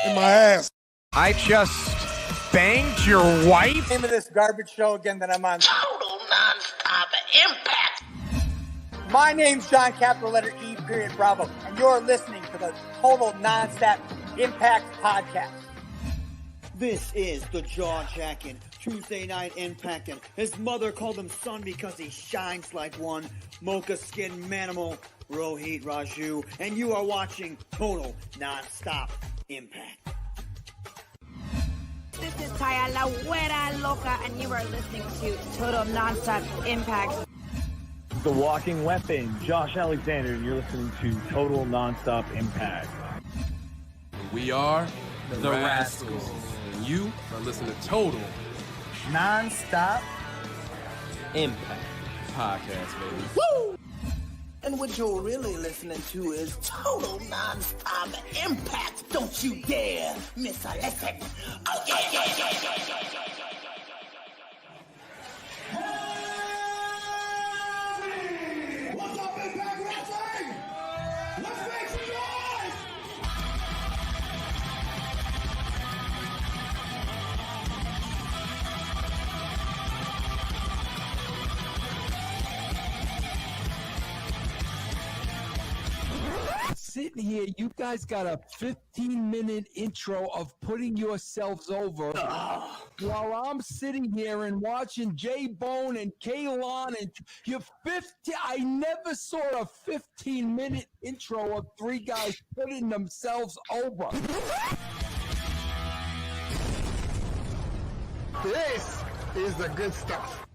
in my ass. I just banged your wife? Name of this garbage show again that I'm on. Total non-stop impact. My name's John, capital letter E, period, Bravo, and you're listening to the Total Non-Stop Impact Podcast. This is the jaw-jacking Tuesday Night Impact, and his mother called him son because he shines like one. Mocha Skin Manimal, Rohit Raju, and you are watching Total Non-Stop Impact. This is Taya La Güera Loca, and you are listening to Total Non-Stop Impact. The Walking Weapon, Josh Alexander, and you're listening to Total Non-Stop Impact. We are the Rascals, and you are listening to Total Non-Stop Impact Podcast, baby. Woo! And what you're really listening to is Total Non-Stop Impact. Don't you dare miss a lesson. Oh, yeah. What's up, Impact Wrestling? Let's make some noise! Sitting here, you guys got a 15-minute intro of putting yourselves over while I'm sitting here and watching J-Bone and Kalon and you're 50. I never saw a 15-minute intro of three guys putting themselves over. This is the good stuff.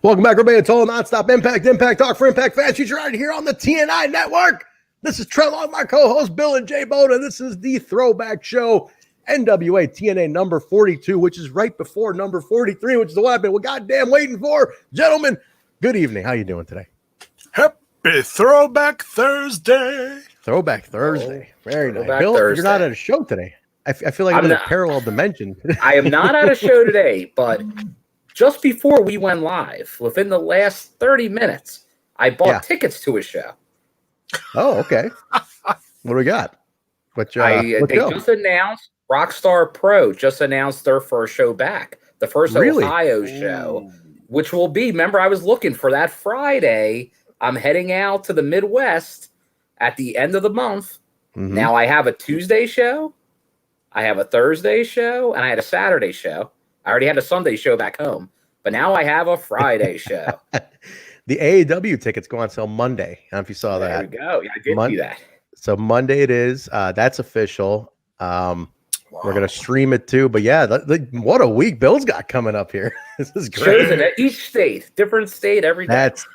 Welcome back, everybody, to Total Non-Stop Impact Talk for Impact fans. Featured right here on the TNI Network. This is Trent Long, my co-host, Bill and Jay Bone, and this is the Throwback Show, NWA-TNA number 42, which is right before number 43, which is the one I've been goddamn waiting for. Gentlemen, good evening. How you doing today? Happy Throwback Thursday. Throwback Thursday. Very nice. Throwback Bill, Thursday. You're not at a show today. I feel like I'm in a parallel dimension. I am not at a show today, but just before we went live, within the last 30 minutes, I bought tickets to a show. Oh, okay. What do we got? They just announced Rockstar Pro just announced their first show back, the first Ohio show, which will be. Remember, I was looking for that Friday. I'm heading out to the Midwest at the end of the month. Mm-hmm. Now I have a Tuesday show, I have a Thursday show, and I had a Saturday show. I already had a Sunday show back home, but now I have a Friday show. The AEW tickets go on sale Monday. I don't know if you saw that. There we go. Yeah, I did see that. So Monday it is. That's official. We're going to stream it too. But yeah, what a week Bill's got coming up here. This is great. Shows in each state, different state every day. That's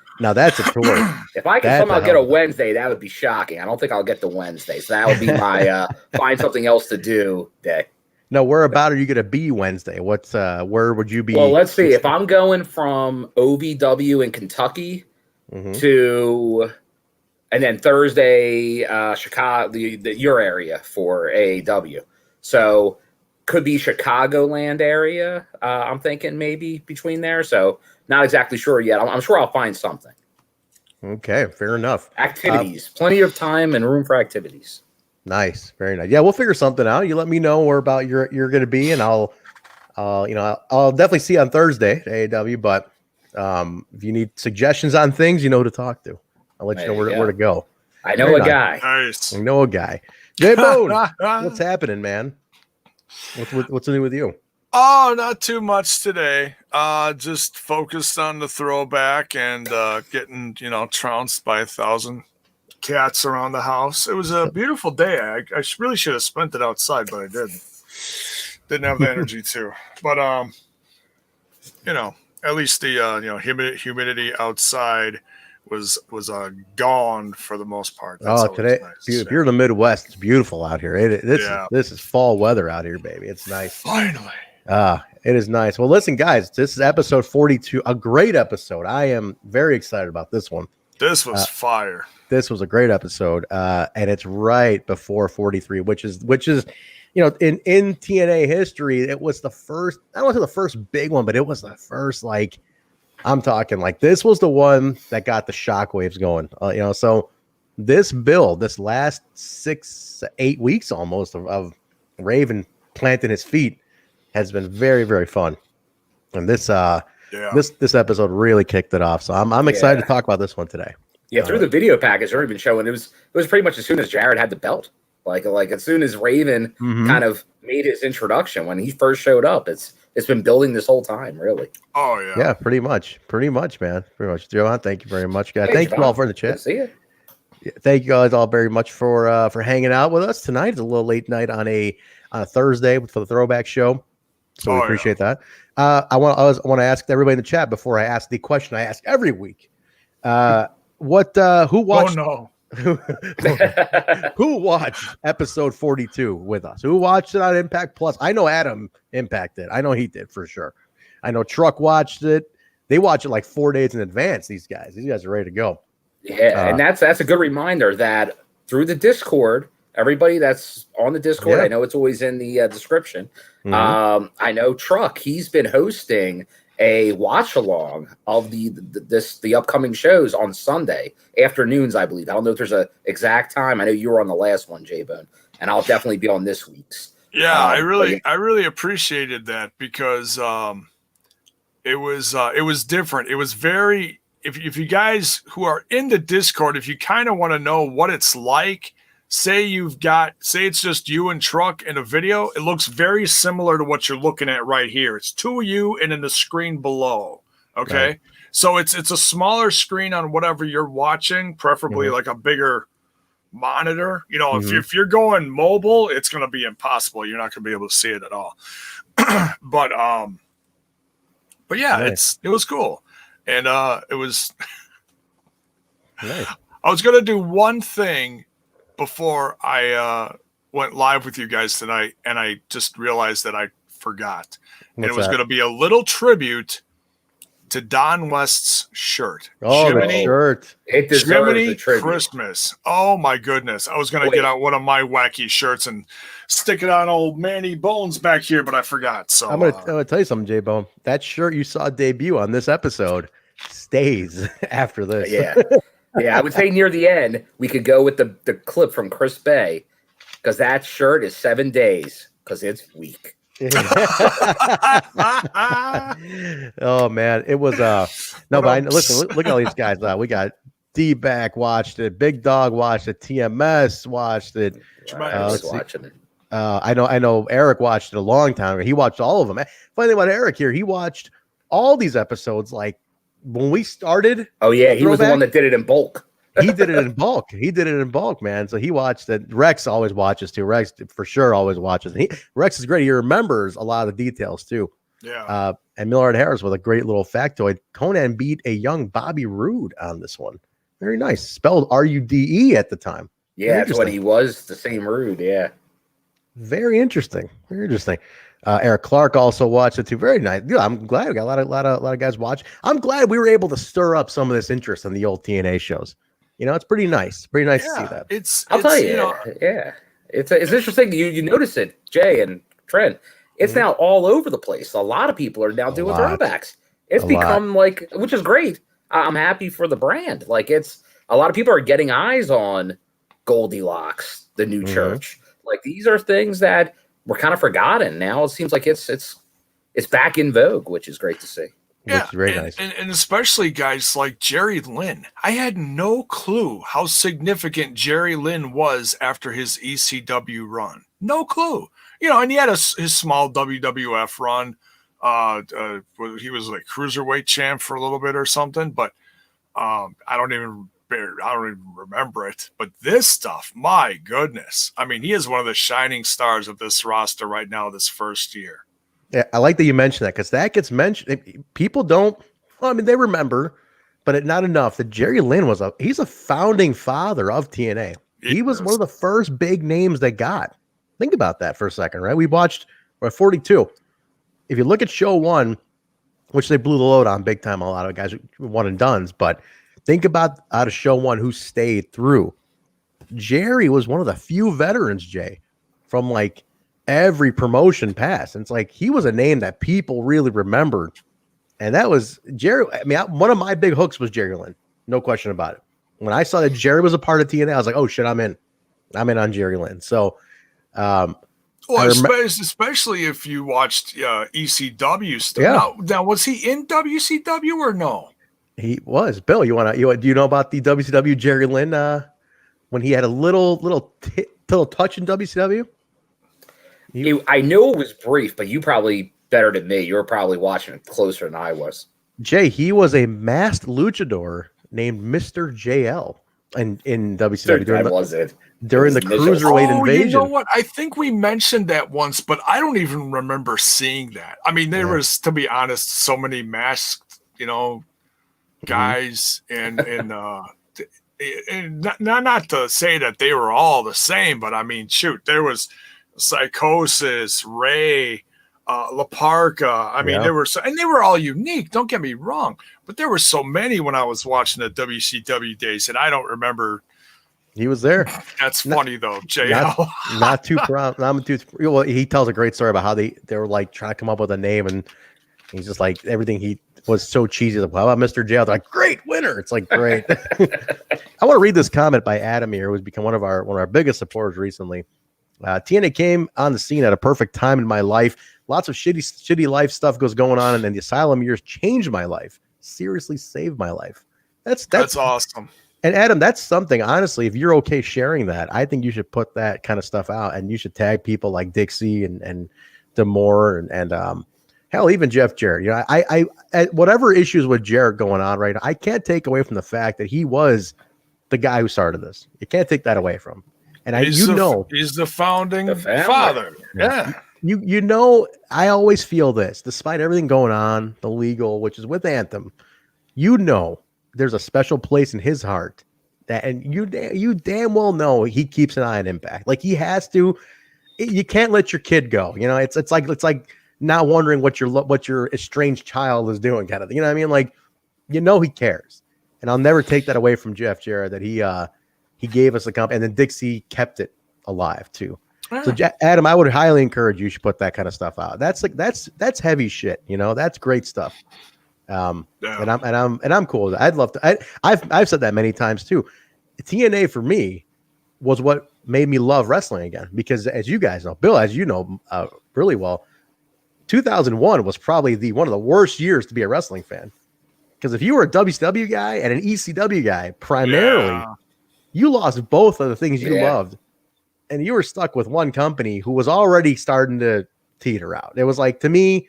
a tour. If I can somehow get a Wednesday, that would be shocking. I don't think I'll get the Wednesday. So that would be my find something else to do day. No, where about are you going to be Wednesday? Where would you be? Well, let's see. If I'm going from OVW in Kentucky to, and then Thursday, Chicago, your area for AAW. So could be Chicagoland area. I'm thinking maybe between there. So not exactly sure yet. I'm sure I'll find something. Okay, fair enough. Activities, plenty of time and room for activities. Nice, very nice. Yeah, we'll figure something out. You let me know where about you're going to be, and I'll definitely see you on Thursday at AEW. But if you need suggestions on things, you know who to talk to. I'll let you know where to go. I know a guy. Nice. I know a guy. J Bone, what's happening, man? What's new with you? Oh, not too much today. Just focused on the throwback and getting trounced by 1,000 cats around the house. It was a beautiful day. I really should have spent it outside, but I didn't have the energy to. But at least the humidity outside was gone for the most part. That's today nice. If you're in the Midwest, it's beautiful out here. This is fall weather out here, baby. It's nice. Finally. It is nice. Well, listen, guys, this is episode 42, a great episode. I am very excited about this one. This was fire. This was a great episode, and it's right before 43, which is in TNA history, it was the first. I don't want to say the first big one, but it was the first. I'm talking this was the one that got the shockwaves going. So this last 6-8 weeks almost of Raven planting his feet has been very, very fun. And this this episode really kicked it off. So I'm excited to talk about this one today. Yeah, through the video package, they're even showing it was pretty much as soon as Jarrett had the belt. Like as soon as Raven kind of made his introduction when he first showed up, it's been building this whole time, really. Oh yeah. Yeah, pretty much, man. Pretty much. Johan, thank you very much, guys. Thank you all for the chat. Good to see you. Thank you guys all very much for hanging out with us tonight. It's a little late night on a Thursday for the throwback show. So we appreciate that. I want to ask everybody in the chat before I ask the question I ask every week. Who watched? Oh no. Who watched episode 42 with us? Who watched it on Impact Plus? I know Adam impacted. I know he did for sure. I know Truck watched it. They watch it like 4 days in advance. These guys are ready to go. Yeah, and that's a good reminder that through the Discord, everybody that's on the Discord, I know it's always in the description. I know Truck, he's been hosting a watch along of the upcoming shows on Sunday afternoons, I believe. I don't know if there's a exact time. I know you were on the last one, J-Bone, and I'll definitely be on this week's. Yeah, I really appreciated that because it was different. It was very if you guys who are in the Discord, if you kind of want to know what it's like, say it's just you and Truck in a video, it looks very similar to what you're looking at right here. It's two of you and then the screen below. Okay. Right. So it's a smaller screen on whatever you're watching, preferably like a bigger monitor. You know, if you're going mobile, it's going to be impossible. You're not going to be able to see it at all. But yeah, nice. It was cool. And it was nice. I was going to do one thing before I went live with you guys tonight, and I just realized that I forgot. And it was going to be a little tribute to Don West's shirt. Oh, Jiminy, the shirt. It deserves a tribute. Christmas. Oh, my goodness. I was going to get out one of my wacky shirts and stick it on old Manny Bones back here, but I forgot. So I'm gonna tell you something, J-Bone. That shirt you saw debut on this episode stays after this. Yeah. Yeah, I would say near the end, we could go with the clip from Chris Bay, because that shirt is 7 days, because it's weak. Oh, man. It was no, but listen, look at all these guys. We got D-Back watched it, Big Dog watched it, TMS watched it. Watching it. I know Eric watched it a long time ago. He watched all of them. Funny thing about Eric here, he watched all these episodes like when we started. Oh yeah, he was the one that did it in bulk. He did it in bulk, man. So he watched it. Rex always watches too. Rex for sure always watches. Rex is great. He remembers a lot of the details too. Yeah. And Millard Harris with a great little factoid. Conan beat a young Bobby Roode on this one. Very nice. Spelled R-U-D-E at the time. Yeah, that's what he was. The same Roode. Yeah. Very interesting. Very interesting. Eric Clark also watched it too. Very nice. Yeah, I'm glad we got a lot of guys watch. I'm glad we were able to stir up some of this interest in the old TNA shows. You know, it's pretty nice. Pretty nice to see that. I'll tell you. Yeah, it's interesting. You notice it, Jay and Trent. It's now all over the place. A lot of people are now doing throwbacks. It's become like, which is great. I'm happy for the brand. Like it's a lot of people are getting eyes on Goldilocks, the new church. Like these are things that were kind of forgotten. Now it seems like it's back in vogue, which is great to see. Yeah, which is very nice. And especially guys like Jerry Lynn. I had no clue how significant Jerry Lynn was after his ECW run. No clue. You know, and he had his small WWF run. He was like cruiserweight champ for a little bit or something, but I don't even remember it. But this stuff, my goodness. I mean, he is one of the shining stars of this roster right now, this first year. Yeah, I like that you mentioned that because that gets mentioned. People don't, well, I mean, they remember, but not enough that Jerry Lynn he's a founding father of TNA. He was one of the first big names they got. Think about that for a second, right? We're at 42. If you look at show one, which they blew the load on big time, a lot of guys one and dones, but think about out of show one who stayed through. Jerry was one of the few veterans, Jay, from like every promotion past. And it's like he was a name that people really remembered. And that was Jerry. I mean, one of my big hooks was Jerry Lynn. No question about it. When I saw that Jerry was a part of TNA, I was like, oh shit, I'm in on Jerry Lynn. So Well, especially if you watched ECW stuff. Yeah. Now, was he in WCW or no? He was. Bill, do you know about the WCW Jerry Lynn when he had a little touch in WCW? I knew it was brief, but you probably better than me. You were probably watching it closer than I was. Jay, he was a masked luchador named Mr. JL in WCW during the Cruiserweight Invasion. You know what? I think we mentioned that once, but I don't even remember seeing that. I mean, there was, to be honest, so many masked, guys, and not to say that they were all the same, but I mean, shoot, there was Psychosis, Ray, La Parka. I mean, and they were all unique. Don't get me wrong, but there were so many when I was watching the WCW days, and I don't remember. He was there. That's funny though, JL. Not too proud. Well, he tells a great story about how they were like trying to come up with a name, and he's just like everything he was so cheesy. Like, how about Mr. JL? They're like, great winner. It's like great. I want to read this comment by Adam here, who's become one of our biggest supporters recently. TNA came on the scene at a perfect time in my life. Lots of shitty life stuff goes going on, and then the Asylum years changed my life. Seriously saved my life. That's awesome. And Adam, that's something, honestly, if you're okay sharing that, I think you should put that kind of stuff out, and you should tag people like Dixie and Demore and hell, even Jeff Jarrett. I whatever issues with Jarrett going on right now, I can't take away from the fact that he was the guy who started this. You can't take that away from him. And he's the founding father. Yeah. I always feel this, despite everything going on, the legal, which is with Anthem, there's a special place in his heart and you damn well know he keeps an eye on Impact. Like he has to. You can't let your kid go. It's like not wondering what your estranged child is doing, kind of thing. You know what I mean? Like, he cares, and I'll never take that away from Jeff Jarrett that he gave us a comp, and then Dixie kept it alive too. So Adam, I would highly encourage you should put that kind of stuff out. That's heavy shit. That's great stuff. And I'm cool with it. I'd love to. I've said that many times too. TNA for me was what made me love wrestling again, because as you guys know, Bill, as you know really well, 2001 was probably one of the worst years to be a wrestling fan. Because if you were a WCW guy and an ECW guy, primarily, you lost both of the things you loved. And you were stuck with one company who was already starting to teeter out. It was like, to me,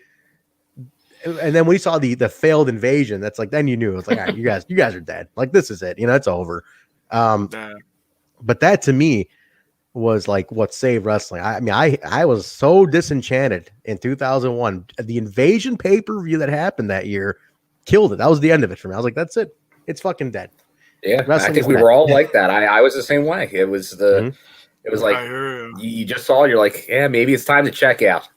and then we saw the failed invasion. That's like, then you knew. It's like, all right, you guys are dead. Like, this is it. It's over. But that to me was like what saved wrestling. I mean, I was so disenchanted in 2001. The invasion pay-per-view that happened that year killed it. That was the end of it for me. I was like, that's it. It's fucking dead. Yeah, I think we were all like that. I was the same way. It was it was like you just saw. You're like, yeah, maybe it's time to check out.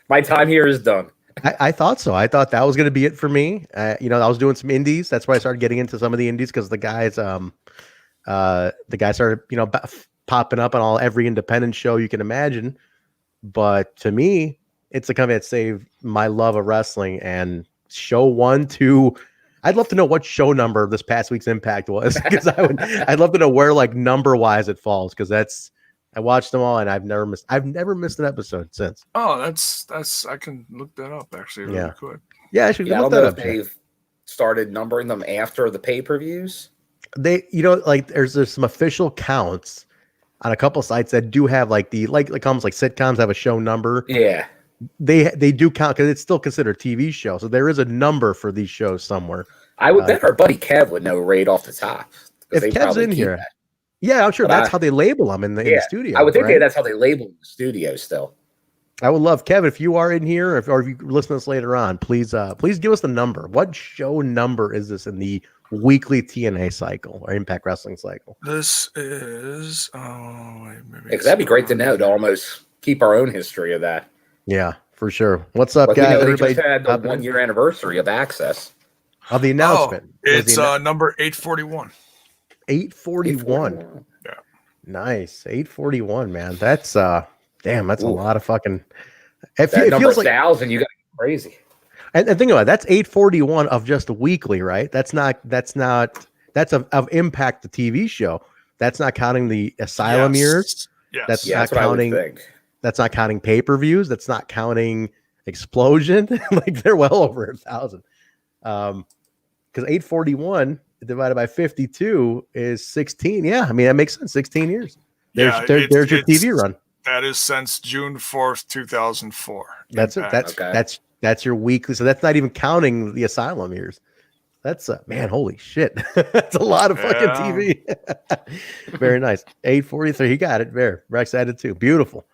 My time here is done. I thought so. I thought that was going to be it for me. I was doing some indies. That's why I started getting into some of the indies, because the guys started popping up on every independent show you can imagine. But to me, it's a company that saved my love of wrestling. And show 1, 2. I'd love to know what show number this past week's Impact was, because I'd love to know where, like, number wise it falls, because I watched them all and I've never missed an episode since. Oh, that's I can look that up actually. Really quick. Yeah, I should look that up. They've started numbering them after the pay-per-views. They, like there's some official counts on a couple sites that do have like almost like sitcoms have a show number. Yeah. They do count because it's still considered a TV show. So there is a number for these shows somewhere. I would bet our buddy Kev would know right off the top. If Kev's in here. That. Yeah, I'm sure that's how they label them in the studio. I would think that's how they label the studio still. I would love, Kevin, if you are in here, or if you listen to this later on, please give us the number. What show number is this in the weekly TNA cycle or Impact Wrestling cycle? This is because that'd be great to know, to almost keep our own history of that. Yeah, for sure. What's up, guys? Everybody just had the 1 year anniversary of Access. Of the announcement. It's number 841. 841. Yeah. Nice. 841, man. That's damn, that's a lot of fucking it feels like 1,000, you got crazy. And think about it, that's 841 of just a weekly, right? That's of Impact, the TV show. That's not counting the Asylum years. Yes. That's Yeah, not that's what I would counting. think. That's not counting pay-per-views. That's not counting Explosion. Like they're well over 1,000. Because 841 divided by 52 is 16. Yeah, I mean that makes sense. 16 years. There's your TV run. That is since June 4th, 2004. That's it. That's your weekly. So that's not even counting the Asylum years. That's man, holy shit. That's a lot of fucking TV. Very nice. 843. He got it there. Rex added 2. Beautiful.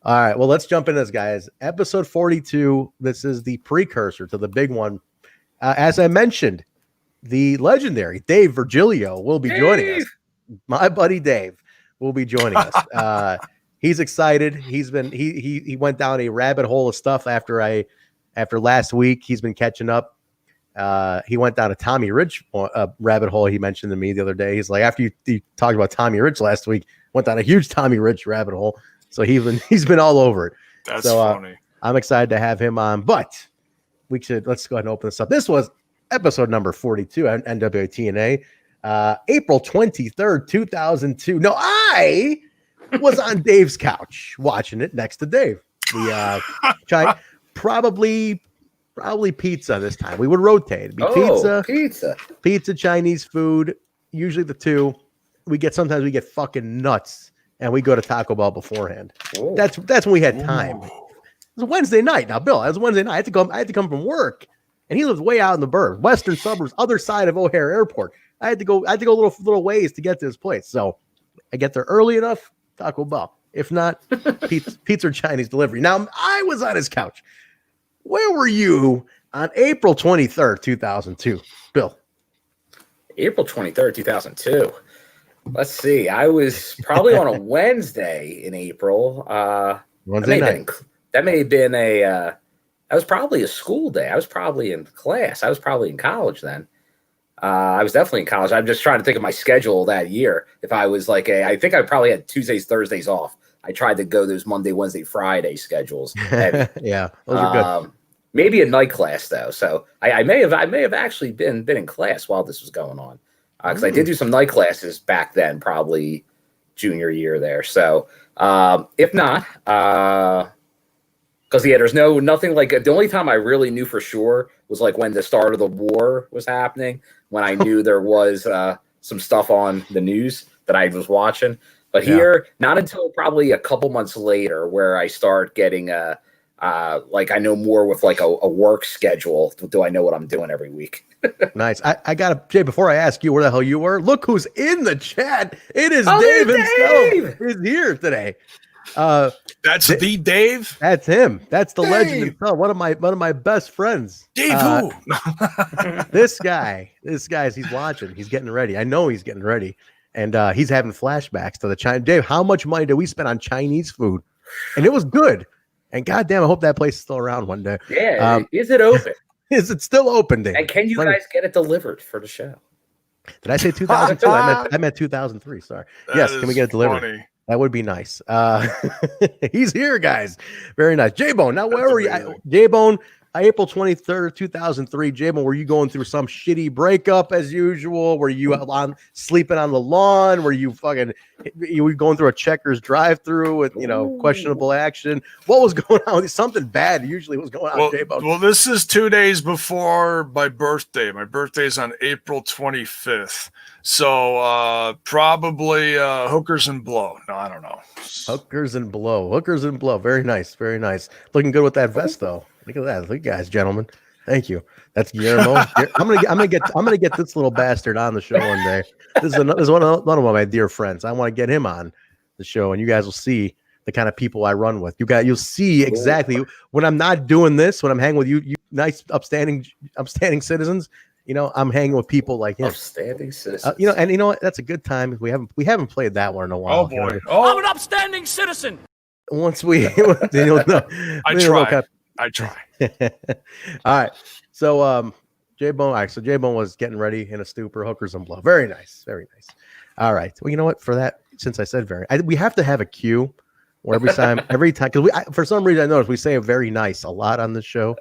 All right. Well, let's jump into this, guys. Episode 42. This is the precursor to the big one. As I mentioned, the legendary Dave Virgilio will be joining us. My buddy Dave will be joining us. He's excited. He went down a rabbit hole of stuff after last week. He's been catching up. He went down a Tommy Rich rabbit hole. He mentioned to me the other day. He's like, after you talked about Tommy Rich last week, went down a huge Tommy Rich rabbit hole. So he's been all over it. That's funny. I'm excited to have him on, but let's go ahead and open this up. This was episode number 42 on NWA-TNA, April 23rd, 2002. No, I was on Dave's couch watching it next to Dave. The probably pizza this time. We would rotate. It'd be pizza, Chinese food, usually the two. Sometimes we get fucking nuts and we go to Taco Bell beforehand. Ooh. That's when we had time. It was a Wednesday night. Now, Bill, it was Wednesday night. I had to come from work, and he lives way out in the burbs, western suburbs, other side of O'Hare Airport. I had to go a little ways to get to his place. So I get there early enough, Taco Bell. If not, pizza or Chinese delivery. Now, I was on his couch. Where were you on April 23rd, 2002, Bill? April 23rd, 2002. Let's see. I was probably on a Wednesday in April. Wednesday night. That may have been that was probably a school day. I was probably in class. I was probably in college then. I was definitely in college. I'm just trying to think of my schedule that year. If I was I think I probably had Tuesdays, Thursdays off. I tried to go those Monday, Wednesday, Friday schedules. Yeah, those are good. Maybe a night class though. So I may have actually been in class while this was going on. Because I did do some night classes back then, probably junior year there. So if not, because there's nothing like the only time I really knew for sure was like when the start of the war was happening, when I knew there was some stuff on the news that I was watching. But here, not until probably a couple months later, where I start getting I know more with like a work schedule. Do I know what I'm doing every week? Nice. I got Jay, before I ask you where the hell you were, look who's in the chat. It is Dave himself. He's here today. That's the Dave. That's him. That's the legend himself. One of my best friends. Dave who? This guy's he's watching. He's getting ready. I know he's getting ready. And he's having flashbacks to the China. Dave, how much money did we spend on Chinese food? And it was good. And goddamn, I hope that place is still around one day. Yeah. Is it open? Is it still open, Dave? And can you guys get it delivered for the show? Did I say 2002? I meant 2003. Sorry. Yes, can we get it delivered? Funny. That would be nice. He's here, guys. Very nice. J-Bone. Now, where were you? J-Bone, April 23rd, 2003. J-Bone, were you going through some shitty breakup as usual? Were you sleeping on the lawn? Were you going through a Checkers drive-through with, questionable action? What was going on? Something bad usually was going on, J-Bone. Well, this is 2 days before my birthday. My birthday's on April 25th. So probably hookers and blow. No, I don't know. Hookers and blow. Very nice. Very nice. Looking good with that vest, though. Look at that. Look, guys, gentlemen. Thank you. That's Guillermo. I'm gonna get this little bastard on the show one day. This is one of my dear friends. I want to get him on the show, and you guys will see the kind of people I run with. You'll see exactly when I'm not doing this. When I'm hanging with you nice, upstanding citizens. I'm hanging with people like him. Upstanding citizens. And you know what? That's a good time. We haven't played that one in a while. Oh boy! I'm an upstanding citizen. Once we, I try. All right. So J-Bone. All right. So J-Bone was getting ready in a stupor, hookers and blow. Very nice. Very nice. All right. Well, you know what? For that, since I said we have to have a cue where every time, because for some reason I noticed we say very nice a lot on the show,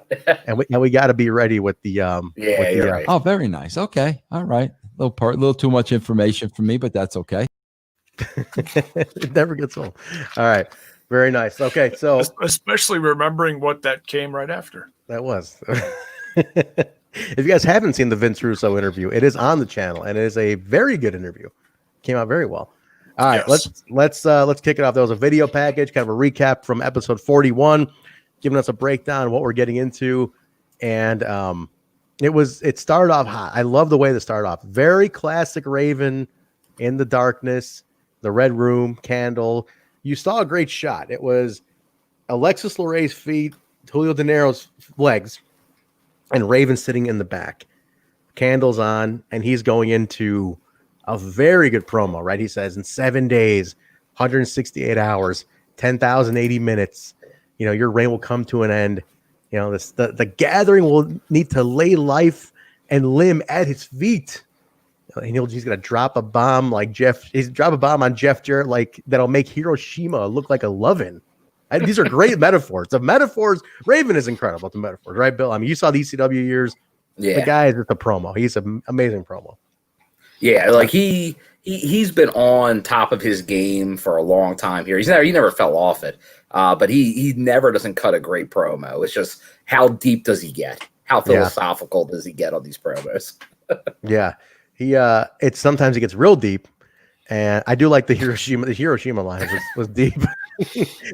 and we got to be ready with the right. Oh, very nice. Okay. All right. A little too much information for me, but that's okay. It never gets old. All right. Very nice. Okay. So especially remembering what that came right after. That was. If you guys haven't seen the Vince Russo interview, it is on the channel and it is a very good interview. Came out very well. All right, yes. let's kick it off. There was a video package, kind of a recap from episode 41, giving us a breakdown of what we're getting into. And it started off hot. I love the way it started off. Very classic Raven in the darkness, the red room, candle. You saw a great shot. It was Alexis Loray's feet, Julio De Niro's legs, and Raven sitting in the back. Candles on, and he's going into a very good promo, right? He says, in 7 days, 168 hours, 10,080 minutes, your reign will come to an end. The gathering will need to lay life and limb at his feet. And he's going to drop a bomb like Jeff. He's drop a bomb on Jeff Jarrett, like that'll make Hiroshima look like a lovin'. These are great metaphors. The metaphors, Raven is incredible at the metaphors, right, Bill? I mean, you saw the ECW years. Yeah. The guy is at the promo. He's an amazing promo. Yeah, like he's been on top of his game for a long time here. He never fell off it, but he never doesn't cut a great promo. It's just how deep does he get? How philosophical does he get on these promos? Yeah, it's sometimes he gets real deep, and I do like the Hiroshima line was deep.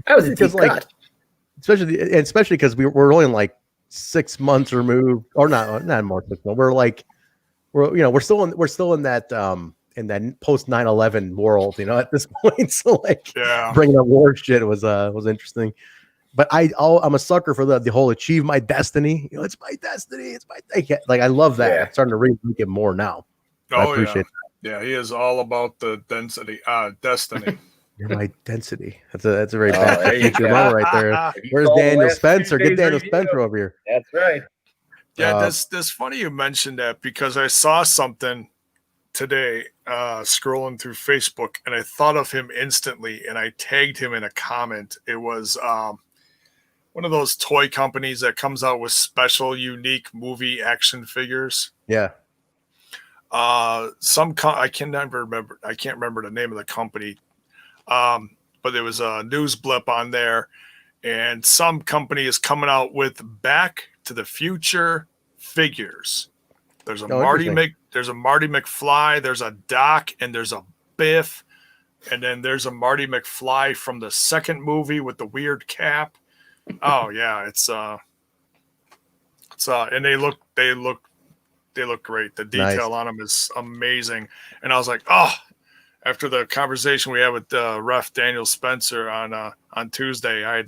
That was a deep cut. Especially because we're only like 6 months removed, or not more. We're still in that post 9/11 world, at this point. So bringing up war shit was interesting. But I'm a sucker for the whole achieve my destiny. It's my destiny. It's my I love that. Yeah. I'm starting to really like it more now. I appreciate that. Yeah, he is all about the density, destiny. You're my density. That's a very bad feature right there. Where's Daniel Spencer? Get Daniel Spencer over here. That's right. Yeah, that's funny you mentioned that because I saw something today scrolling through Facebook and I thought of him instantly and I tagged him in a comment. It was one of those toy companies that comes out with special, unique movie action figures. Yeah. I can't remember the name of the company. But there was a news blip on there, and some company is coming out with Back to the Future figures. There's a Marty McFly, there's a Doc, and there's a Biff, and then there's a Marty McFly from the second movie with the weird cap. Oh yeah, it's and they look great. The detail on them is amazing, and I was like, oh. After the conversation we had with ref Daniel Spencer on Tuesday, I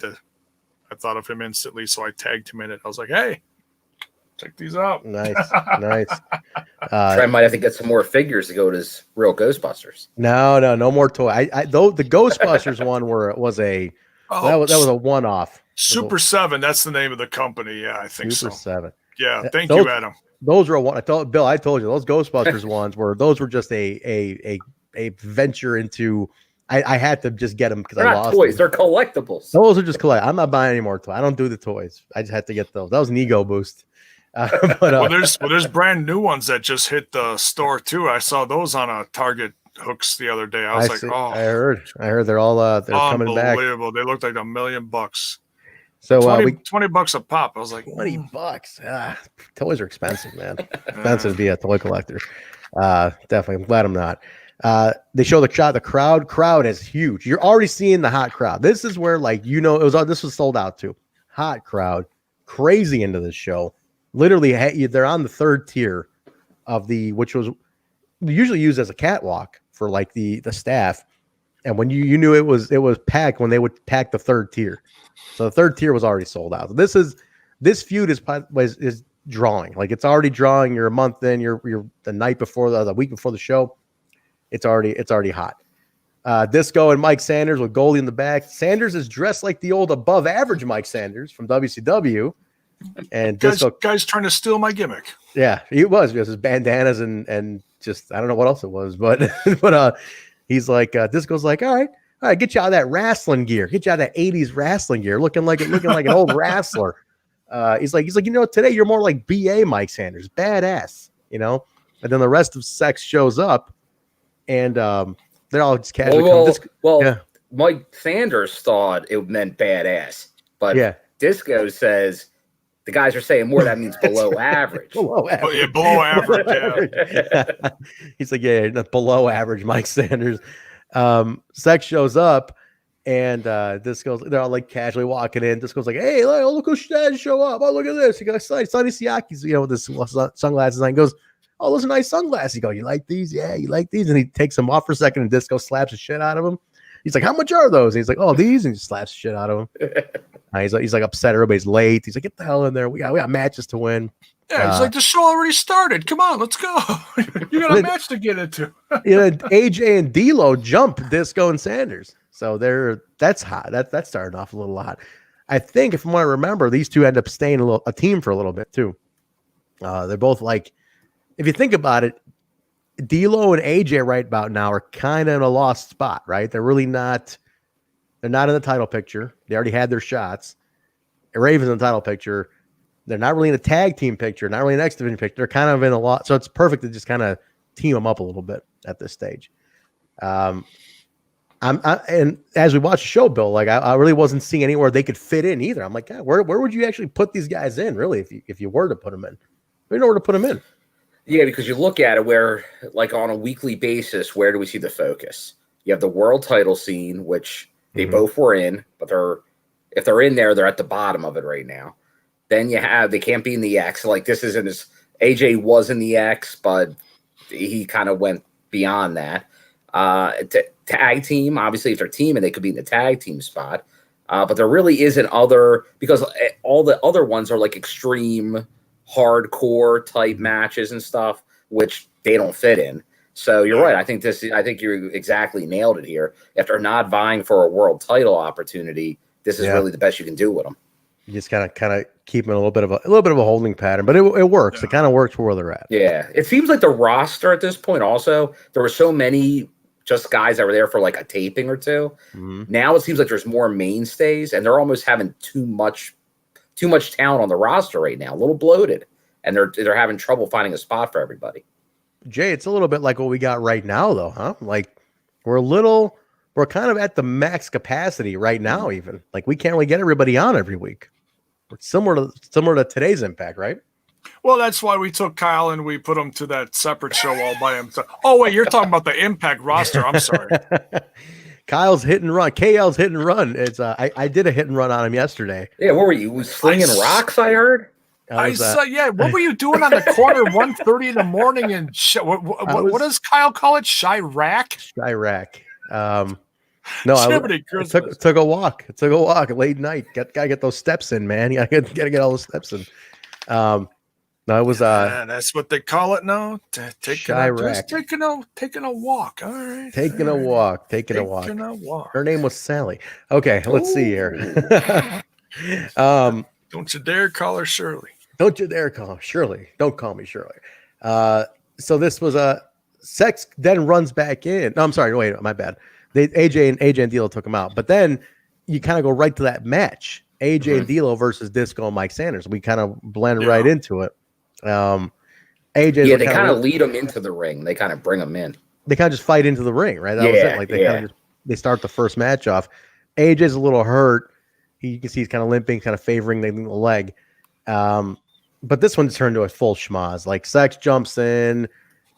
thought of him instantly, so I tagged him in it. I was like, "Hey, check these out." Nice. Trent might have to get some more figures to go to his real Ghostbusters. No more toy. Though the Ghostbusters one was a one-off. Super 7, that's the name of the company. Yeah, I think Super 7. Yeah, thank you, Adam. Those were one. I told Bill. I told you those Ghostbusters ones were just a venture into. I had to just get them because I lost toys. them. They're collectibles. Those are just collect. I'm not buying any more toys. I don't do the toys. I just had to get those. That was an ego boost. There's brand new ones that just hit the store too. I saw those on a Target hooks the other day. I was oh, I heard they're all they're coming back. Unbelievable. They looked like $1 million. So $20 a pop. I was like, $20. Toys are expensive, man. Expensive to be a toy collector. Definitely. I'm glad I'm not. They show the shot. The crowd is huge. You're already seeing the hot crowd. This is where this was sold out too. Hot crowd, crazy into this show. Literally, they're on the third tier of which was usually used as a catwalk for like the staff. And when you knew it was packed when they would pack the third tier. So the third tier was already sold out. This feud is drawing. Like it's already drawing. You're a month in. You're the night before the week before the show. It's already hot. Disco and Mike Sanders with Goldie in the back. Sanders is dressed like the old above average Mike Sanders from WCW. And guy's trying to steal my gimmick. Yeah, he was because his bandanas and just I don't know what else it was, but he's like Disco's like, all right, get you out of that wrestling gear, get you out of that 80s wrestling gear, looking like an old wrestler. He's like, today you're more like BA Mike Sanders, badass, And then the rest of Sex shows up, and They're all just casually. Mike Sanders thought it meant badass, but Disco says the guys are saying more. That means below average. Below average. Oh, yeah, below average. Yeah. He's like, below average Mike Sanders. Sex shows up, and Disco's, they're all like casually walking in. Disco's like, hey, look who show up. Oh, look at this. He goes, Sonny Siaki's, with this sunglasses on. He goes, oh, those are nice sunglasses. You go, you like these? Yeah, you like these? And he takes them off for a second, and Disco slaps the shit out of him. He's like, how much are those? And he's like, oh, these, and he slaps the shit out of him. He's like upset everybody's late. He's like, get the hell in there. We got matches to win. Yeah, he's like, the show already started. Come on, let's go. You got a match to get into. AJ and Dielo jump Disco and Sanders. So that's hot. That's starting off a little hot. I think, if I want to remember, these two end up staying a team for a little bit too. They're both like, if you think about it, Dielo and AJ right about now are kind of in a lost spot, right? They're really not. They're not in the title picture. They already had their shots. Raven's in the title picture. They're not really in a tag team picture, not really an X-Division picture. They're kind of in a lot. So it's perfect to just kind of team them up a little bit at this stage. And as we watch the show, Bill, like I really wasn't seeing anywhere they could fit in either. I'm like, God, where would you actually put these guys in, really, if you were to put them in? We don't know where to put them in. Yeah, because you look at it where, like on a weekly basis, where do we see the focus? You have the world title scene, which they both were in, but if they're in there, they're at the bottom of it right now. Then they can't be in the X. Like this isn't as AJ was in the X, but he kind of went beyond that. Tag team, obviously, if they're teaming, they could be in the tag team spot. But there really isn't because all the other ones are like extreme hardcore type matches and stuff, which they don't fit in. So you're right. I think you exactly nailed it here. If they're not vying for a world title opportunity, this is really the best you can do with them. You just kind of keep them in a little bit of a holding pattern, but it works. It kind of works for where they're at. Yeah, it seems like the roster at this point. Also, there were so many just guys that were there for like a taping or two. Now it seems like there's more mainstays, and they're almost having too much talent on the roster right now. A little bloated, and they're having trouble finding a spot for everybody. Jay, it's a little bit like what we got right now, though, huh? Like we're kind of at the max capacity right now. Even like we can't really get everybody on every week. It's similar to today's Impact, right? Well, that's why we took Kyle and we put him to that separate show all by himself. Oh, wait, you're talking about the Impact roster. I'm sorry. Kyle's hit and run. KL's hit and run. It's I did a hit and run on him yesterday. Yeah, what were you slinging rocks? I heard. I saw. Yeah, what were you doing on the corner 1:30 in the morning? And what does Kyle call it? Chirac. Chirac. No, I took a walk. It took a walk late night. Gotta get those steps in, man. You gotta get all those steps in. No, it was that's what they call it now. Taking a walk. All right. Taking a walk. Her name was Sally. Okay, let's see here. Don't you dare call her Shirley. Don't you dare call her Shirley. Don't call me Shirley. So this was Sex then runs back in. No, I'm sorry. Wait, my bad. AJ and Dielo took him out, but then you kind of go right to that match, AJ and Dielo versus Disco and Mike Sanders. We kind of blend right into it. AJ, they kind of lead them into the ring. They kind of bring them in. They kind of just fight into the ring, right? That was it. Like they start the first match off. AJ's a little hurt. You can see he's kind of limping, kind of favoring the leg. But this one turned to a full schmoz. Like Sex jumps in,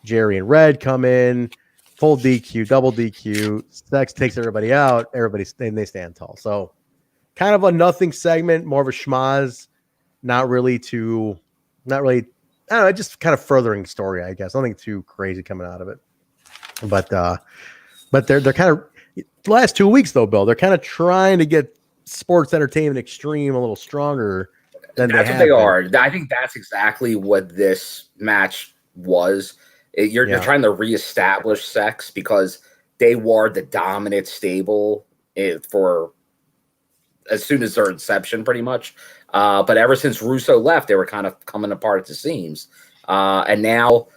Jerry and Red come in. Full DQ, double DQ. Sex takes everybody out. They stand tall. So kind of a nothing segment, more of a schmaz. Not really. I don't know, just kind of furthering story, I guess. Nothing too crazy coming out of it. But they're kind of the last 2 weeks though, Bill. They're kind of trying to get sports entertainment extreme a little stronger than that's what they are. I think that's exactly what this match was. You're trying to reestablish Sex because they were the dominant stable for as soon as their inception, pretty much. But ever since Russo left, they were kind of coming apart at the seams. And now,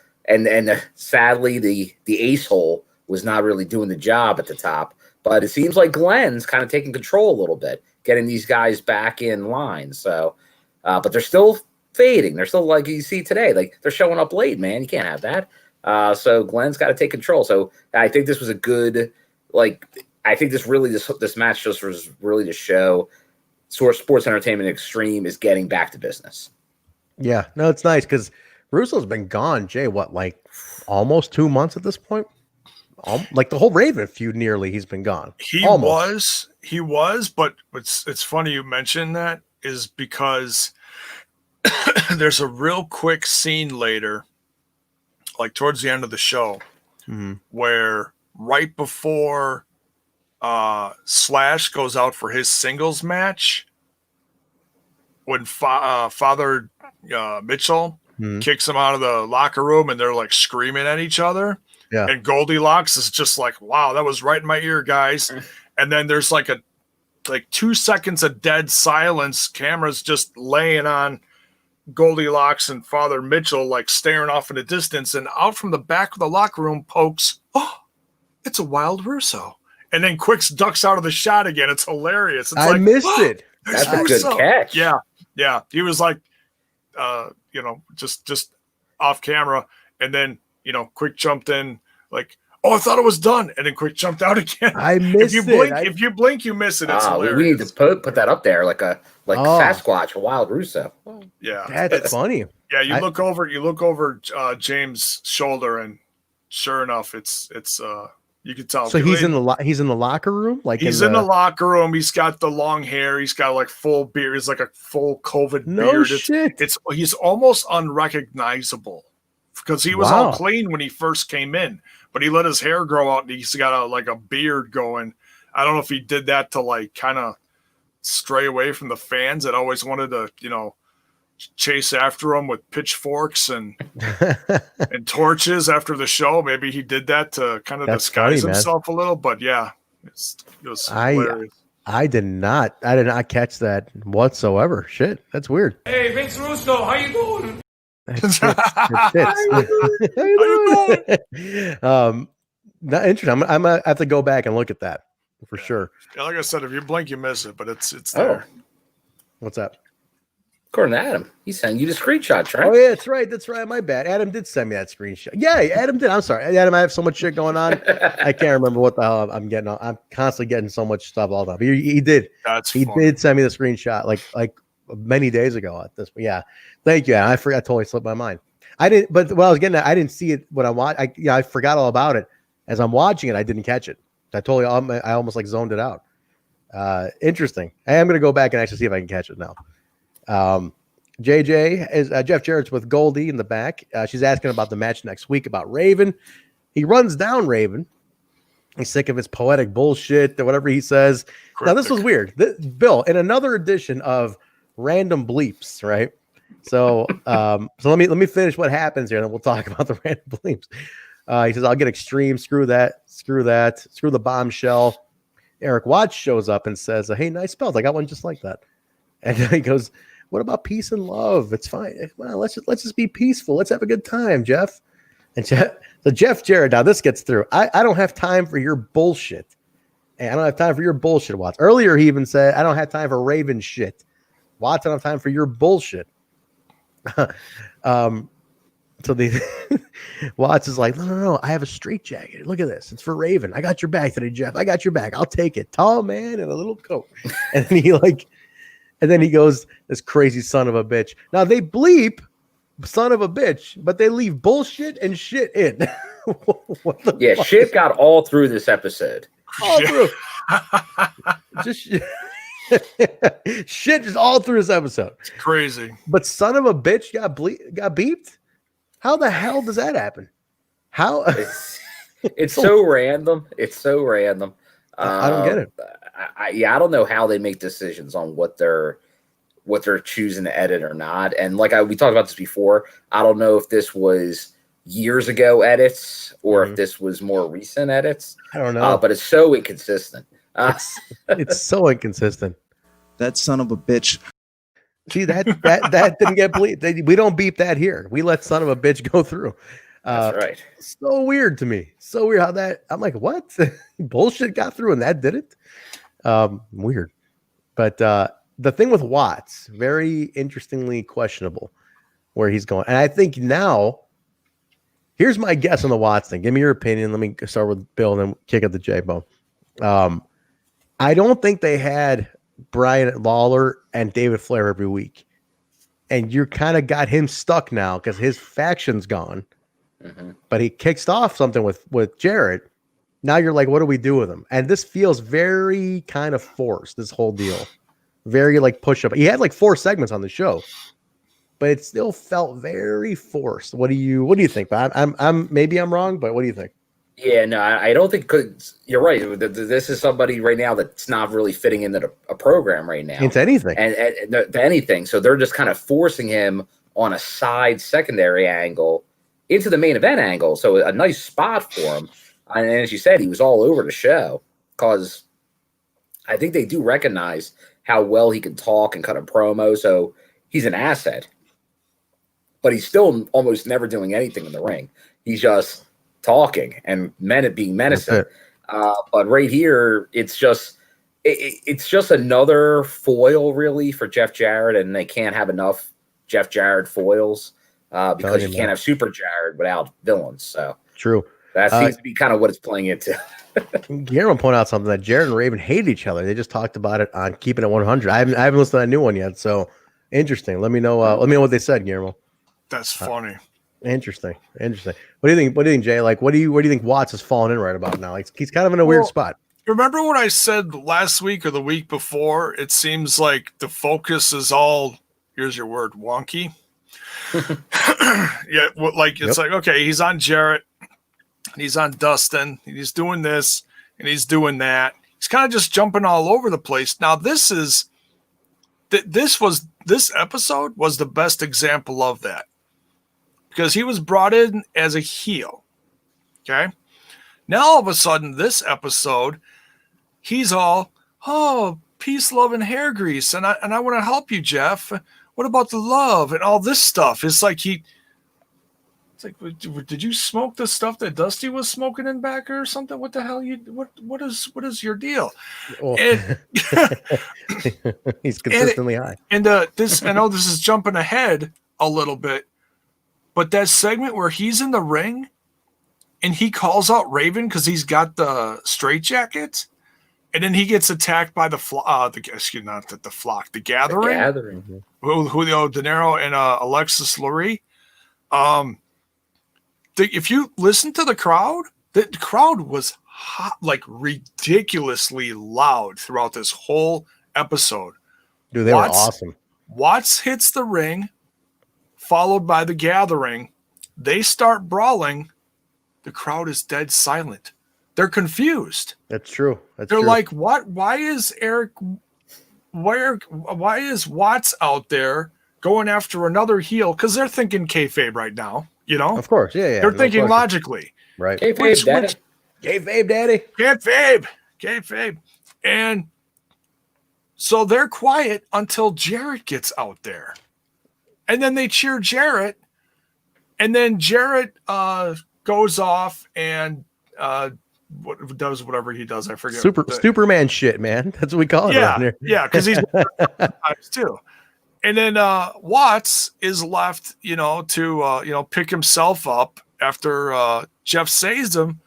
sadly, the ace hole was not really doing the job at the top. But it seems like Glen's kind of taking control a little bit, getting these guys back in line. So, but they're still fading. They're still like you see today, like they're showing up late, man. You can't have that. So Glen's got to take control. So I think this was a good, I think this match just was really to show Sports Entertainment Extreme is getting back to business. Yeah, no, it's nice because Russo's been gone, Jay, almost 2 months at this point? Like the whole Raven feud nearly, he's been gone. He was, but it's funny you mentioned that is because there's a real quick scene later, like towards the end of the show, where right before Slash goes out for his singles match, when Father Mitchell kicks him out of the locker room and they're like screaming at each other. Yeah. And Goldilocks is just like, wow, that was right in my ear, guys. And then there's like 2 seconds of dead silence. Cameras just laying on Goldilocks and Father Mitchell, like staring off in the distance. And out from the back of the locker room pokes, oh, it's a Wild Russo. And then Quicks ducks out of the shot again. It's hilarious. It's I missed it. That's a good catch. Yeah. Yeah. He was like, just off camera. And then, Quick jumped in like, oh, I thought it was done. And then Quick jumped out again. I missed If you blink, you miss it. It's hilarious. We need to put that up there like Sasquatch, a Wild Russo. Yeah. That's funny. Yeah. You look over James' shoulder and sure enough, it's you can tell. So he's in the locker room? Like he's in the locker room. He's got the long hair. He's got like full beard. He's like a full COVID beard. Shit. He's almost unrecognizable because he was all clean when he first came in, but he let his hair grow out and he's got a beard going. I don't know if he did that to like kind of stray away from the fans that always wanted to, chase after him with pitchforks and torches after the show. Maybe he did that to kind of disguise himself a little, but yeah, it was hilarious. I did not catch that whatsoever. Shit, that's weird. Hey, Vince Russo, how you doing? How you doing? Not interesting. I'm gonna have to go back and look at that for sure. Yeah, like I said, if you blink, you miss it, but it's there. What's that? According to Adam, he sent you the screenshots, right? Oh, yeah, that's right. That's right. My bad. Adam did send me that screenshot. Yeah, Adam did. I'm sorry. Adam, I have so much shit going on. I can't remember what the hell I'm getting on. I'm constantly getting so much stuff all the time. He did. He did send me the screenshot like many days ago at this. Yeah. Thank you, Adam. I forgot. Totally slipped my mind. I didn't, but what I was getting at, I didn't see it when I watched. I forgot all about it. As I'm watching it, I didn't catch it. I almost like zoned it out. Interesting. I am going to go back and actually see if I can catch it now. JJ is Jeff Jarrett's with Goldie in the back. She's asking about the match next week about Raven. He runs down Raven. He's sick of his poetic bullshit or whatever he says. Cryptic. Now this was weird. Bill, in another edition of Random Bleeps, right? So let me finish what happens here, and then we'll talk about the random bleeps. He says, "I'll get extreme. Screw that. Screw the bombshell." Eric Watts shows up and says, "Hey, nice spells. I got one just like that." And he goes, "What about peace and love? It's fine. Well, let's just be peaceful. Let's have a good time, Jeff." And Jeff Jarrett. Now this gets through. I don't have time for your bullshit. And I don't have time for your bullshit, Watts. Earlier he even said, "I don't have time for Raven shit." Watts, I don't have time for your bullshit. So the Watts is like, no, I have a straight jacket. Look at this. It's for Raven. I got your back today, Jeff. I got your back. I'll take it. Tall man in a little coat. And then he goes, this crazy son of a bitch. Now they bleep son of a bitch, but they leave bullshit and shit in. Yeah, shit got all through this episode. All through. Just shit just all through this episode. It's crazy. But son of a bitch got beeped? How the hell does that happen? How? It's so random. It's so random. I don't get it. I don't know how they make decisions on what they're choosing to edit or not. And we talked about this before. I don't know if this was years ago edits or if this was more recent edits. I don't know. But it's so inconsistent. It's so inconsistent. That son of a bitch. See, that didn't get bleeped. We don't beep that here. We let son of a bitch go through. That's right. So weird to me. So weird how that. I'm like, what? Bullshit got through and that did it. Weird. But the thing with Watts, very interestingly questionable where he's going. And I think now Here's my guess on the Watts thing. Give me your opinion. Let me start with Bill and then kick it to J-Bone. I don't think they had Brian Lawler and David Flair every week. And you kind of got him stuck now because his faction's gone. Mm-hmm. But he kicks off something with Jarrett. Now you're like, what do we do with him? And this feels very kind of forced, this whole deal. Very like push up. He had like 4 segments on the show, but it still felt very forced. What do you think? I'm maybe I'm wrong, but what do you think? Yeah, no, I don't think, cause you're right. This is somebody right now that's not really fitting into a program right now. Into anything. And to anything. So they're just kind of forcing him on a side secondary angle into the main event angle. So a nice spot for him. And as you said, he was all over the show because I think they do recognize how well he can talk and cut a promo. So he's an asset. But he's still almost never doing anything in the ring. He's just talking and being menacing. But right here, it's just another foil really for Jeff Jarrett, and they can't have enough Jeff Jarrett foils because you can't have Super Jarrett without villains. So true. That seems to be kind of what it's playing into. Guillermo pointed out something that Jarrett and Raven hated each other. They just talked about it on Keeping It 100. I haven't listened to that new one yet. So interesting. Let me know. Let me know what they said, Guillermo. That's funny. Interesting. What do you think, Jay? Like, where do you think Watts is falling in right about now? Like, he's kind of in a weird spot. Remember what I said last week or the week before? It seems like the focus is all, here's your word, wonky. Yeah, like it's like, okay, he's on Jarrett, and he's on Dustin, and he's doing this, and he's doing that. He's kind of just jumping all over the place. Now, this episode was the best example of that. Because he was brought in as a heel. Okay. Now all of a sudden, this episode, he's all, oh, peace, love, and hair grease. And I want to help you, Jeff. What about the love and all this stuff? It's like it's like, did you smoke the stuff that Dusty was smoking in back or something? What the hell what is your deal? Oh. And, he's consistently high. And I know this is jumping ahead a little bit. But that segment where he's in the ring and he calls out Raven because he's got the straitjacket, and then he gets attacked by the Gathering. Julio De Niro and Alexis Lurie. If you listen to the crowd was hot, like ridiculously loud throughout this whole episode. Dude, they were awesome. Watts hits the ring, followed by the Gathering. They start brawling. The crowd is dead silent. They're confused. That's true. They're like, what? Why is why is Watts out there going after another heel? Because they're thinking kayfabe right now, you know? Of course, yeah. They're thinking logically. Right. Kayfabe, daddy. Kayfabe, daddy. Kayfabe. And so they're quiet until Jarrett gets out there. And then they cheer Jarrett, and then Jarrett goes off and does whatever he does. I forget. Superman shit, man. That's what we call it around here. Yeah, because he's times too. And then Watts is left, to pick himself up after Jeff saves him,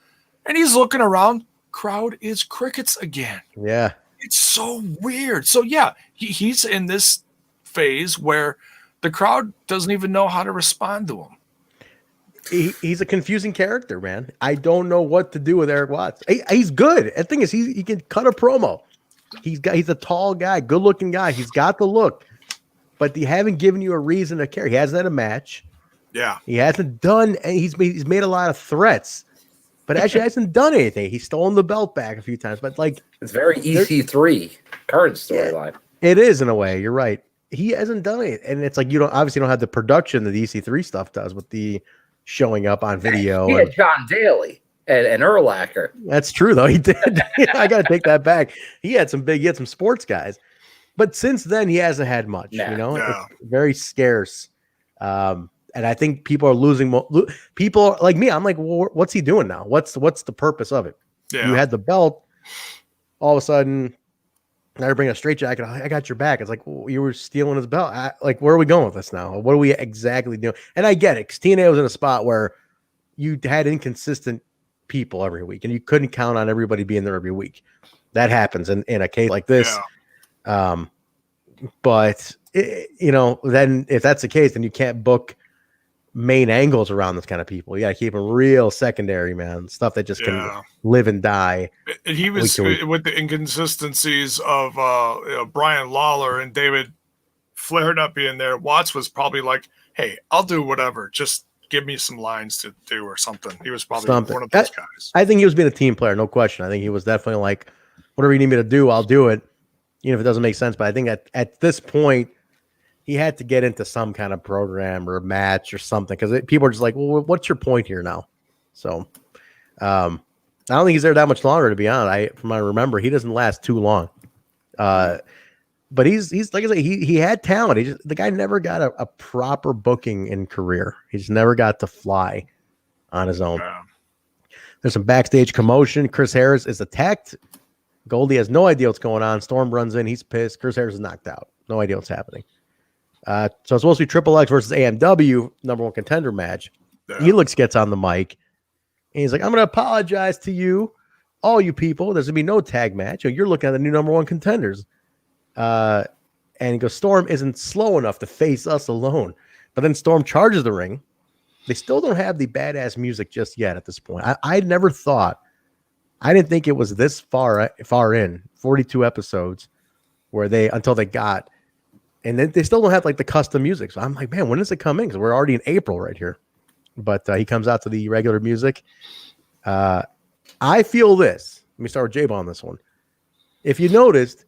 and he's looking around. Crowd is crickets again. Yeah, it's so weird. So yeah, he's in this phase where the crowd doesn't even know how to respond to him. He's a confusing character, man. I don't know what to do with Eric Watts. He's good. The thing is, he can cut a promo. He's a tall guy, good looking guy. He's got the look, but they haven't given you a reason to care. He hasn't had a match. Yeah, he hasn't done. And he's made a lot of threats, but actually hasn't done anything. He's stolen the belt back a few times, but like it's very EC3 current storyline. Yeah, it is in a way. You're right. He hasn't done it, and it's like you don't have the production that the EC3 stuff does with the showing up on video. He had John Daly and Urlacher. That's true, though. He did. I got to take that back. He had some sports guys, but since then he hasn't had much. It's very scarce. And I think people are losing. People like me. I'm like, well, what's he doing now? What's the purpose of it? Yeah. You had the belt. All of a sudden, now you bring a straitjacket. I got your back. It's like, well, you were stealing his belt. Where are we going with this now? What are we exactly doing? And I get it, because TNA was in a spot where you had inconsistent people every week, and you couldn't count on everybody being there every week. That happens in a case like this. Yeah. But then if that's the case, then you can't book main angles around this kind of people. You got to keep them real secondary, man. Stuff that just can live and die. And he was with the inconsistencies of Brian Lawler and David Flair not being there. Watts was probably like, "Hey, I'll do whatever. Just give me some lines to do or something." He was probably one of those guys. I think he was being a team player, no question. I think he was definitely like, whatever you need me to do, I'll do it, even if it doesn't make sense. But I think at this point, he had to get into some kind of program or a match or something, because people are just like, well, what's your point here now? So I don't think he's there that much longer, to be honest. From what I remember, he doesn't last too long. But he's like I say, he had talent. The guy never got a proper booking in career. He just never got to fly on his own. Yeah. There's some backstage commotion. Chris Harris is attacked. Goldie has no idea what's going on. Storm runs in. He's pissed. Chris Harris is knocked out. No idea what's happening. So it's supposed to be Triple X versus AMW number one contender match. Yeah. Elix gets on the mic and he's like, "I'm going to apologize to you, all you people. There's going to be no tag match. You're looking at the new number one contenders." And he goes, "Storm isn't slow enough to face us alone." But then Storm charges the ring. They still don't have the badass music just yet at this point. I never thought, I didn't think it was this far in 42 episodes until they got. And then they still don't have like the custom music. So I'm like, man, when is it coming? Because we're already in April right here. But he comes out to the regular music. I feel this. Let me start with J-Ball on this one. If you noticed,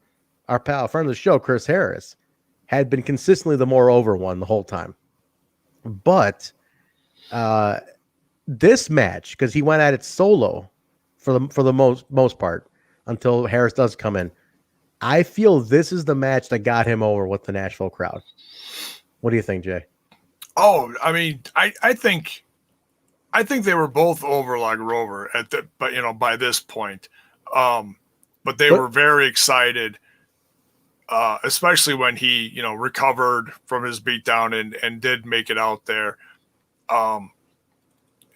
our pal, friend of the show, Chris Harris, had been consistently the more over one the whole time. But this match, because he went at it solo for the most part until Harris does come in, I feel this is the match that got him over with the Nashville crowd. What do you think, Jay? Oh, I mean, I think they were both over like Rover by this point. But they were very excited, especially when he, recovered from his beatdown and did make it out there. And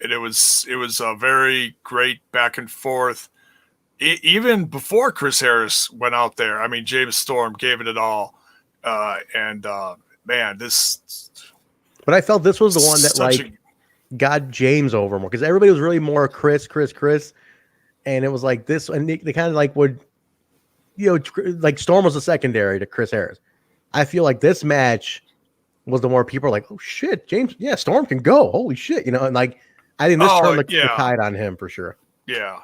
it was a very great back and forth. Even before Chris Harris went out there, I mean, James Storm gave it all. Man, this. But I felt this was the one that got James over more, because everybody was really more Chris. And it was like this, and they kind of like would, like Storm was a secondary to Chris Harris. I feel like this match was the more people are like, oh shit, James, yeah, Storm can go. Holy shit, and like I think this turned the tide on him for sure. Yeah.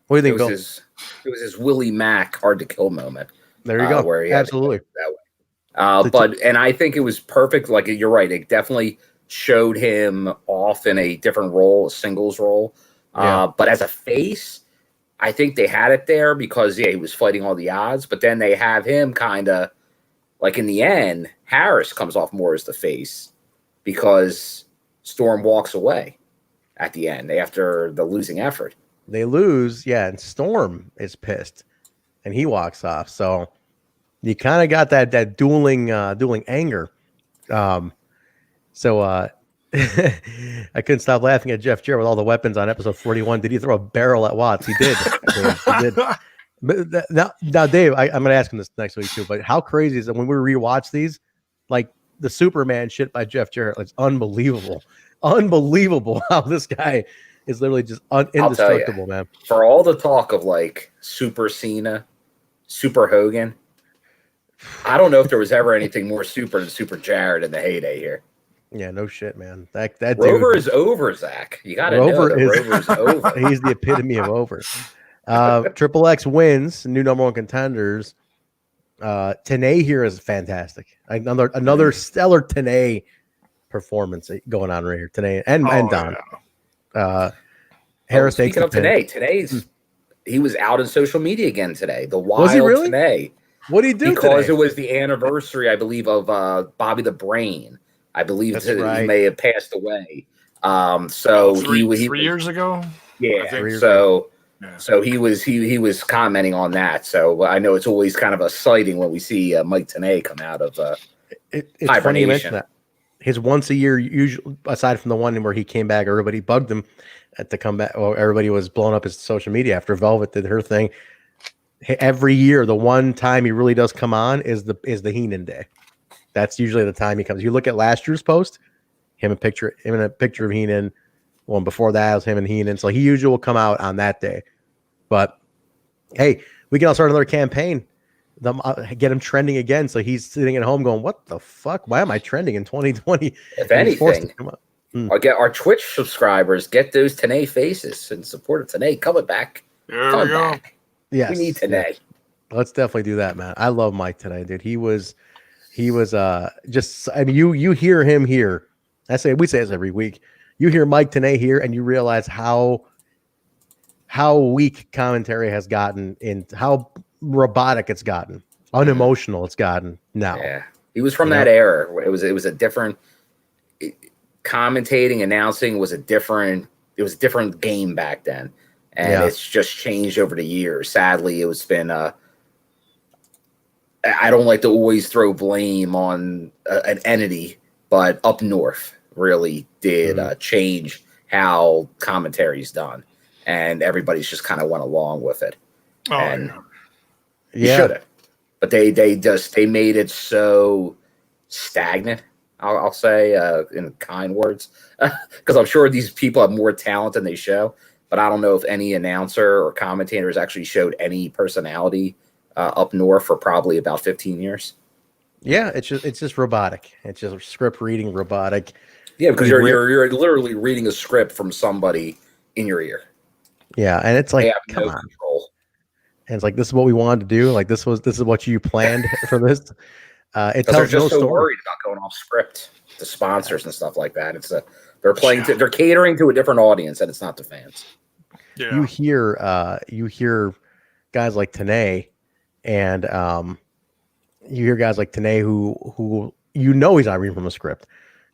What do you think, Bill? It was his Willie Mack hard to kill moment. There you go. Where he absolutely that way. And I think it was perfect. Like you're right, it definitely showed him off in a different role, a singles role. But as a face, I think they had it there because he was fighting all the odds. But then they have him kind of like in the end, Harris comes off more as the face because Storm walks away at the end after the losing effort. They lose, and Storm is pissed, and he walks off. So you kind of got that dueling anger. I couldn't stop laughing at Jeff Jarrett with all the weapons on episode 41. Did he throw a barrel at Watts? He did. He did. But now, Dave, I'm going to ask him this next week too. But how crazy is it when we rewatch these? Like the Superman shit by Jeff Jarrett, it's unbelievable. Unbelievable how this guy is literally just indestructible, man. For all the talk of like Super Cena, Super Hogan, I don't know if there was ever anything more super than Super Jarrett in the heyday here. Yeah, no shit, man. That Rover dude, is over, Zach. You got to know that Rover's over. He's the epitome of over. Triple X wins, new number one contenders. TNA here is fantastic. Another stellar TNA performance going on right here. TNA and Don. Harris takes speaking of today's he was out on social media again today. The wild was he really? Today. What did he do because today? It was the anniversary, I believe, of Bobby the Brain. I believe he may have passed away. So he 3 years ago. Yeah. So he was commenting on that. So I know it's always kind of exciting when we see Mike TNA come out of it's funny you mention that. His once a year, usually aside from the one where he came back, everybody bugged him. at the comeback. Well, everybody was blowing up his social media after Velvet did her thing. Every year, the one time he really does come on is the Heenan day. That's usually the time he comes. You look at last year's post, him in a picture of Heenan. One before that was him and Heenan. So he usually will come out on that day. But hey, we can all start another campaign. Get him trending again. So he's sitting at home going, "What the fuck? Why am I trending in 2020?" If anything, I'll get our Twitch subscribers, get those TNA faces and support it. TNA coming back. There we go. Back. Yes, we need TNA. Let's definitely do that, man. I love Mike TNA, dude. He was just. I mean, you hear him here. We say this every week. You hear Mike TNA here, and you realize how weak commentary has gotten, and how robotic it's gotten, unemotional it's gotten now. Yeah, he was from that era. It was a different commentating, announcing was a different game back then. And it's just changed over the years. Sadly, it's been I don't like to always throw blame on an entity, but up north really did change how commentary is done, and everybody's just kind of went along with it. Oh, and you should have, but they made it so stagnant. I'll say in kind words, because I'm sure these people have more talent than they show. But I don't know if any announcer or commentators actually showed any personality up north for probably about 15 years. Yeah, it's just robotic. It's just script reading robotic. Yeah, because you're literally reading a script from somebody in your ear. Yeah, and it's like, come on. Control. And it's like, this is what we wanted to do. Like this is what you planned for this. It tells they're just no so story. worried about going off script, the sponsors and stuff like that. They're catering to a different audience, and it's not the fans. Yeah. You hear guys like TNA, and you hear guys like TNA who he's not reading from a script.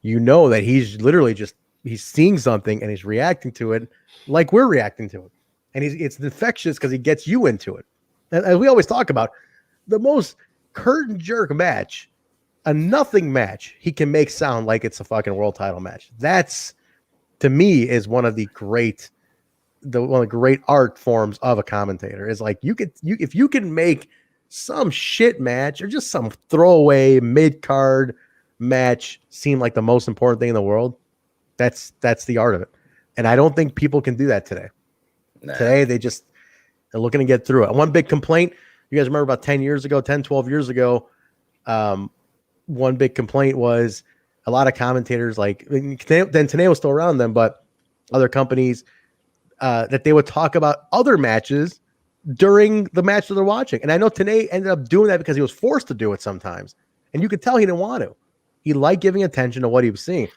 You know that he's literally he's seeing something and he's reacting to it like we're reacting to it, and it's infectious because he gets you into it. And as we always talk about, the most curtain jerk match, a nothing match, he can make sound like it's a fucking world title match. That's, to me, is one of the great art forms of a commentator. Is like if you can make some shit match or just some throwaway mid-card match seem like the most important thing in the world, that's the art of it. And I don't think people can do that today. Nah. Today they're looking to get through it. One big complaint, you guys remember about 12 years ago, one big complaint was a lot of commentators, like then TNA was still around them, but other companies, that they would talk about other matches during the match that they're watching. And I know TNA ended up doing that because he was forced to do it sometimes. And you could tell he didn't want to. He liked giving attention to what he was seeing.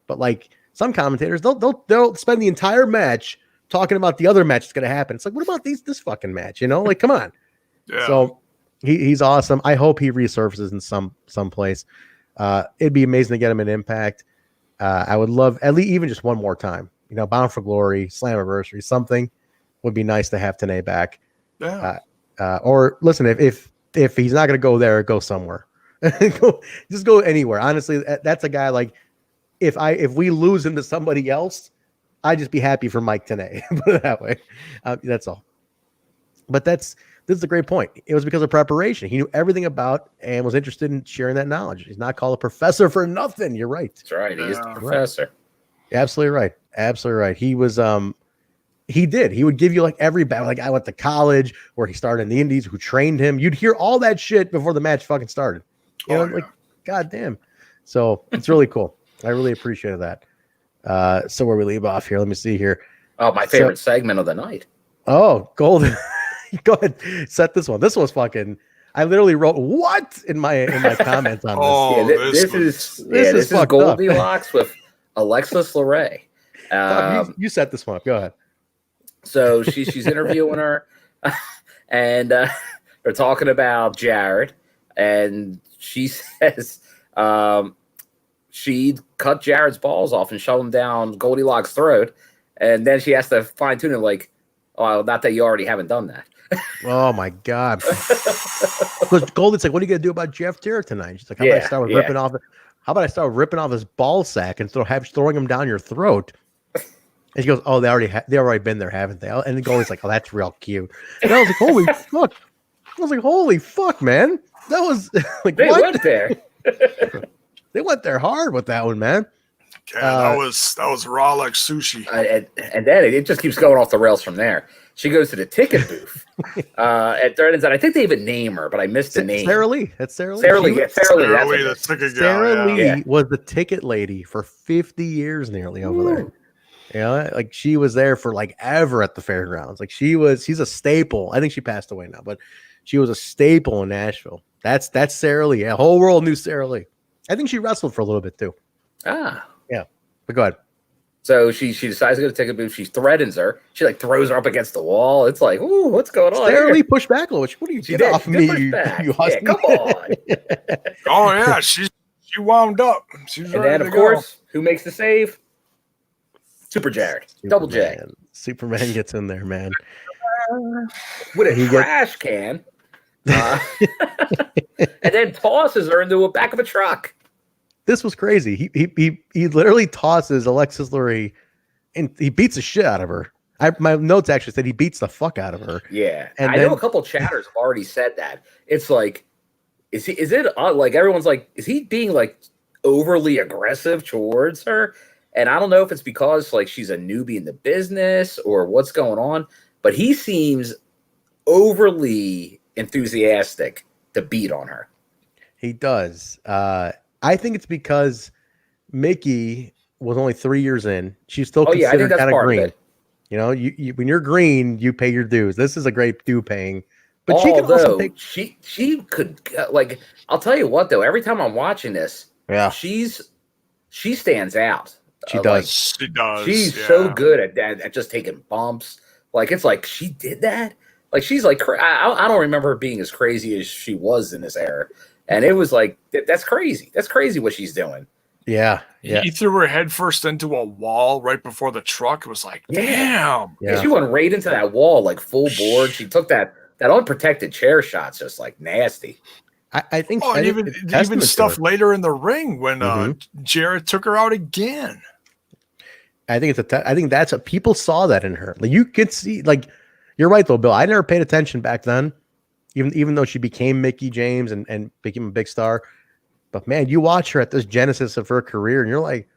But like some commentators, they'll spend the entire match talking about the other match that's going to happen. It's like, what about this fucking match? Like, come on. Yeah. So he's awesome. I hope he resurfaces in some place. It'd be amazing to get him an Impact. I would love at least even just one more time. Bound for Glory, Slammiversary, something would be nice to have TNA back. Yeah. Or listen, if he's not going to go there, go somewhere. Just go anywhere. Honestly, that's a guy like if we lose him to somebody else, I'd just be happy for Mike TNA. Put it that way. That's all. But this is a great point. It was because of preparation. He knew everything about and was interested in sharing that knowledge. He's not called a professor for nothing. You're right. That's right. He is the professor. Right. Absolutely right. Absolutely right. He was he would give you like every battle. Like I went to college where he started in the Indies, who trained him. You'd hear all that shit before the match fucking started. Like, God damn. So it's really cool. I really appreciated that. So where we leave off here, let me see here. Oh, my favorite segment of the night. Oh, Golden. Go ahead. Set this one. This was fucking. I literally wrote what in my comments on this. This is Goldilocks with Alexis Luray. You set this one up. Go ahead. So she's interviewing her, and they're talking about Jarrett, and she says she cut Jarrett's balls off and shoved them down Goldilocks' throat, and then she has to fine tune it like, oh, not that you already haven't done that. Oh my God! Because Goldie's like, "What are you gonna do about Jeff Jarrett tonight?" She's like, "How about I start with ripping off? How about I start ripping off his ball sack and throwing him down your throat?" And she goes, "Oh, they already been there, haven't they?" And the goalie's like, "Oh, that's real cute." And I was like, "Holy fuck!" I was like, "Holy fuck, man!" That was like they what? went there. They went there hard with that one, man. Yeah, that was raw like sushi. And then it just keeps going off the rails from there. She goes to the ticket booth at Threadens, and I think they even name her, but I missed the name. Sarah Lee. That's Sarah Lee. Sarah Lee. Yeah, Sarah Lee. The ticket Sarah guy, Lee was the ticket lady for 50 years nearly over there. You know, like she was there for like ever at the fairgrounds. Like she's a staple. I think she passed away now, but she was a staple in Nashville. That's Sarah Lee. Yeah, the whole world knew Sarah Lee. I think she wrestled for a little bit too. Ah. Yeah. But go ahead. So she decides to go to ticket booth. She threatens her. She like throws her up against the wall. It's like, ooh, what's going on? Sarah Lee pushed back a little bit. What do you get off me? You yeah, come on. Oh yeah, she wound up. She's and then of course, who makes the save? Super Jarrett. Double J. Superman gets in there, man. With a trash can. And then tosses her into the back of a truck. This was crazy. He literally tosses Alexis Lurie and he beats the shit out of her. My notes actually said he beats the fuck out of her. Yeah. And I know a couple chatters have already said that. It's like, is it like everyone's like, is he being like overly aggressive towards her? And I don't know if it's because like she's a newbie in the business or what's going on, but he seems overly enthusiastic to beat on her. He does. I think it's because Mickey was only 3 years in. She's still considered kind of green. You know, you when you're green, you pay your dues. This is a great due paying. But she can also take. She could like. I'll tell you what though. Every time I'm watching this, yeah, she stands out. She does. Like, she does. She's so good at that, at just taking bumps. Like it's like she did that. Like she's like I don't remember her being as crazy as she was in this era. And it was like that's crazy. That's crazy what she's doing. Yeah. He threw her head first into a wall right before the truck. It was like, damn. Yeah. She went right into that wall like full board. She took that unprotected chair shot's just like nasty. I think. Oh, and even stuff later in the ring when Jarrett took her out again. I think I think that's what people saw that in her. Like you could see, like you're right though, Bill. I never paid attention back then, even though she became Mickey James and became a big star. But man, you watch her at this genesis of her career, and you're like,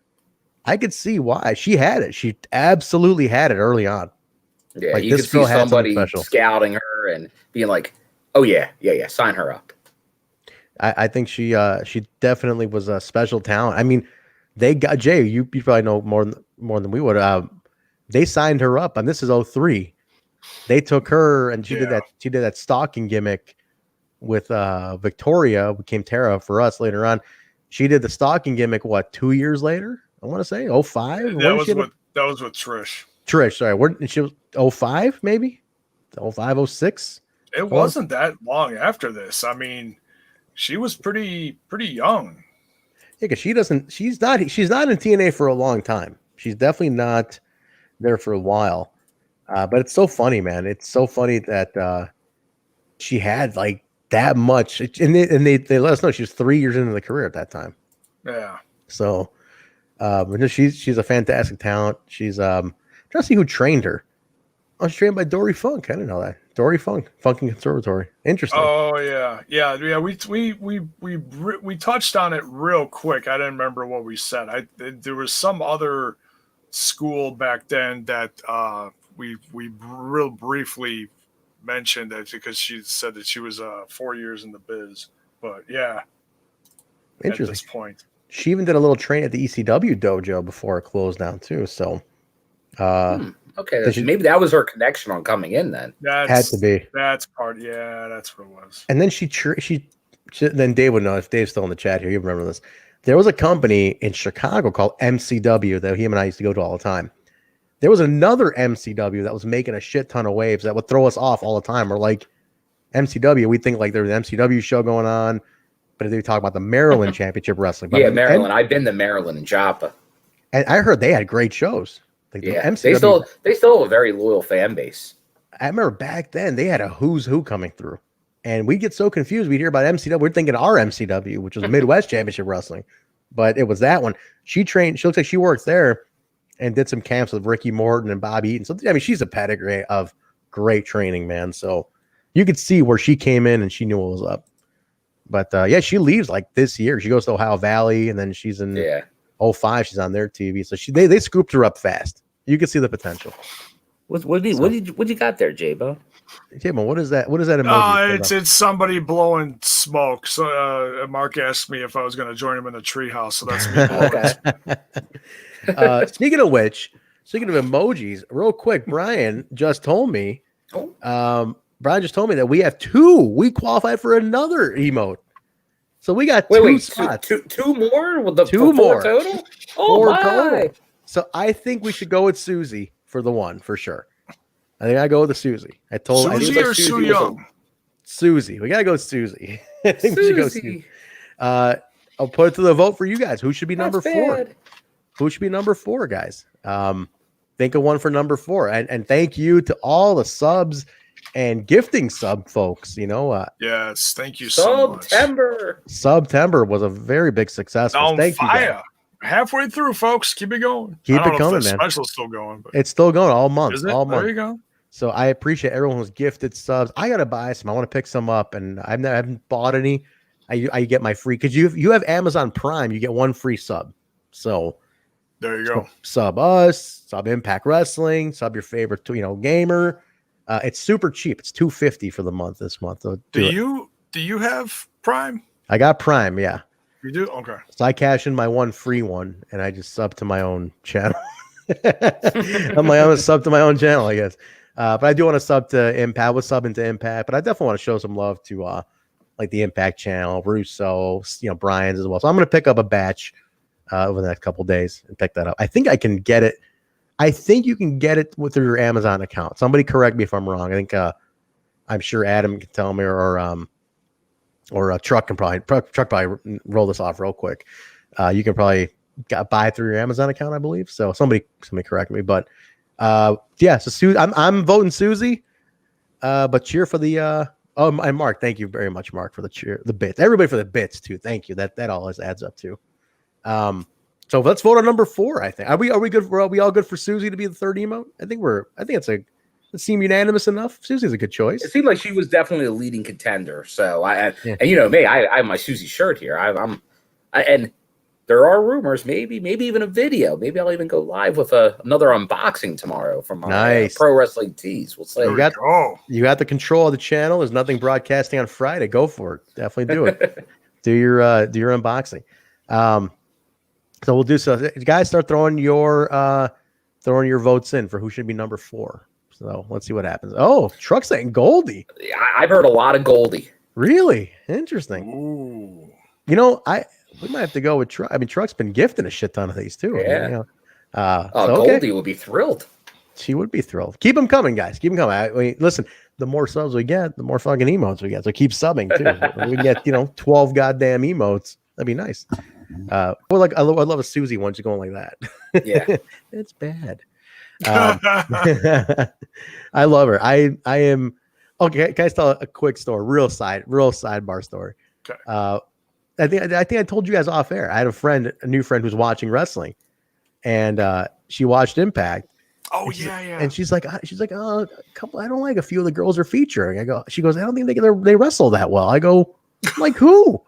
I could see why she had it. She absolutely had it early on. Yeah, like, you could see somebody scouting her and being like, "Oh yeah, sign her up." I think she definitely was a special talent. I mean, they got Jay. You probably know more than we would. They signed her up, and this is 2003. They took her, and she did that. She did that stalking gimmick with Victoria, became Tara for us later on. She did the stalking gimmick 2 years later? I want to say 2005. That was with Trish. Sorry, she was 2005 maybe 2005, 2006. It wasn't that long after this. I mean, she was pretty young. Yeah, because she's not in TNA for a long time. She's definitely not there for a while. But it's so funny, man. It's so funny that she had like that much, and they let us know she was 3 years into the career at that time. Yeah. So, but she's a fantastic talent. She's trying to see who trained her. I was trained by Dory Funk. I didn't know that. Dory Funk, Funkin' Conservatory. Interesting. Oh yeah. We touched on it real quick. I didn't remember what we said. There was some other school back then that we real briefly mentioned that because she said that she was 4 years in the biz. But yeah, interesting. At this point, she even did a little training at the ECW dojo before it closed down too. So, okay, maybe that was her connection on coming in. Then had to be. That's part. Yeah, that's what it was. And then she then Dave would know if Dave's still in the chat here. You remember this? There was a company in Chicago called MCW that him and I used to go to all the time. There was another MCW that was making a shit ton of waves that would throw us off all the time. Or like MCW, we think like there's an MCW show going on, but they talk about the Maryland Championship Wrestling. But Maryland. I've been to Maryland and Joppa, and I heard they had great shows. Like MCW, they still have a very loyal fan base. I remember back then they had a who's who coming through, and we get so confused. We hear about MCW, we're thinking our MCW, which was Midwest Championship Wrestling, but it was that one. She trained. She looks like she works there. and did some camps with Ricky Morton and Bobby Eaton. So I mean, she's a pedigree of great training, man. So you could see where she came in and she knew what was up. But yeah, she leaves like this year. She goes to Ohio Valley, and then she's in 05. She's on their TV. So they scooped her up fast. You can see the potential. What you got there, J-Bo? J-Bo, what is that? What is that emoji? It's somebody blowing smoke. So Mark asked me if I was going to join him in the treehouse. So that's me. Speaking of which, speaking of emojis, real quick, Brian just told me. Brian just told me that we have 2. We qualified for another emote. So we got two spots. Two more with the 2 more total? Oh, 4 my. total. So I think we should go with Susie for the one for sure. I think I go with the Susie. I told Susie or Sue Young? Susie. We gotta go with Susie. I think we should go Susie. I'll put it to the vote for you guys. Who should be number 4? Who should be number 4, guys? Think of one for number 4. And thank you to all the subs and gifting sub folks. Yes, thank you so much. September was a very big success. Thank you, guys. Halfway through, folks. Keep it going. Keep it coming, man. Special's still going. But... It's still going all month. Is it? All month. There you go. So I appreciate everyone who's gifted subs. I gotta buy some. I want to pick some up, and I haven't bought any. I get my free because you have Amazon Prime. You get 1 free sub. So there you go. Sub us, sub Impact Wrestling, sub your favorite gamer. It's super cheap. It's $2.50 for the month this month. So do you have Prime? I got Prime. Yeah. You do? Okay. So I cash in my 1 free one, and I just sub to my own channel. I'm a sub to my own channel, I guess. But I do want to sub to Impact. We'll sub into Impact, but I definitely want to show some love to like the Impact channel, Russo, Brian's as well. So I'm going to pick up a batch over the next couple of days and pick that up. I think I can get it. I think you can get it through your Amazon account. Somebody correct me if I'm wrong. I think I'm sure Adam can tell me, or a Truck can probably roll this off real quick. You can probably buy through your Amazon account, I believe. So somebody correct me, but yeah. So I'm voting Susie, but cheer for the and Mark. Thank you very much, Mark, for the cheer, the bits. Everybody for the bits too. Thank you. That always adds up too. So let's vote on number 4. I think are we good? Are we all good for Susie to be the 3rd emote? I think it seemed unanimous enough. Susie's a good choice. It seemed like she was definitely a leading contender. So and you know me, I have my Susie shirt here. And there are rumors, maybe even a video. Maybe I'll even go live with another unboxing tomorrow from my Pro Wrestling Tees. We'll say you got the control of the channel. There's nothing broadcasting on Friday. Go for it. Definitely do it. do your unboxing. So we'll do so. Guys, start throwing your votes in for who should be number 4. So let's see what happens. Oh, Truck's saying Goldie. I've heard a lot of Goldie. Really interesting. Ooh. We might have to go with Truck. I mean, Truck's been gifting a shit ton of these too. Yeah. Okay. Goldie would be thrilled. She would be thrilled. Keep them coming, guys. Keep them coming. Listen, the more subs we get, the more fucking emotes we get. So keep subbing too. We get 12 goddamn emotes. That'd be nice. I love a Susie one just going like that. Yeah. It's bad. I love her. I am okay. Can I tell a quick story? Real sidebar story. Okay. I think I told you guys off air. I had a new friend who's watching wrestling, and she watched Impact. Oh yeah. And she's like, oh, I don't like a few of the girls are featuring. She goes, I don't think they wrestle that well. I go, like who?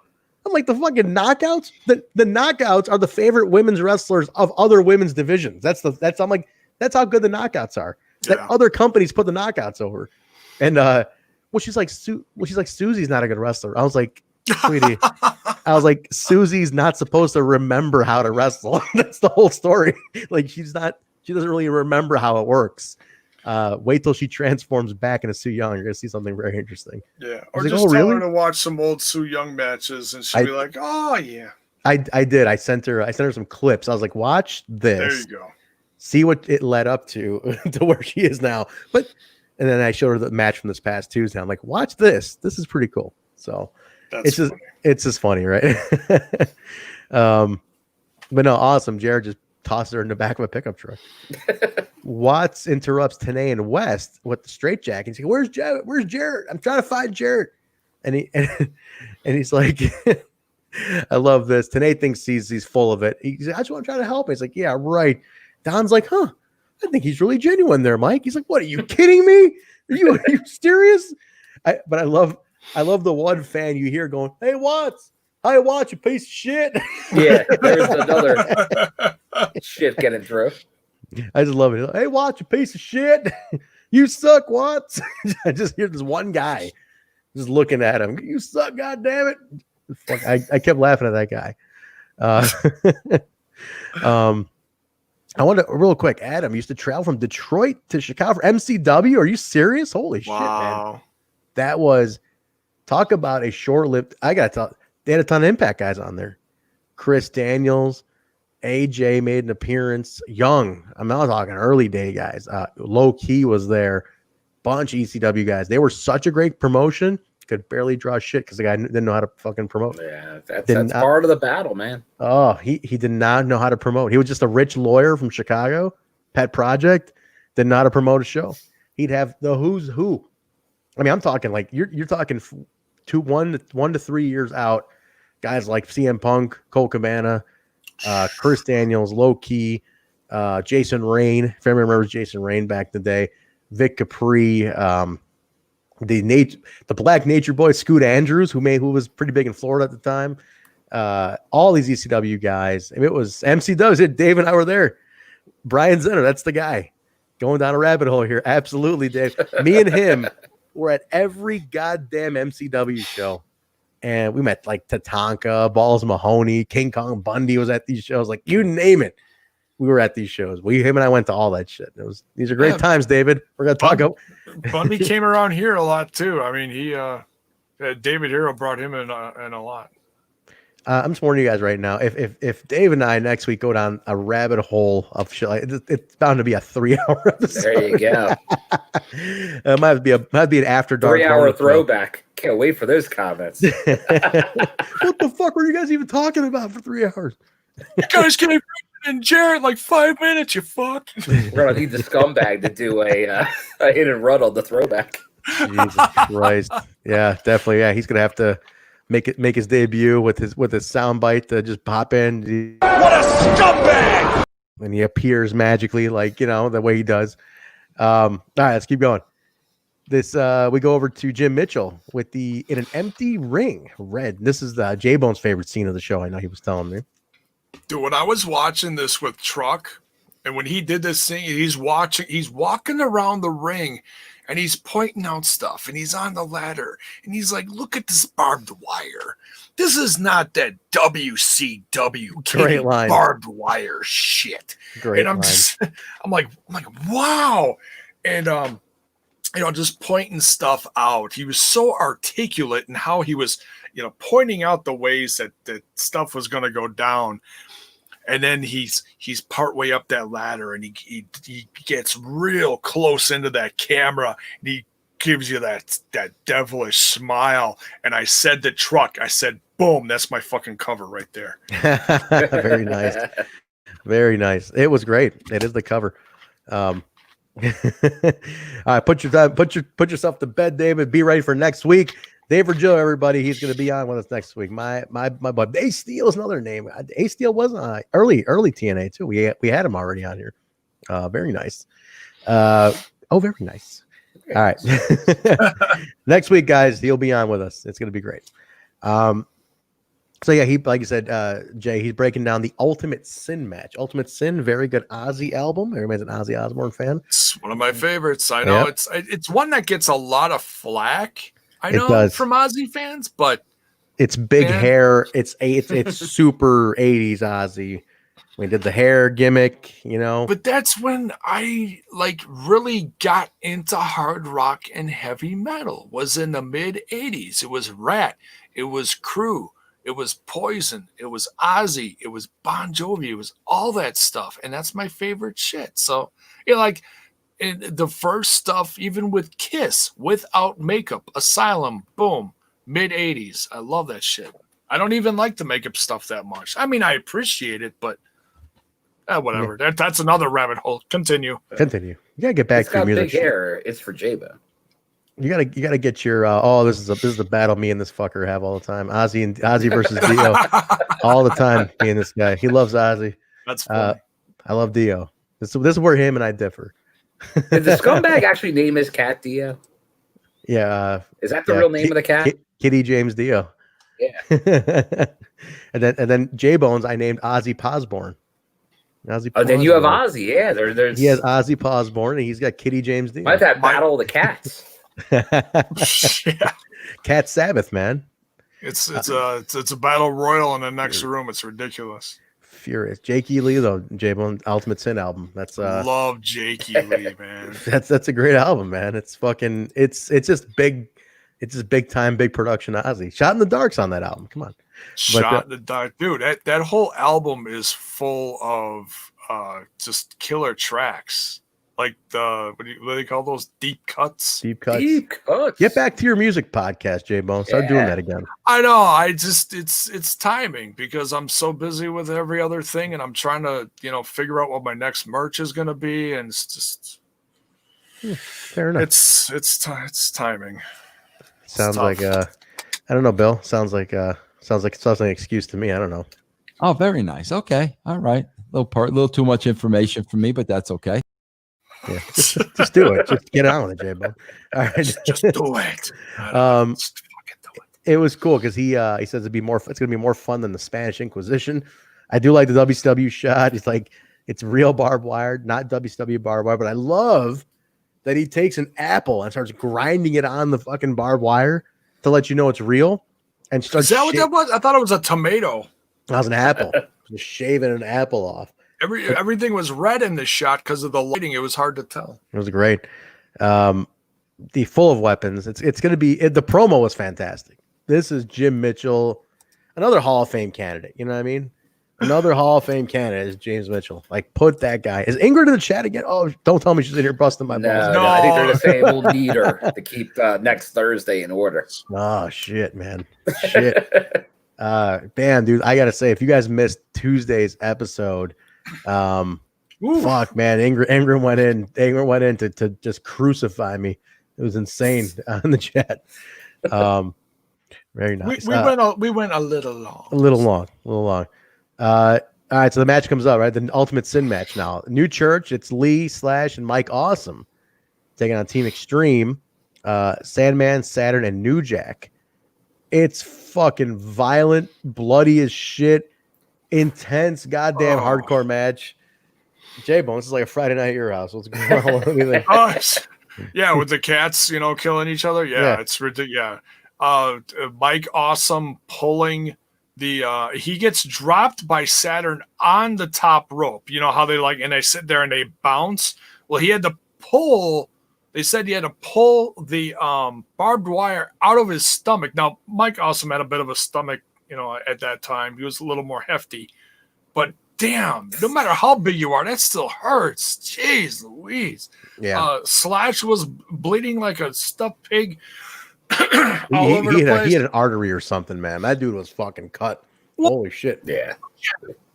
I'm like, the fucking knockouts. The knockouts are the favorite women's wrestlers of other women's divisions. I'm like, that's how good the knockouts are. Yeah. That other companies put the knockouts over. And she's like, Susie's not a good wrestler. I was like, sweetie, Susie's not supposed to remember how to wrestle. That's the whole story. Like she doesn't really remember how it works. Wait till she transforms back into Sue Young. You're gonna see something very interesting. Yeah, or just tell her to watch some old Sue Young matches, and she'll be like, "Oh yeah." I did. I sent her some clips. I was like, "Watch this. There you go. See what it led up to where she is now." And then I showed her the match from this past Tuesday. I'm like, "Watch this. This is pretty cool." So it's just funny, right? But no, awesome. Jared just tossed her in the back of a pickup truck. Watts interrupts Tanae and West with the straitjacket. He's like, "Where's Jared? Where's Jared? I'm trying to find Jared." And he's like, I love this. Tanae thinks he's full of it. He's like, "I just want to try to help." He's like, "Yeah, right. Don's like, huh, I think he's really genuine there, Mike. He's like, what, are you kidding me? Are you serious? But I love the one fan you hear going, hey, Watts, you piece of shit. Yeah, there's another shit getting through. I just love it. Hey, Watts, you piece of shit. You suck, Watts. I just hear this one guy just looking at him. You suck, God damn it. Fuck, I kept laughing at that guy. I want to real quick. Adam used to travel from Detroit to Chicago for MCW. Are you serious? Holy shit, man! That was talk about a short-lived. I got to tell. They had a ton of Impact guys on there. Chris Daniels, AJ made an appearance. Young, I'm not talking early day guys. Low Key was there. Bunch of ECW guys. They were such a great promotion. Could barely draw shit because the guy didn't know how to fucking promote. Yeah, that's part of the battle, man. Oh, he did not know how to promote. He was just a rich lawyer from Chicago, pet project, didn't know how to promote a show. He'd have the who's who. I mean, I'm talking like you're talking 1 to 3 years out. Guys like CM Punk, Cole Cabana, Chris Daniels, Low Key, Jason Rain. If anyone remembers Jason Rain back in the day, Vic Capri, the Black Nature Boy, Scoot Andrews, who was pretty big in Florida at the time. All these ECW guys. I mean, it was MCW. Dave and I were there. Brian Zenner, that's the guy. Going down a rabbit hole here. Absolutely, Dave. Me and him were at every goddamn MCW show. And we met like Tatanka, Balls Mahoney, King Kong Bundy was at these shows. Like, you name it. We were at these shows. Him and I went to all that shit. These are great times, David. We're gonna talk about. Bundy came around here a lot too. I mean, David Hero brought him in a lot. I'm just warning you guys right now. If Dave and I next week go down a rabbit hole of shit, like, it's bound to be a 3-hour episode. There you go. It might be an after dark 3-hour throwback. Can't wait for those comments. What the fuck were you guys even talking about for 3 hours? You guys gave and Jarrett like 5 minutes. You fuck. We're gonna need the scumbag to do a hit and run on the throwback. Jesus Christ! Yeah, definitely. Yeah, he's gonna have to make his debut with his soundbite to just pop in. What a scumbag! And he appears magically, like the way he does. All right, let's keep going. This we go over to Jim Mitchell in an empty ring. Red. This is J Bone's favorite scene of the show. I know he was telling me. Dude, when I was watching this with Truck, and when he did this thing, he's walking around the ring, and he's pointing out stuff, and he's on the ladder, and he's like, "Look at this barbed wire. This is not that WCW barbed wire shit." Great and I'm like, wow, and just pointing stuff out. He was so articulate in how he was, pointing out the ways that stuff was going to go down. And then he's partway up that ladder, and he gets real close into that camera, and he gives you that devilish smile. And I said to Truck, I said, boom, that's my fucking cover right there. Very nice. Very nice. It was great. It is the cover. All right, put yourself to bed, David. Be ready for next week. Dave or Joe, everybody, he's going to be on with us next week. My bud, Ace Steel is another name. Ace Steel was early TNA too. We had him already on here. Very nice. Very nice. All right, next week, guys, he'll be on with us. It's going to be great. So yeah, he, like you said, Jay, he's breaking down the Ultimate Sin match. Ultimate Sin, very good Ozzy album. Everybody's an Ozzy Osbourne fan. It's one of my favorites. I know it's one that gets a lot of flack. I know from Ozzy fans, but it's big hair. It's super 80s Ozzy. We did the hair gimmick, But that's when I really got into hard rock and heavy metal. Was in the mid 80s. It was Rat. It was Crew. It was Poison. It was Ozzy. It was Bon Jovi. It was all that stuff, and that's my favorite shit. So the first stuff, even with Kiss, without makeup, Asylum, boom, mid 80s. I love that shit. I don't even like the makeup stuff that much. I mean, I appreciate it, but whatever. That's another rabbit hole. Continue. You gotta get back to your music. Big hair. It's for J-Bo. You gotta get your this is the battle me and this fucker have all the time. Ozzy versus Dio all the time. Me and this guy. He loves Ozzy. That's funny. I love Dio. This is where him and I differ. Did the scumbag actually name his cat Dio? Yeah. Is that the real name of the cat? Kitty James Dio. Yeah. and then J Bones, I named Ozzy Posborn. Oh, then you have Ozzy. Yeah, there's. He has Ozzy Posborn, and he's got Kitty James Dio. Might have Battle of the Cats. Yeah. Cat Sabbath, man. It's a battle royal in the next room. It's ridiculous. Furious. Jake E. Lee though, J-Bone Ultimate Sin album. That's love Jake E. Lee, man. That's a great album, man. It's fucking it's just big time, big production Ozzy. Shot in the Dark's on that album. Come on. Shot in the Dark. Dude, that whole album is full of just killer tracks. Like what do they call those? Deep cuts. Deep cuts. Deep cuts. Get back to your music podcast, J-Bone. Start doing that again. I know. It's timing because I'm so busy with every other thing, and I'm trying to figure out what my next merch is going to be, and it's just fair enough. It's timing. Sounds like I don't know, Bill. Sounds like an excuse to me. I don't know. Oh, very nice. Okay, all right. Little too much information for me, but that's okay. Yeah, just do it. Just get on with it, J-Bone. All right, just do it. Just fucking do it. It was cool because he says it's gonna be more fun than the Spanish Inquisition. I do like the WCW shot. It's like it's real barbed wire, not WCW barbed wire. But I love that he takes an apple and starts grinding it on the fucking barbed wire to let you know it's real. And starts. Is that what that was? I thought it was a tomato. That was an apple. Just shaving an apple off. Everything was red in this shot because of the lighting. It was hard to tell. It was great. The full of weapons. It's going to be. The promo was fantastic. This is Jim Mitchell, another Hall of Fame candidate. You know what I mean? Another Hall of Fame candidate is James Mitchell. Like, put that guy. Is Ingrid in the chat again? Oh, don't tell me she's in here busting my balls. No, I think they're just saying we'll need her to keep next Thursday in order. Oh shit, man. Shit. Damn, dude. I gotta say, if you guys missed Tuesday's episode. Fuck, man. Ingrid went in to just crucify me. It was insane on the chat. Very nice. We went a little long. A little long. All right, so the match comes up, right? The Ultimate Sin match now. New Church, it's Lee, Slash, and Mike Awesome taking on Team X-Treme, Sandman, Saturn, and New Jack. It's fucking violent, bloody as shit. Intense, goddamn hardcore match. J-Bone, this is like a Friday night at your house. What's going on? Yeah, with the cats, killing each other. Yeah. It's ridiculous. Yeah. Mike Awesome pulling he gets dropped by Saturn on the top rope. You know how they sit there and they bounce? Well, he had to pull. They said he had to pull the barbed wire out of his stomach. Now, Mike Awesome had a bit of a stomach. At that time, he was a little more hefty, but damn, no matter how big you are, that still hurts. Jeez Louise. Yeah. Slash was bleeding like a stuffed pig. He had an artery or something, man. That dude was fucking cut. What? Holy shit. Yeah.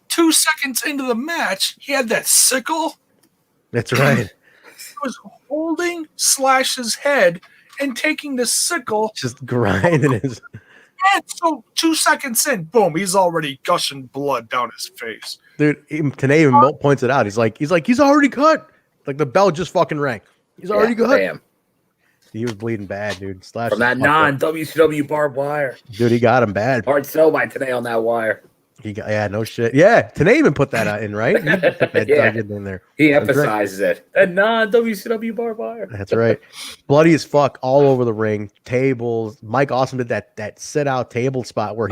2 seconds into the match, he had that sickle. That's right. He was holding Slash's head and taking the sickle. Just grinding his... And so 2 seconds in, boom, he's already gushing blood down his face. Dude, Tanay even points it out. He's like, he's already cut. Like the bell just fucking rang. He's already cut. Damn. He was bleeding bad, dude. Slash from that non-WCW barbed wire. Dude, he got him bad. Hard sell by Tanay on that wire. No shit. Yeah, Tanay even put that in, right? He put that in there. He emphasizes it. A non-WCW barbed wire. That's right. Bloody as fuck all over the ring. Tables. Mike Awesome did that sit out table spot where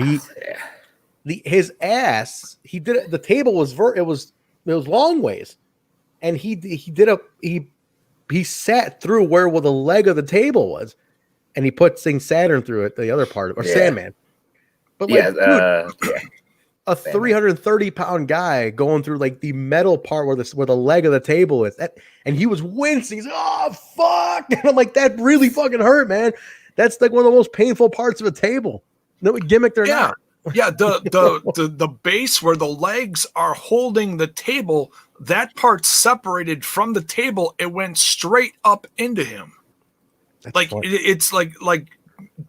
his ass. He did it. The table was it was long ways, and he sat through where the leg of the table was, and he put Saturn through it. The other part or Sandman. But a 330-pound guy going through like the metal part where the leg of the table is, and he was wincing. He's like, "Oh fuck!" And I'm like, "That really fucking hurt, man. That's like one of the most painful parts of a table. No gimmick, they're not." Yeah, the base where the legs are holding the table, that part separated from the table. It went straight up into him. That's like it's like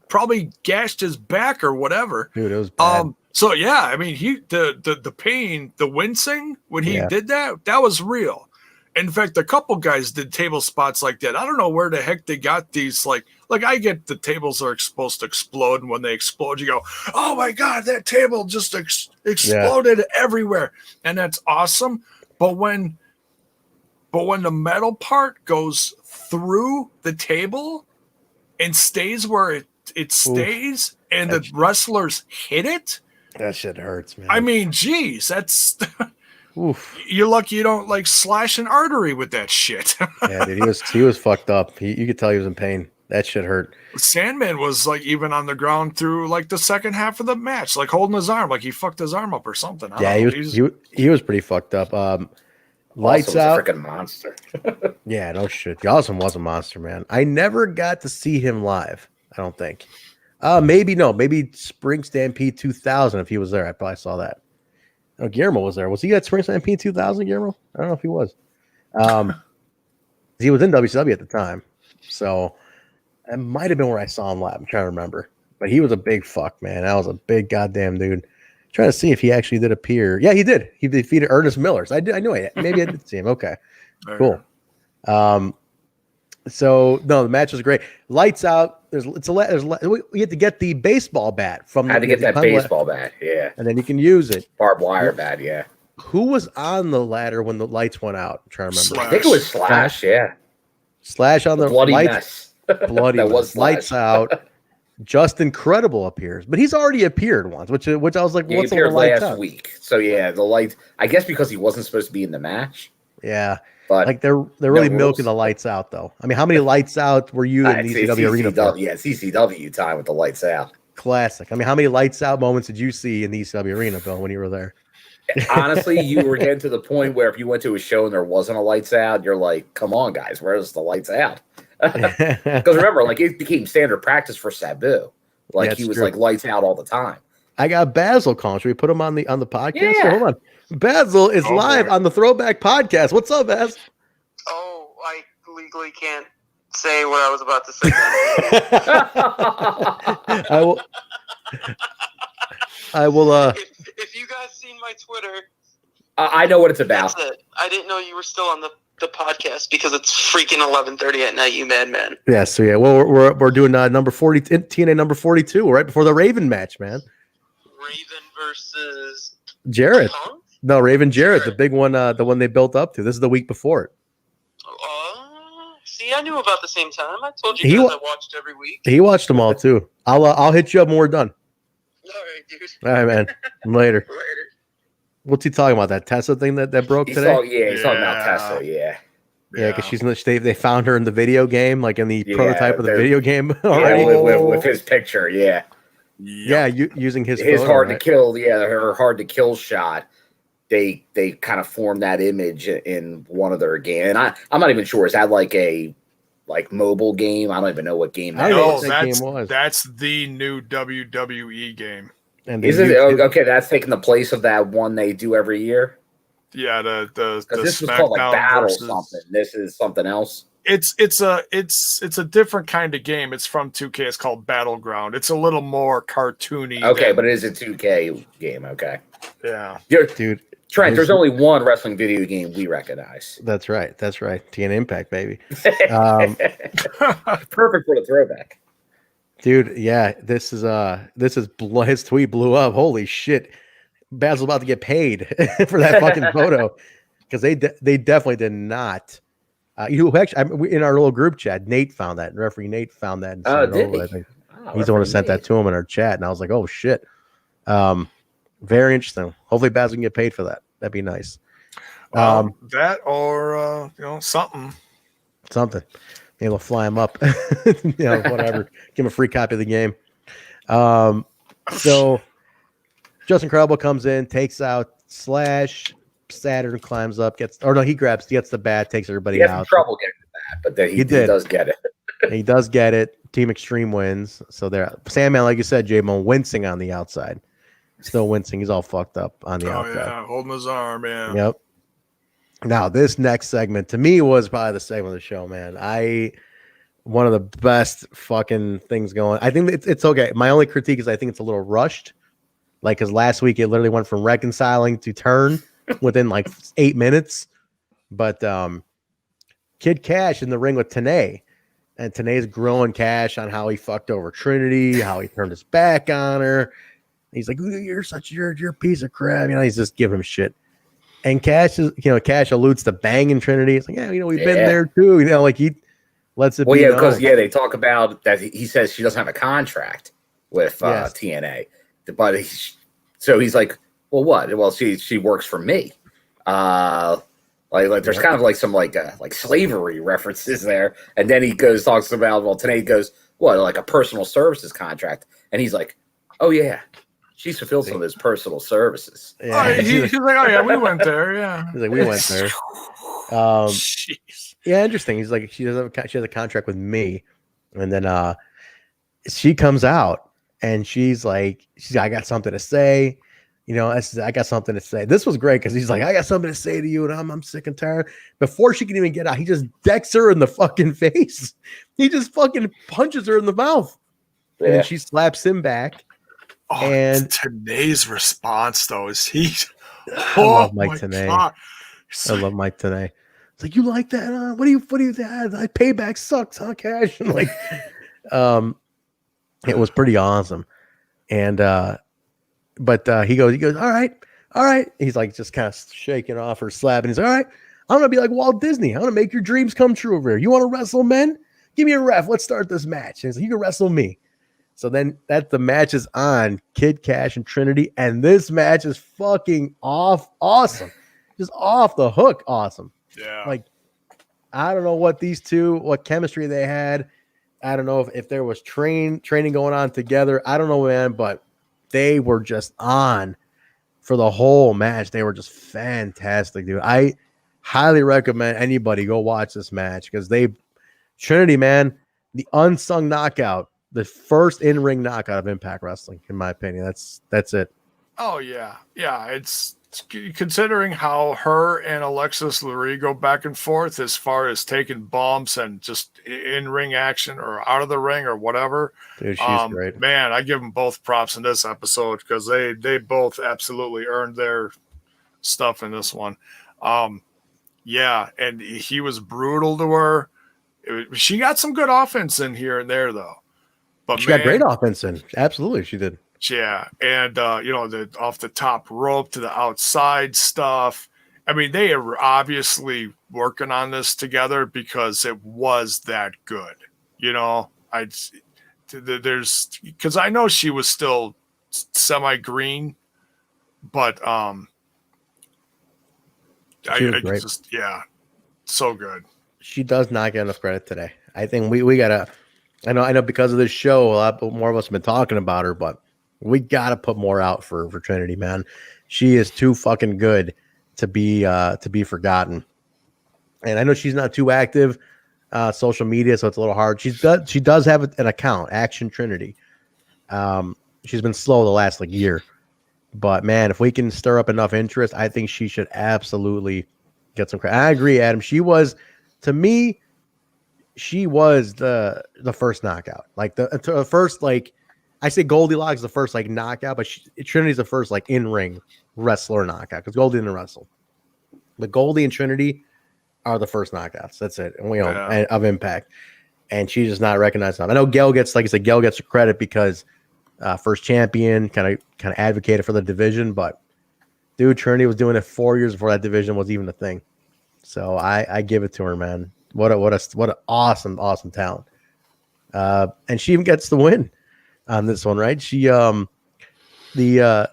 probably gashed his back or whatever. Dude, it was bad. So yeah, I mean, the pain, the wincing when he did that was real. In fact, a couple guys did table spots like that. I don't know where the heck they got these. Like I get the tables are supposed to explode, and when they explode, you go, "Oh my god, that table just exploded everywhere," and that's awesome. But when the metal part goes through the table and stays where it stays, and the wrestlers hit it, that shit hurts, man. I mean, geez, that's. Oof. You're lucky you don't like slash an artery with that shit. Yeah, dude, he was fucked up. You could tell he was in pain. That shit hurt. Sandman was like even on the ground through like the second half of the match, like holding his arm, like he fucked his arm up or something. He was pretty fucked up. Lights out, freaking monster. Yeah, no shit. Awesome was a monster, man. I never got to see him live. I don't think. Maybe Spring Stampede 2000. If he was there, I probably saw that. Oh, Guillermo was there. Was he at Spring Stampede 2000, Guillermo? I don't know if he was. He was in WCW at the time. So it might have been where I saw him live. I'm trying to remember. But he was a big fuck, man. That was a big goddamn dude. Trying to see if he actually did appear. Yeah, he did. He defeated Ernest Millers. I knew it. Maybe I did see him. Okay. Cool. So no, the match was great. Lights out. We had to get the baseball bat from. Had to get that baseball bat, yeah. And then you can use it. Barbed wire bat, yeah. Who was on the ladder when the lights went out? I'm trying to remember. I think it was Slash, yeah. Slash on the bloody lights. Mess. Bloody that was lights out. Just Incredible appears, but he's already appeared once, which I was like, what's he appeared the lights last out? week. So yeah, the lights. I guess because he wasn't supposed to be in the match. Yeah. But like they're really milking the lights out, though. I mean, how many lights out were you in the ECW arena for? Yeah, CCW time with the lights out. Classic. I mean, how many lights out moments did you see in the ECW arena, Bill, when you were there? Honestly, you were getting to the point where if you went to a show and there wasn't a lights out, you're like, "Come on, guys, where's the lights out?" Because remember, like it became standard practice for Sabu. Like Yeah, he was true. like lights out all the time. I got Basil calling. Should we put him on the podcast? Yeah. Hold on. Basil is live on the Throwback Podcast. What's up, Basil? Oh, I legally can't say what I was about to say. I will. If you guys seen my Twitter, I know what it's about. that's it. I didn't know you were still on the podcast because it's freaking 11:30 at night, you madman. Yeah. So yeah. Well, we're doing number 40 TNA number 42 right before the Raven match, man. Raven versus Jarrett. Punk? No, Raven Jarrett, the big one, the one they built up to. This is the week before it. See, I knew about the same time. I told you guys I watched every week. He watched them all too. I'll hit you up when we're done. All right, dude. All right, man. Later. What's he talking about? That Tessa thing that broke today? He's talking about Tessa. Yeah. Yeah, because they found her in the video game, like in the prototype of the video game already. With his picture. Yeah. Yeah, using his photo, hard right? to kill. Yeah, her hard to kill shot. They kind of formed that image in one of their games. And I'm not even sure. Is that like a mobile game? I don't even know what game that is. That's the new WWE game. And is it okay? That's taking the place of that one they do every year. Yeah, the this was called like Battle something. This is something else. It's a different kind of game. It's from 2K. It's called Battleground. It's a little more cartoony. Okay, but it is a 2K game. Okay. Yeah. Dude. Trent, there's only one wrestling video game we recognize. That's right. TNA Impact, baby. Perfect for the throwback. Dude, yeah, this is his tweet blew up. Holy shit. Basil's about to get paid for that fucking photo. Because they definitely did not. Actually, in our little group chat, Nate found that. Referee Nate found that. And sent it over, I think. He's the one who sent that to him in our chat, and I was like, "Oh shit!" Very interesting. Hopefully, Basil can get paid for that. That'd be nice. That or something. Maybe we'll fly him up. Whatever. Give him a free copy of the game. So Just Incredible comes in, takes out Slash. Saturn climbs up, gets the bat, takes everybody out. He has trouble getting the bat, but then he does get it. He does get it. Team X-Treme wins. So there, Sandman, like you said, J-Bone, wincing on the outside. Still wincing. He's all fucked up on the outside. Yeah, holding his arm, yeah. Yep. Now, this next segment, to me, was probably the segment of the show, man. One of the best fucking things going. I think it's okay. My only critique is I think it's a little rushed. Because last week it literally went from reconciling to turn within 8 minutes. But Kid Kash in the ring with TNA, and TNA's grilling Kash on how he fucked over Trinity, how he turned his back on her. He's like, you're a piece of crap. He's just giving him shit. And Kash alludes to banging Trinity. It's like, we've been there too. Like he lets it be known. Because they talk about that. He says she doesn't have a contract with TNA, but he's like, well, what? Well, she works for me. Like there's kind of like some like slavery references there. And then he talks about, TNA goes, what, like a personal services contract? And he's like, oh yeah. She's fulfilled some of his personal services. Yeah. He's like, oh yeah, we went there. Yeah. He's like, we went there. Yeah, interesting. He's like, she has a contract with me, and then she comes out and she's like, I got something to say. I got something to say. This was great because he's like, I got something to say to you, and I'm sick and tired. Before she can even get out, he just decks her in the fucking face. He just fucking punches her in the mouth, and then she slaps him back. Oh, and today's response though is I love Mike TNA. I love Mike TNA. It's like, you like that? What do you that? Payback sucks, huh, Kash? And like, it was pretty awesome. And but he goes, all right. He's like just kind of shaking off her slap, and he's like, all right, I'm gonna be like Walt Disney. I'm gonna make your dreams come true over here. You want to wrestle men? Give me a ref. Let's start this match. And he's like, you can wrestle me. So then the match is on, Kid Kash and Trinity, and this match is fucking awesome. Just off the hook awesome. Yeah. Like, I don't know what chemistry they had. I don't know if there was training going on together. I don't know, man, but they were just on for the whole match. They were just fantastic, dude. I highly recommend anybody go watch this match because Trinity, man, the unsung knockout. The first in-ring knockout of Impact Wrestling, in my opinion. That's it. Oh yeah, yeah. It's considering how her and Alexis Lurie go back and forth as far as taking bumps and just in-ring action or out of the ring or whatever. Dude, she's great. Man, I give them both props in this episode because they both absolutely earned their stuff in this one. Yeah, and he was brutal to her. She got some good offense in here and there though. But she got great offense in. Absolutely, she did. Yeah, and the off the top rope to the outside stuff. I mean, they are obviously working on this together because it was that good. Because I know she was still semi-green, but she was great. So good. She does not get enough credit today. I think we gotta. I know because of this show, a lot more of us have been talking about her, but we got to put more out for Trinity, man. She is too fucking good to be forgotten. And I know she's not too active social media, so it's a little hard. She does have an account, Action Trinity. She's been slow the last year. But man, if we can stir up enough interest, I think she should absolutely get some credit. I agree, Adam. She was, to me, the first knockout. The first, I say Goldilocks is the first knockout, but Trinity's the first in-ring wrestler knockout because Goldie didn't wrestle. But Goldie and Trinity are the first knockouts. That's it. And of Impact. And she's just not recognized enough. I know Gail gets, Gail gets credit because first champion, kind of advocated for the division, but dude, Trinity was doing it 4 years before that division was even a thing. So I give it to her, man. What an awesome talent. And she even gets the win on this one, right? She the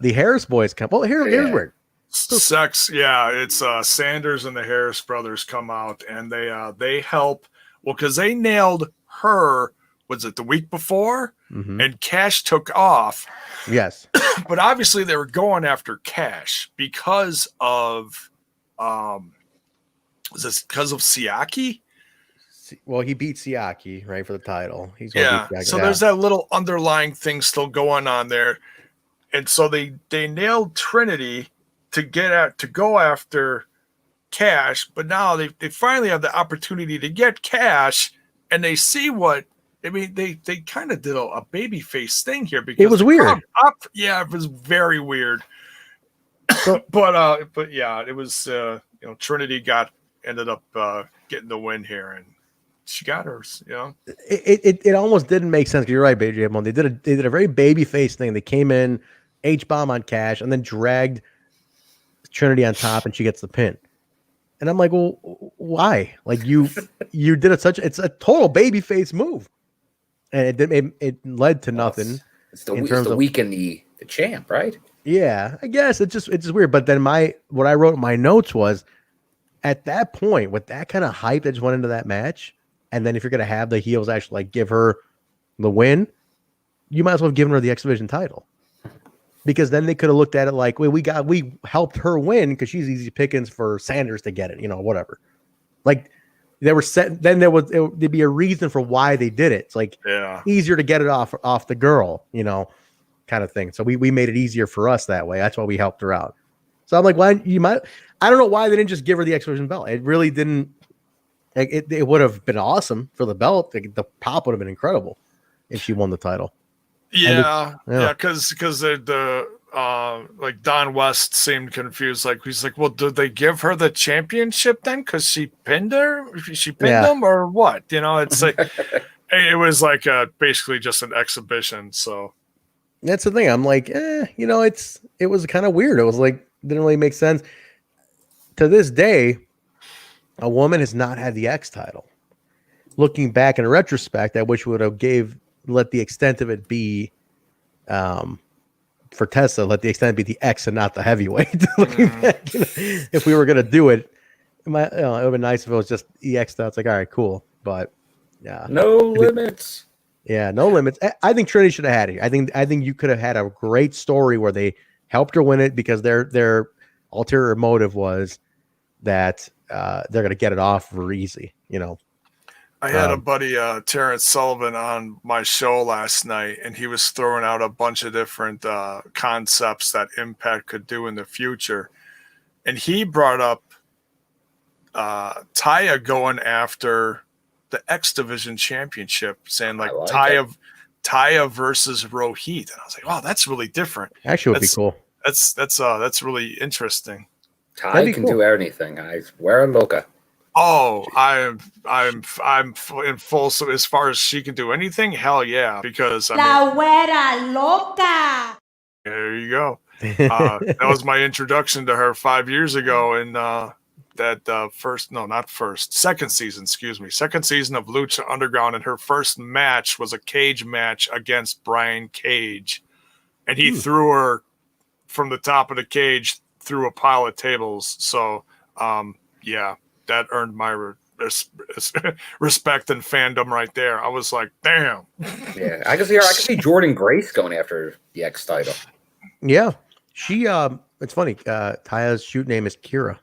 Harris boys come. Well, here's weird. Sex, yeah. It's Sanders and the Harris brothers come out and they help. Well, because they nailed her. Was it the week before? Mm-hmm. And Kash took off. Yes, but obviously they were going after Kash because of was this because of Siaki? Well, he beat Siaki, right, for the title. So there's that little underlying thing still going on there. And so they nailed Trinity to go after Kash, but now they finally have the opportunity to get Kash, and they see what they kind of did a babyface thing here because it was weird. It was very weird. But yeah, it was Trinity got ended up getting the win here, and she got hers. You know, it almost didn't make sense. You're right, BJ. They did a very baby face thing. They came in H-bomb on Kash and then dragged Trinity on top, and she gets the pin. And I'm like, well, why? Like you did it's a total baby face move, and it led to nothing. It's the weaken the champ, right? Yeah, I guess it's just weird. But then what I wrote in my notes was, at that point, with that kind of hype that just went into that match, and then if you're gonna have the heels actually like give her the win, you might as well have given her the X-Division title. Because then they could have looked at it like, well, we helped her win because she's easy pickings for Sanders to get it, whatever. Like they were set. Then there'd be a reason for why they did it. It's like easier to get it off the girl, kind of thing. So we made it easier for us that way. That's why we helped her out. So I'm like, why I don't know why they didn't just give her the X-Division belt. It really didn't. It would have been awesome for the belt. The pop would have been incredible if she won the title. Yeah, because the like Don West seemed confused. Like he's like, well, did they give her the championship then? Because she pinned her, she pinned them, or what? It's like it was like basically just an exhibition. So that's the thing. I'm like, it was kind of weird. It was like didn't really make sense. To this day, a woman has not had the X title. Looking back in retrospect, I wish we would have let the extent of it be for Tessa, let the extent be the X and not the heavyweight. Looking back, if we were going to do it, it would have been nice if it was just EX stuff. It's like, all right, cool. But yeah, no limits. Yeah, no limits. I think Trinity should have had it. I think you could have had a great story where they helped her win it because their ulterior motive was that they're going to get it off for easy, I had a buddy, Terrence Sullivan, on my show last night, and he was throwing out a bunch of different concepts that Impact could do in the future. And he brought up Taya going after the X-Division Championship, saying like Taya versus Rohit. And I was like, wow, that's really different. Actually, would be cool. That's really interesting. Taya can do anything. I swear, loca. Oh, I'm in full. So as far as she can do anything, hell yeah! Because La güera loca. There you go. That was my introduction to her 5 years ago in second season. Excuse me, second season of Lucha Underground, and her first match was a cage match against Brian Cage, and he threw her from the top of the cage through a pile of tables. So, yeah. That earned my respect and fandom right there. I was like, damn. Yeah, I can see Jordan Grace going after the X title. Yeah, she. It's funny. Taya's shoot name is Kira,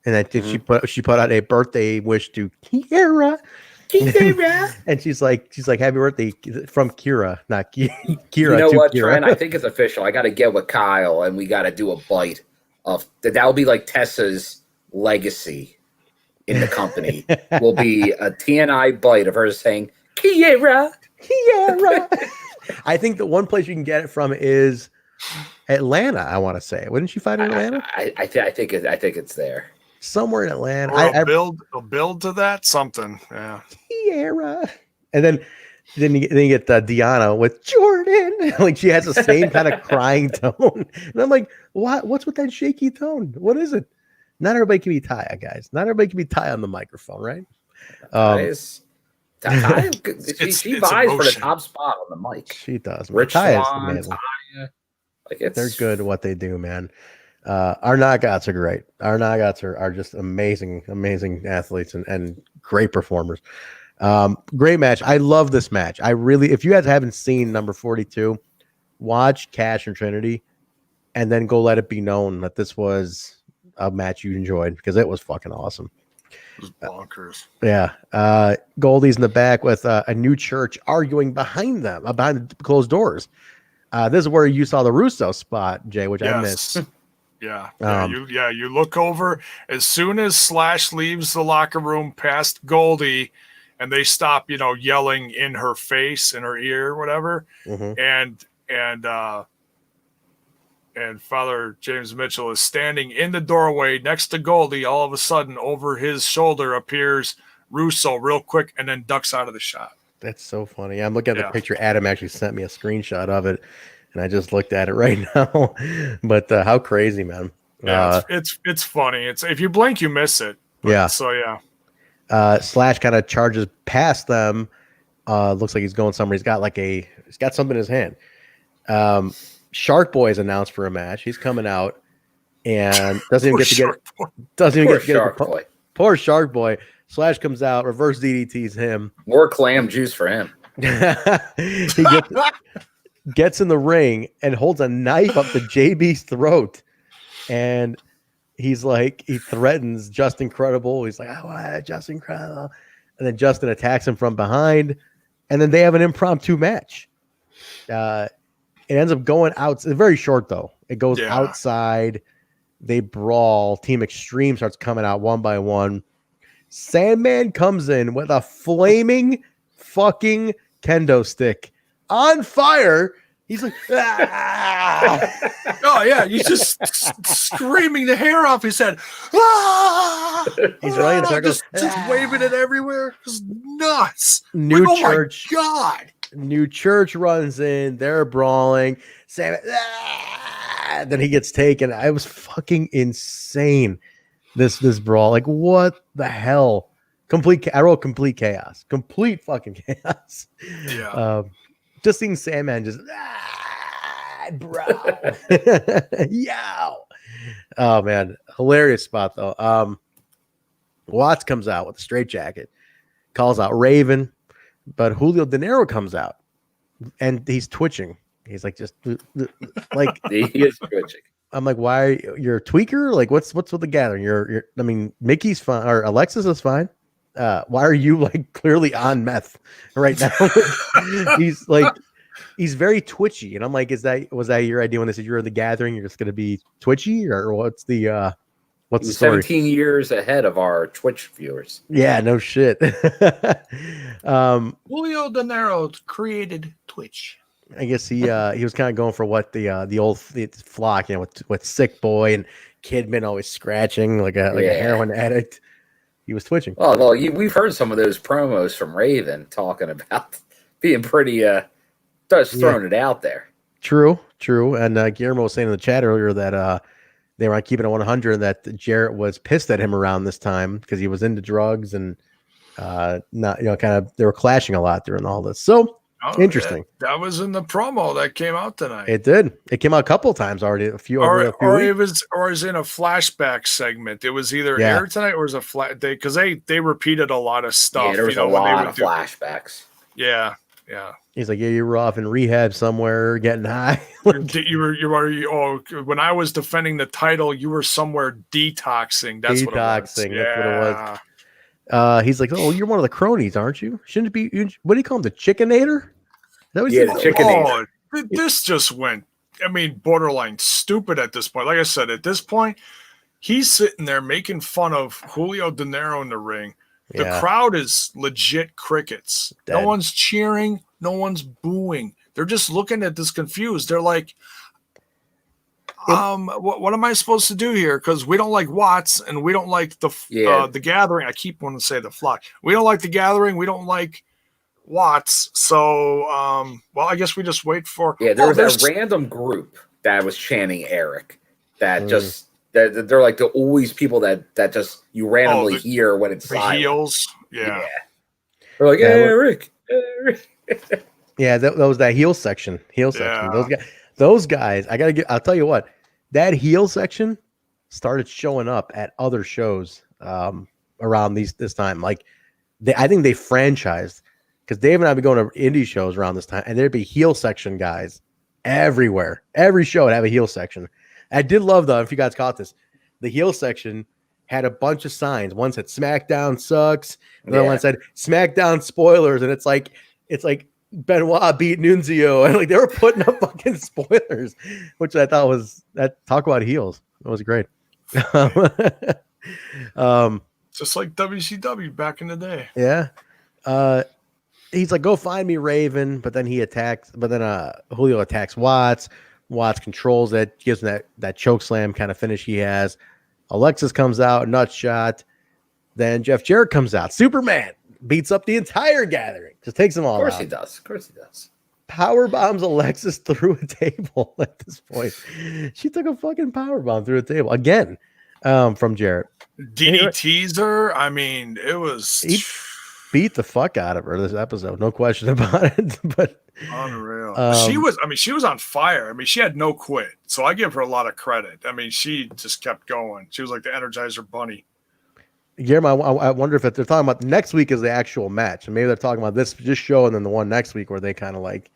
and I think she put out a birthday wish to Kira. And she's like, happy birthday from Kira, not Kira. You know what, Kira. Trent? I think it's official. I got to get with Kyle, and we got to do a bite of that. Will be like Tessa's legacy. In the company will be a TNI bite of her saying Kiera. I think the one place you can get it from is Atlanta. I want to say, wouldn't she fight in Atlanta? I think it's there somewhere in Atlanta. Or build to that something. Yeah. Kiera. And then you get Deanna with Jordan. Like she has the same kind of crying tone, and I'm like, what's with that shaky tone? What is it? Not everybody can be Taya, guys. Not everybody can be Taya on the microphone, right? She vies for the top spot on the mic. She does. Rich Swan, Taya. They're good at what they do, man. Our knockouts are great. Our knockouts are just amazing athletes and great performers. Great match. I love this match. If you guys haven't seen number 42, watch Kash and Trinity, and then go let it be known that this was a match you enjoyed because it was fucking awesome. It was bonkers. Yeah. Goldie's in the back with a new church arguing behind them, behind closed doors. This is where you saw the Russo spot, Jay, which I missed. Yeah. You look over as soon as Slash leaves the locker room past Goldie and they stop, yelling in her face, in her ear, whatever. And and Father James Mitchell is standing in the doorway next to Goldie. All of a sudden, over his shoulder appears Russo real quick and then ducks out of the shot. That's so funny. I'm looking at the picture. Adam actually sent me a screenshot of it, and I just looked at it right now. But how crazy, man. Yeah, it's funny. It's if you blink, you miss it. But, yeah. So, yeah. Slash kind of charges past them. Looks like he's going somewhere. He's got something in his hand. Shark Boy is announced for a match. He's coming out and doesn't even get to get Poor Shark Boy. Slash comes out, reverse DDTs him. More clam juice for him. He gets in the ring and holds a knife up to JB's throat. And he's like, he threatens Just Incredible. He's like, I want Just Incredible. And then Justin attacks him from behind. And then they have an impromptu match. It ends up going out. It's very short, though. It goes outside. They brawl. Team X-Treme starts coming out one by one. Sandman comes in with a flaming fucking kendo stick on fire. He's like, ah! Oh, yeah. He's just screaming the hair off his head. Ah! He's running in circles. Just waving it everywhere. It's nuts. New like, church. Oh, my God. New church runs in. They're brawling. Sandman, then he gets taken. I was fucking insane. This brawl, like what the hell? I wrote complete chaos, complete fucking chaos. Yeah. Just seeing Sandman just bro, yow. Oh man, hilarious spot though. Watts comes out with a straitjacket, calls out Raven, but Julio De Niro comes out and he's twitching. He's like just like he is twitching. I'm like, why you're a tweaker? Like, what's with the gathering? You're I mean, Mickey's fine or Alexis is fine. Why are you like clearly on meth right now? he's very twitchy, and I'm like, was that your idea when they said you're in the gathering? You're just gonna be twitchy, or what's the story? 17 years ahead of our Twitch viewers. Yeah, no shit. Julio De Niro created Twitch. I guess he was kind of going for what the old flock, you know, with Sick Boy and Kidman always scratching like a heroin addict. He was twitching. Well, we've heard some of those promos from Raven talking about being pretty just throwing it out there. True. And Guillermo was saying in the chat earlier that they were keeping it 100, that Jarrett was pissed at him around this time because he was into drugs and not, you know, kind of they were clashing a lot during all this. So. Interesting. That was in the promo that came out tonight. It did. It came out a couple of times already. Or it was in a flashback segment. It was either aired tonight or was a flat day because they repeated a lot of stuff. Yeah, there was a lot of flashbacks. Yeah. He's like, you were off in rehab somewhere getting high. you were. When I was defending the title, you were somewhere detoxing. That's what it was. That's what it was. He's like, oh, you're one of the cronies, aren't you? Shouldn't it be? What do you call him? The Chickinator? The Chickinator. This just went. I mean, borderline stupid at this point. Like I said, at this point, he's sitting there making fun of Julio De Niro in the ring. The crowd is legit crickets. Dead. No one's cheering. No one's booing. They're just looking at this confused. They're like, what am I supposed to do here? Because we don't like Watts and we don't like the gathering. I keep wanting to say the flock. We don't like the gathering. We don't like Watts. So, I guess we just wait for. Yeah, there was a random group that was chanting Eric. That just they're like the always people that just you randomly hear when it's the heels. Yeah. They're like Eric. Yeah, that was that heel section. Those guys, I'll tell you what, that heel section started showing up at other shows around this time. Like I think they franchised because Dave and I would be going to indie shows around this time, and there'd be heel section guys everywhere. Every show would have a heel section. I did love though, if you guys caught this, the heel section had a bunch of signs. One said SmackDown sucks, and the other one said SmackDown spoilers, and it's like Benoit beat Nunzio, and like they were putting up fucking spoilers, which I thought was talk about heels. That was great. Just like WCW back in the day. Yeah. He's like, go find me, Raven, but then Julio attacks Watts. Watts controls it, gives him that choke slam kind of finish he has. Alexis comes out, nut shot. Then Jeff Jarrett comes out. Superman beats up the entire gathering. Just takes them all out. Of course he does. Power bombs Alexis through a table at this point. She took a fucking power bomb through a table again from Jarrett. DDT's her. I mean, it was... He beat the fuck out of her this episode. No question about it. But unreal. She was on fire. I mean, she had no quit. So I give her a lot of credit. I mean, she just kept going. She was like the Energizer Bunny. Guillermo, I wonder if they're talking about next week is the actual match. And maybe they're talking about this show and then the one next week where they kind of like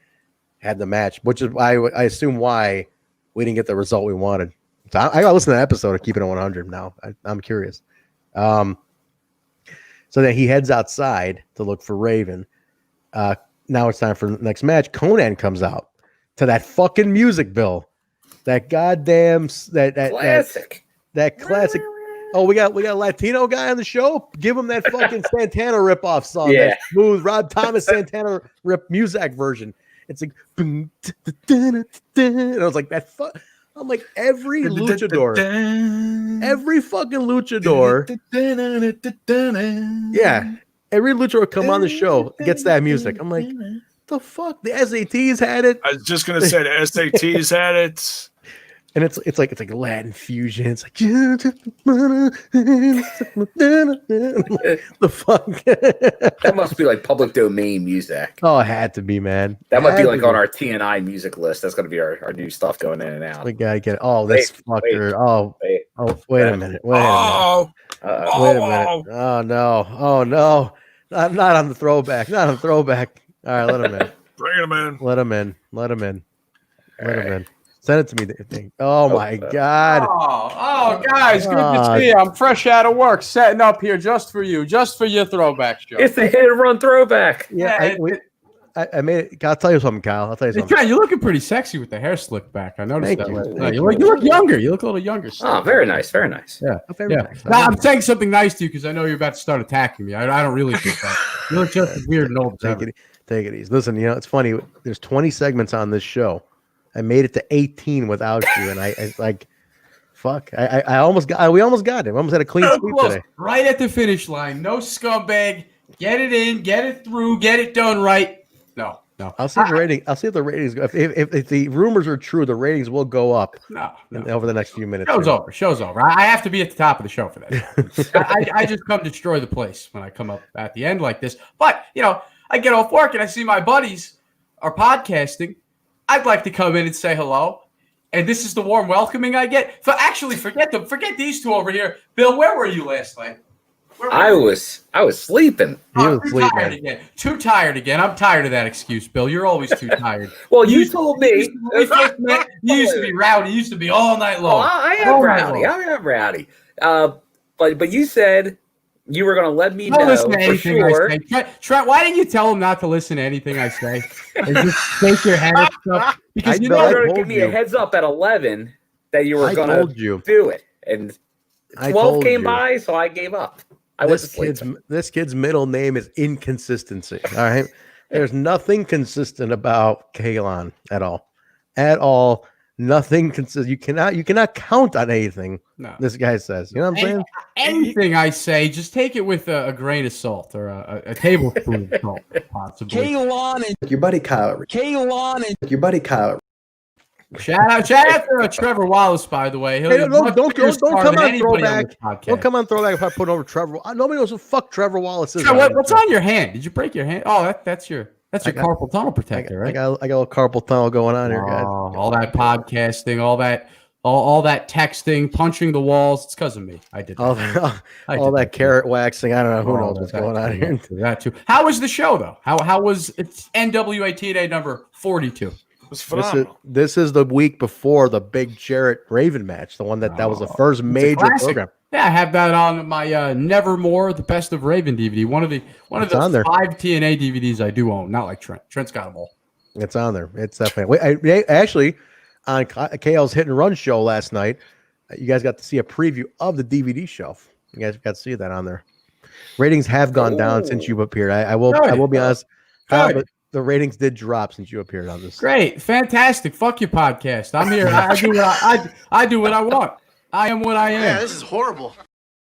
had the match, which is I assume why we didn't get the result we wanted. So I got to listen to that episode of Keeping It 100 now. I'm curious. So then he heads outside to look for Raven. Now it's time for the next match. Conan comes out to that fucking music, Bill. That goddamn classic. That classic. Oh, we got a Latino guy on the show. Give him that fucking Santana ripoff song. Yeah. That smooth Rob Thomas Santana rip Muzak version. It's like, and I was like that. I'm like every luchador, every fucking luchador. Yeah, every luchador come on the show gets that music. I'm like, the fuck? The SATs had it. I was just gonna say the SATs had it. And it's like Latin fusion. It's like the fuck. That must be like public domain music. Oh, it had to be, man. That might be like on our TNI music list. That's going to be our new stuff going in and out. We gotta get it. Oh, this fucker. Wait a minute. Wait a minute. Oh no. Not on the throwback. Not on the throwback. All right, let him in. Bring him in. Let him in. Send it to me. Oh my God. Oh, guys, good to see you. I'm fresh out of work, setting up here just for you, just for your throwback show. It's the hit and run throwback. Yeah, I made it. I'll tell you something, Kyle. I'll tell you something. You're looking pretty sexy with the hair slicked back. I noticed that last night. You look younger. You look a little younger. Oh, very nice. Very nice. Yeah. Now, I'm saying something nice to you because I know you're about to start attacking me. I don't really think that. You look just as weird and old. Take it easy. Listen, it's funny. There's 20 segments on this show. I made it to 18 without you, and I like, fuck. I almost got. We almost got it. We almost had a clean sweep today. Right at the finish line. No scumbag. Get it in. Get it through. Get it done right. No. I'll see the rating. I'll see if the ratings go. If the rumors are true, the ratings will go up. Over the next few minutes. Show's over. I have to be at the top of the show for that. I just come destroy the place when I come up at the end like this. But I get off work and I see my buddies are podcasting. I'd like to come in and say hello. And this is the warm welcoming I get. Forget them. Forget these two over here. Bill, where were you last night? I was sleeping. Too tired again. I'm tired of that excuse, Bill. You're always too tired. Well, you told me. You used to be rowdy. You used to be all night long. Oh, I am rowdy. But you said you were going to let me know listen to for anything sure. I say. Trent, why didn't you tell him not to listen to anything I say? And just shake your head and stuff? Because you were going to give me a heads up at 11 that you were going to do it. And 12 came by, so I gave up. This kid's middle name is inconsistency. All right. There's nothing consistent about Kalon at all. Nothing consistent. You cannot count on anything. No. This guy says. You know what I'm saying? Anything I say, just take it with a grain of salt or a tablespoon of salt, possibly. Kalon and your buddy Kyle. Shout out to Trevor Wallace, by the way. Hey, don't come on throwback. Don't come on throwback if I put over Trevor. Nobody knows who fuck Trevor Wallace is. What's on your hand? Did you break your hand? Oh, that's your carpal tunnel protector, right? I got a little carpal tunnel going on here, guys. All that podcasting, all that texting, punching the walls. It's because of me. I did that. all that carrot waxing. I don't know who knows what's going on here. That too. How was the show though? How was it's NWA-TNA number 42? It was phenomenal. This is the week before the big Jarrett Raven match, the one that was the first major program. Yeah, I have that on my Nevermore, the Best of Raven DVD. One of the 5 TNA DVDs I do own. Not like Trent. Trent's got them all. It's on there. It's definitely. Actually, on KL's Hit and Run show last night, you guys got to see a preview of the DVD shelf. You guys got to see that on there. Ratings have gone down since you've appeared. I will be honest. the ratings did drop since you appeared on this. Great, fantastic. Fuck your podcast. I'm here. I do what I want. I am what I am. Yeah, this is horrible.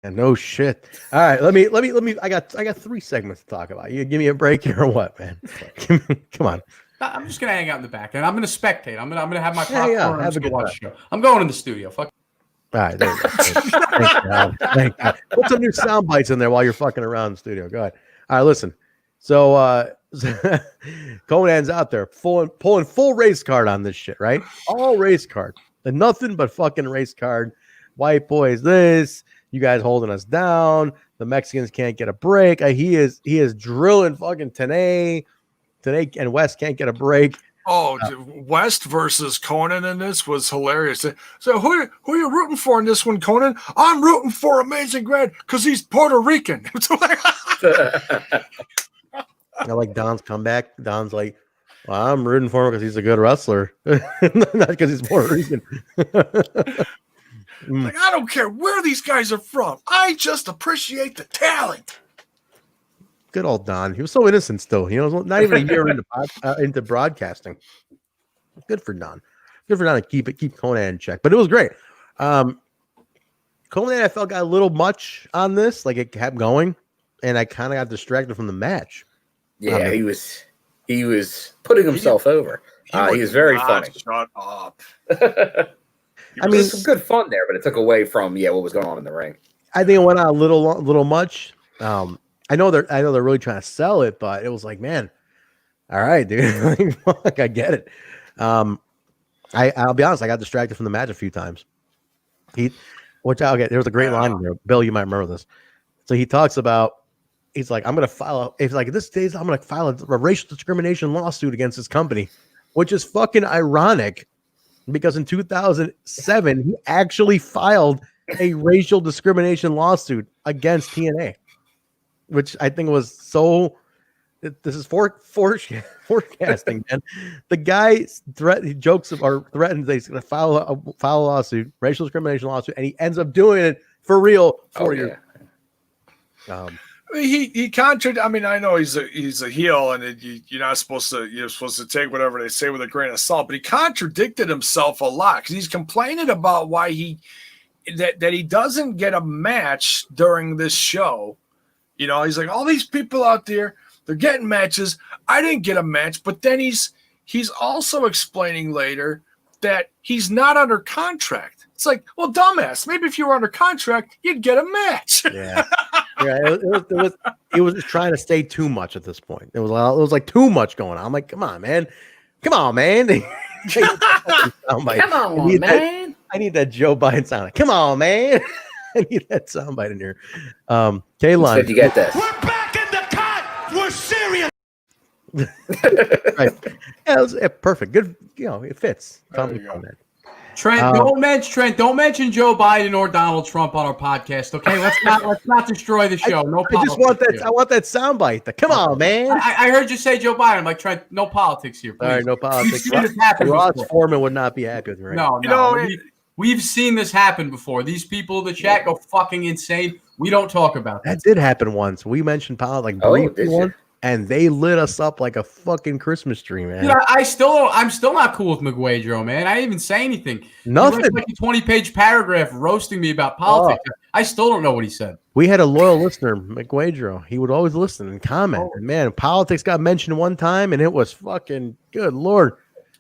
Yeah, no shit. All right, let me. I got 3 segments to talk about. You give me a break here or what, man? Come on. I'm just gonna hang out in the back and I'm gonna spectate. I'm gonna have my popcorn and have a good watch show. I'm going in the studio. Fuck. All right, there you go. Thank God. Thank God. Put some new sound bites in there while you're fucking around in the studio. Go ahead. All right, listen. So Conan's out there pulling full race card on this shit, right? All race card. And nothing but fucking race card. White boys, this. You guys holding us down. The Mexicans can't get a break. He is drilling fucking TNA. TNA and West can't get a break. Oh, West versus Conan in this was hilarious. So who are you rooting for in this one, Conan? I'm rooting for Amazing Red because he's Puerto Rican. I like Don's comeback. Don's like, well, I'm rooting for him because he's a good wrestler, not because he's Puerto Rican. Like, I don't care where these guys are from. I just appreciate the talent. Good old Don. He was so innocent still. Not even a year into broadcasting. Good for Don. Good for Don to keep Conan in check. But it was great. Conan, I felt got a little much on this. Like it kept going, and I kind of got distracted from the match. Yeah, he was putting himself over. He was very funny. Shut up. I mean, some good fun there, but it took away from what was going on in the ring. I think it went out a little much. I know they're really trying to sell it, but it was like, man, all right, dude. Fuck, I get it. I'll be honest, I got distracted from the match a few times. There was a great line in there. Bill, you might remember this. So he talks about, he's like, I'm gonna file a racial discrimination lawsuit against this company, which is fucking ironic because in 2007 he actually filed a racial discrimination lawsuit against TNA. Which I think was so. This is forecasting, man. The guy threatens that he's going to file a lawsuit, racial discrimination lawsuit, and he ends up doing it for real 4 years. He contradicted. I mean, I know he's a heel, and you're supposed to take whatever they say with a grain of salt. But he contradicted himself a lot because he's complaining about why he doesn't get a match during this show. He's like, all these people out there, they're getting matches. I didn't get a match. But then he's also explaining later that he's not under contract. It's like, well, dumbass, maybe if you were under contract, you'd get a match. Yeah. It was just trying to stay too much at this point. It was like too much going on. I'm like, come on, man. Come on, man. I need that Joe Biden sound. Come on, man. I need that soundbite in here. Kaylon, did you get this? We're back in the cut. We're serious. Right. Yeah, it was perfect. Good. It fits. Trent, don't mention Joe Biden or Donald Trump on our podcast. Okay, let's not destroy the show. No politics. I just want that. I want that soundbite. Come on, man. I heard you say Joe Biden. I'm like, Trent, no politics here. Please. All right, no politics. Ross Foreman would not be happy with me. Right? No. We've seen this happen before. These people in the chat go fucking insane. We don't talk about that. That did happen once. We mentioned politics briefly once, and they lit us up like a fucking Christmas tree, man. Dude, I'm still not cool with McGuadro, man. I didn't even say anything. Nothing. He wrote like a 20-page paragraph roasting me about politics. I still don't know what he said. We had a loyal listener, McGuadro. He would always listen and comment. And man, politics got mentioned one time, and it was fucking good Lord.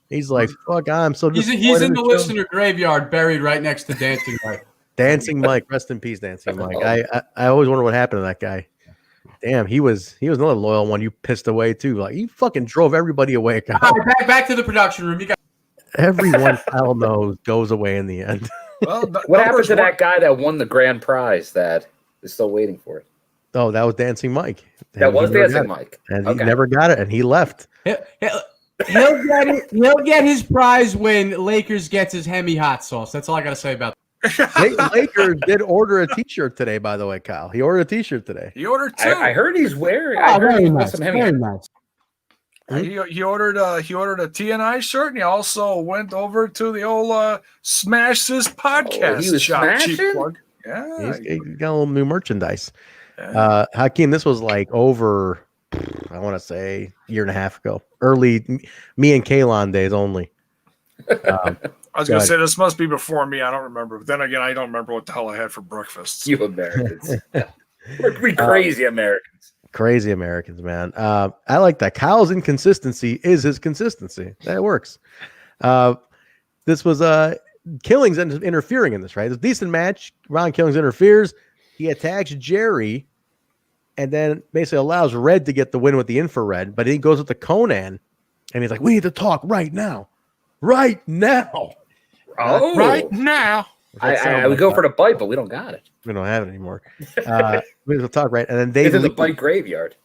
He's like, fuck, I'm so He's in the listener graveyard, buried right next to Dancing Mike. Dancing Mike, rest in peace, Dancing Mike. I always wonder what happened to that guy. Damn, he was another loyal one you pissed away too. Like you fucking drove everybody away. All right, back to the production room. Everyone hell knows goes away in the end. Well, what happened to that guy that won the grand prize that is still waiting for it? Oh, that was Dancing Mike. That was Dancing Mike. And he never got it, and he left. He'll get his prize when Lakers gets his Hemi hot sauce. That's all I got to say about that. Lakers did order a T-shirt today, by the way, Kyle. He ordered a T-shirt today. He ordered two. I heard he's wearing. Oh, very nice. Very nice. He ordered a TNI shirt, and he also went over to the old Smash This podcast he was shop. smashing? Cheap plug. Yeah, he got a little new merchandise. Hakeem, this was like over I want to say year and a half ago. Early me and Kalon days only. I was going to say this must be before me. I don't remember. But then again, I don't remember what the hell I had for breakfast. You Americans. We're crazy Americans. Crazy Americans, man. I like that. Kyle's inconsistency is his consistency. That works. This was Killings interfering in this, right? It's a decent match. Ron Killings interferes. He attacks Jerry and then basically allows Red to get the win with the infrared. But he goes with the Conan and he's like, we need to talk right now. Right now. Oh, right now. I would go for the bite, but we don't got it. We don't have it anymore. We'll talk right, and then they. It's in the bike graveyard.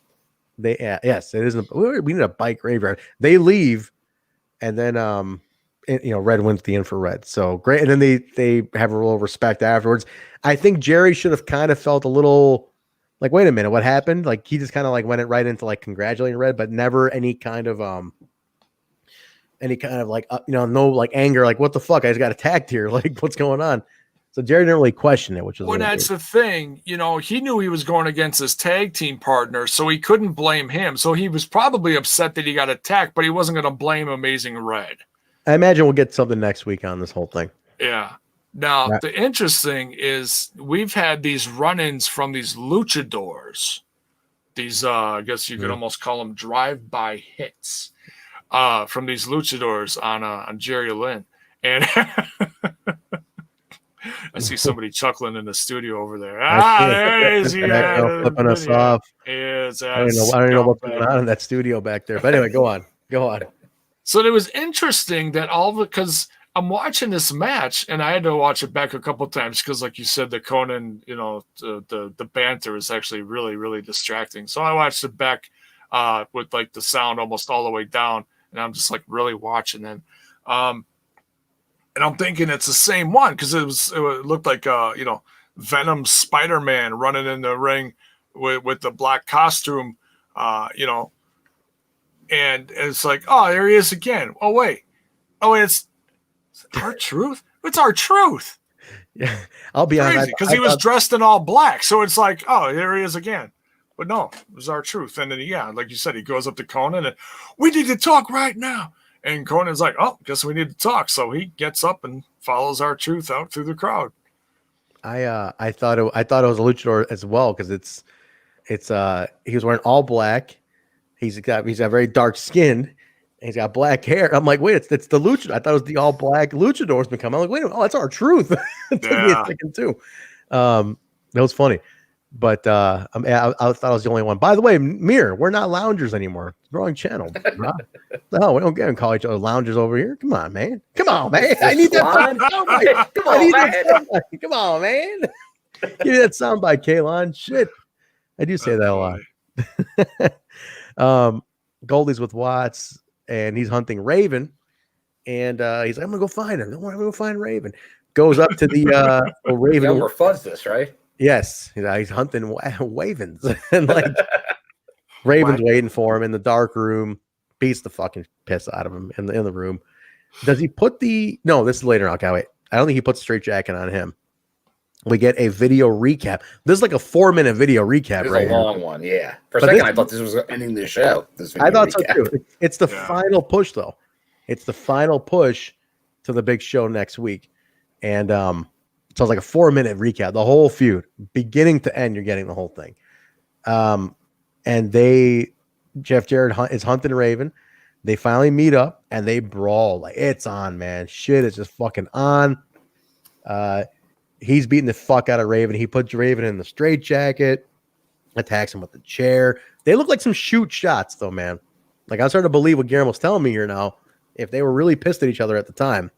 Yes, it is. We need a bike graveyard. They leave, and then Red wins the infrared. So great, and then they have a little respect afterwards. I think Jerry should have kind of felt a little like, wait a minute, what happened? Like he just kind of like went right into like congratulating Red, but never any kind of like no like anger, like what the fuck, I just got attacked here, like what's going on? So Jerry didn't really question it, which is well, that's the thing, he knew he was going against his tag team partner, so he couldn't blame him. So he was probably upset that he got attacked, but he wasn't going to blame Amazing Red. I imagine we'll get something next week on this whole thing. Yeah. Now the interesting is we've had these run-ins from these luchadors, these I guess you could almost call them drive-by hits. From these luchadors on Jerry Lynn, and I see somebody chuckling in the studio over there. There he is. Flipping us off. I don't know what's going on in that studio back there. But anyway, go on. So it was interesting that because I'm watching this match, and I had to watch it back a couple times because, like you said, the Conan, the banter is actually really, really distracting. So I watched it back with like the sound almost all the way down. And I'm just like really watching it. And I'm thinking it's the same one because it looked like, Venom Spider-Man running in the ring with the black costume, and it's like, oh, there he is again. Oh, wait, it's R-Truth. It's R-Truth. Yeah, I'll be honest. Because he was dressed in all black. So it's like, oh, there he is again. But no, it was R-Truth. And then, like you said, he goes up to Conan and we need to talk right now. And Conan's like, oh, guess we need to talk. So he gets up and follows R-Truth out through the crowd. I thought it was a luchador as well because it's he was wearing all black. He's got very dark skin. And he's got black hair. I'm like, wait, it's the luchador. I thought it was the all black luchador's been coming. I'm like, wait a minute, that's R-Truth. It took me a second too. That was funny. But I thought I was the only one. By the way, Mir, we're not loungers anymore. Wrong channel. No, we don't call each other loungers over here. Come on, man. I need that soundbite. Come on, man. Give me that soundbite, Kalon. Shit. I do say that a lot. Goldie's with Watts, and he's hunting Raven. And he's like, I'm going to go find him. Don't worry, I'm going to go find Raven. Goes up to the Raven. We're fuzz this, right? Yes, he's hunting Wavens, and like Raven's waiting for him in the dark room, beats the fucking piss out of him in the room. Does he put no? This is later on. Okay, wait. I don't think he puts straight jacket on him. We get a video recap. This is like a 4-minute video recap, right? It's a long one, yeah. For a second, I thought this was ending the show. I thought so too. It's the final push, though. It's the final push to the big show next week, and so it's like a 4-minute recap, the whole feud, beginning to end. You're getting the whole thing. And Jeff Jarrett is hunting Raven. They finally meet up and they brawl. Like, it's on, man. Shit is just fucking on. He's beating the fuck out of Raven. He puts Raven in the straitjacket, attacks him with the chair. They look like some shoot shots, though, man. Like, I'm starting to believe what Guillermo's telling me here now. If they were really pissed at each other at the time,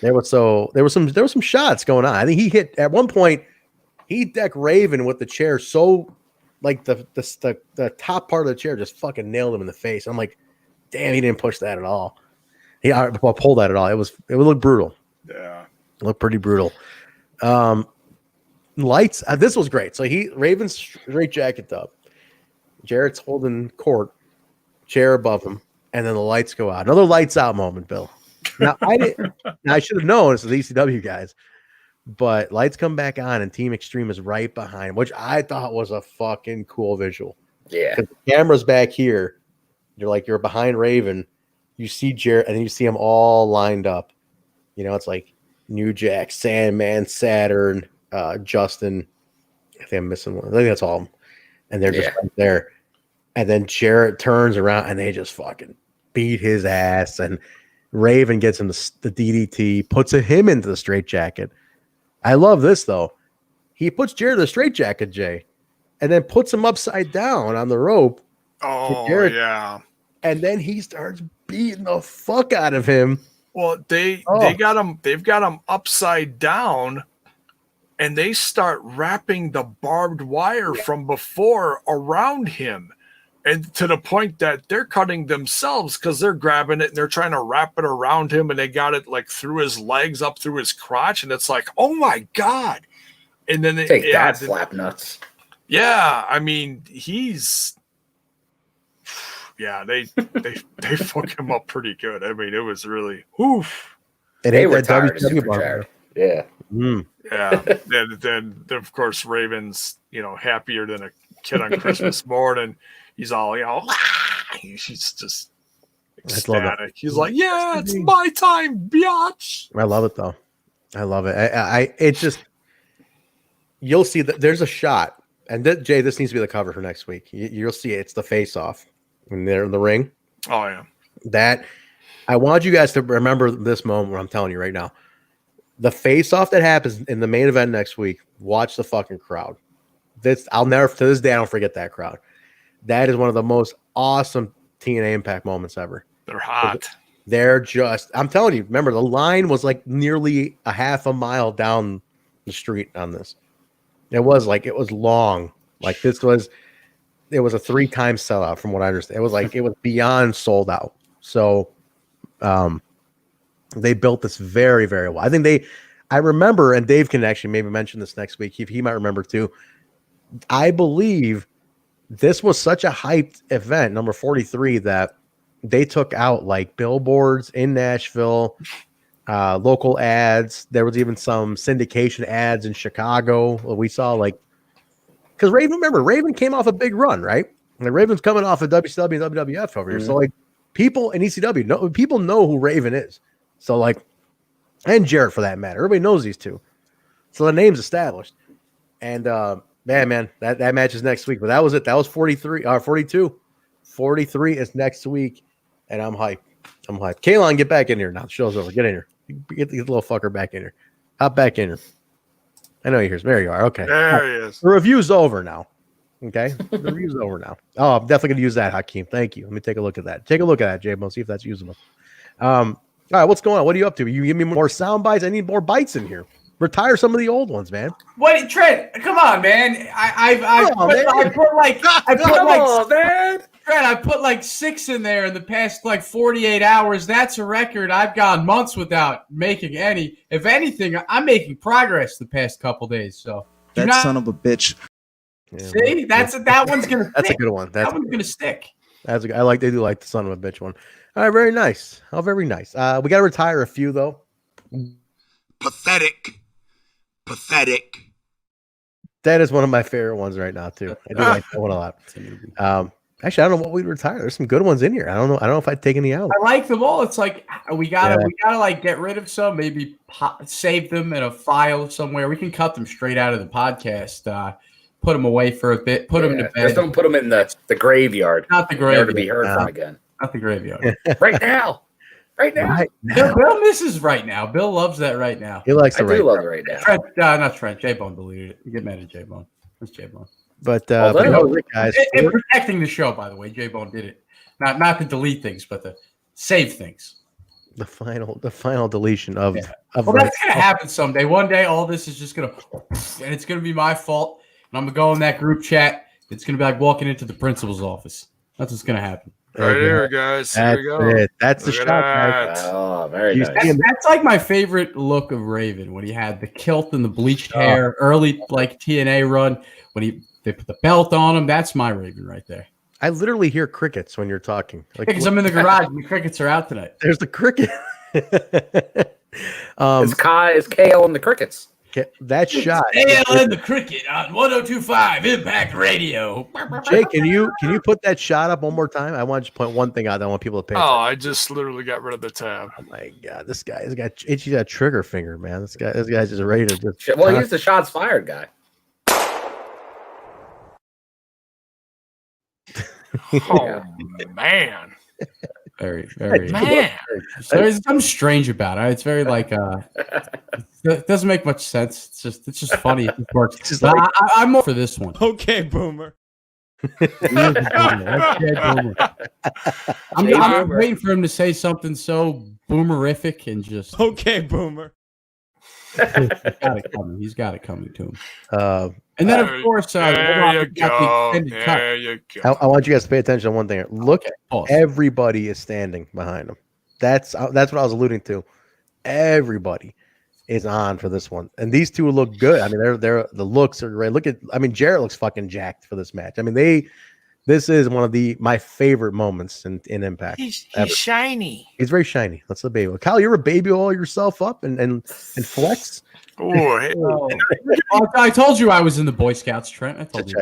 there was some shots going on. I think he hit at one point. He decked Raven with the chair so, like the top part of the chair just fucking nailed him in the face. I'm like, damn, he didn't push that at all. He pulled that at all. It would look brutal. Yeah, it looked pretty brutal. Lights. This was great. So Raven's straight jacket up. Jarrett's holding court, chair above him, and then the lights go out. Another lights out moment, Bill. Now I should have known this was ECW guys, but lights come back on and Team X-Treme is right behind, which I thought was a fucking cool visual. Yeah. The camera's back here. You're behind Raven. You see Jarrett, and then you see them all lined up. It's like New Jack, Sandman, Saturn, Justin. I think I'm missing one. I think that's all of them. And they're just right there. And then Jarrett turns around, and they just fucking beat his ass. And Raven gets him the DDT, puts him into the straitjacket. I love this, though. He puts Jarrett in the straitjacket, Jay, and then puts him upside down on the rope. Oh, Jarrett, yeah. And then he starts beating the fuck out of him. Well, they've got him upside down, and they start wrapping the barbed wire from before around him. And to the point that they're cutting themselves because they're grabbing it and they're trying to wrap it around him, and they got it like through his legs, up through his crotch, and it's like, oh my God. And then that slap nuts. Yeah, I mean, they fuck him up pretty good. I mean, it was really oof. They were tired of Supercharged. Yeah. Yeah. then of course Raven's, happier than a kid on Christmas morning. He's all, he's just ecstatic. He's like, yeah, it's my time, biatch. I love it though. I love it. It's just, you'll see that there's a shot, and Jay, this needs to be the cover for next week. You'll see it. It's the face off when they're in the ring. Oh yeah. That I want you guys to remember this moment where I'm telling you right now. The face off that happens in the main event next week. Watch the fucking crowd. I'll never, to this day, I don't forget that crowd. That is one of the most awesome TNA Impact moments ever. They're hot. They're just, I'm telling you, remember the line was like nearly a half a mile down the street on this. It was long. Like it was a 3-time sellout from what I understand. It was beyond sold out. So they built this very, very well. I think I remember, and Dave can actually maybe mention this next week. He might remember too. I believe this was such a hyped event, number 43, that they took out like billboards in Nashville, local ads. There was even some syndication ads in Chicago. We saw because Raven came off a big run, right? And Raven's coming off of WCW and WWF over here. So people in ECW people know who Raven is. So and Jarrett for that matter. Everybody knows these two. So the name's established. And man, that match is next week. But that was it. That was 42. 43 is next week. And I'm hyped. Kalon, get back in here now. The show's over. Get in here. Get the little fucker back in here. Hop back in here. I know you're here. There you are. Okay. There he is. The review's over now. Okay. The review's over now. Oh, I'm definitely going to use that, Hakeem. Thank you. Let me take a look at that. Take a look at that, J-Bo. See if that's usable. All right. What's going on? What are you up to? You give me more sound bites? I need more bites in here. Retire some of the old ones, man. What, Trent? Come on, man. I put like 6 in there in the past 48 hours. That's a record. I've gone months without making any. If anything, I'm making progress the past couple days. So son of a bitch. Yeah, see, that one's gonna. That's stick. a good one. That one's gonna stick. They do like the son of a bitch one. All right, very nice. Oh, very nice. We got to retire a few though. Pathetic. That is one of my favorite ones right now too. I do like that one a lot. Actually, I don't know what we'd retire. There's some good ones in here. I don't know if I'd take any out. I like them all. It's like we gotta get rid of some. Maybe save them in a file somewhere. We can cut them straight out of the podcast. Put them away for a bit. Put them in the bed. Just don't put them in the graveyard. Not the graveyard. Never to be heard from again. Not the graveyard. Right now. Bill misses right now. Bill loves that right now. He likes the I do love it right now. Trent, not Trent. J-Bone deleted it. You get mad at J-Bone. It's J-Bone. But guys, in protecting the show, by the way, J-Bone did it. Not to delete things, but to save things. The final deletion of. That's gonna happen someday. One day, all this is just gonna, and it's gonna be my fault. And I'm gonna go in that group chat. It's gonna be like walking into the principal's office. That's what's gonna happen. Right here, guys. Here we go. It. That's the shot, guys. Oh, very nice. That's like my favorite look of Raven when he had the kilt and the bleached hair, early TNA run when they put the belt on him. That's my Raven right there. I literally hear crickets when you're talking. Because I'm in the garage and the crickets are out tonight. There's the cricket. It's KO and the crickets. That shot. ALN the Cricket on 102.5 Impact Radio. Jay, can you put that shot up one more time? I want to just point one thing out. I want people to pay attention. I just literally got rid of the tab. Oh my god, this guy's got itchy that trigger finger, man. This guy's just ready to just. Well, he's the shots fired guy. Oh man. Very, very. Man. There's something strange about it. It's very like it doesn't make much sense. It's just funny. It just works. Just like, I'm more for this one. Okay, boomer. I'm waiting for him to say something so boomerific and just okay, boomer. He's got it coming to him. And then of course, there you go. There you go. I want you guys to pay attention to one thing. Look, everybody is standing behind him. That's what I was alluding to. Everybody is on for this one, and these two look good. I mean, they're the looks are great. Jarrett looks fucking jacked for this match. I mean, this is one of my favorite moments in Impact. He's shiny. He's very shiny. That's the baby. Kyle, you're a baby all yourself up and flex. Oh, hey. I told you I was in the Boy Scouts, Trent. I told you.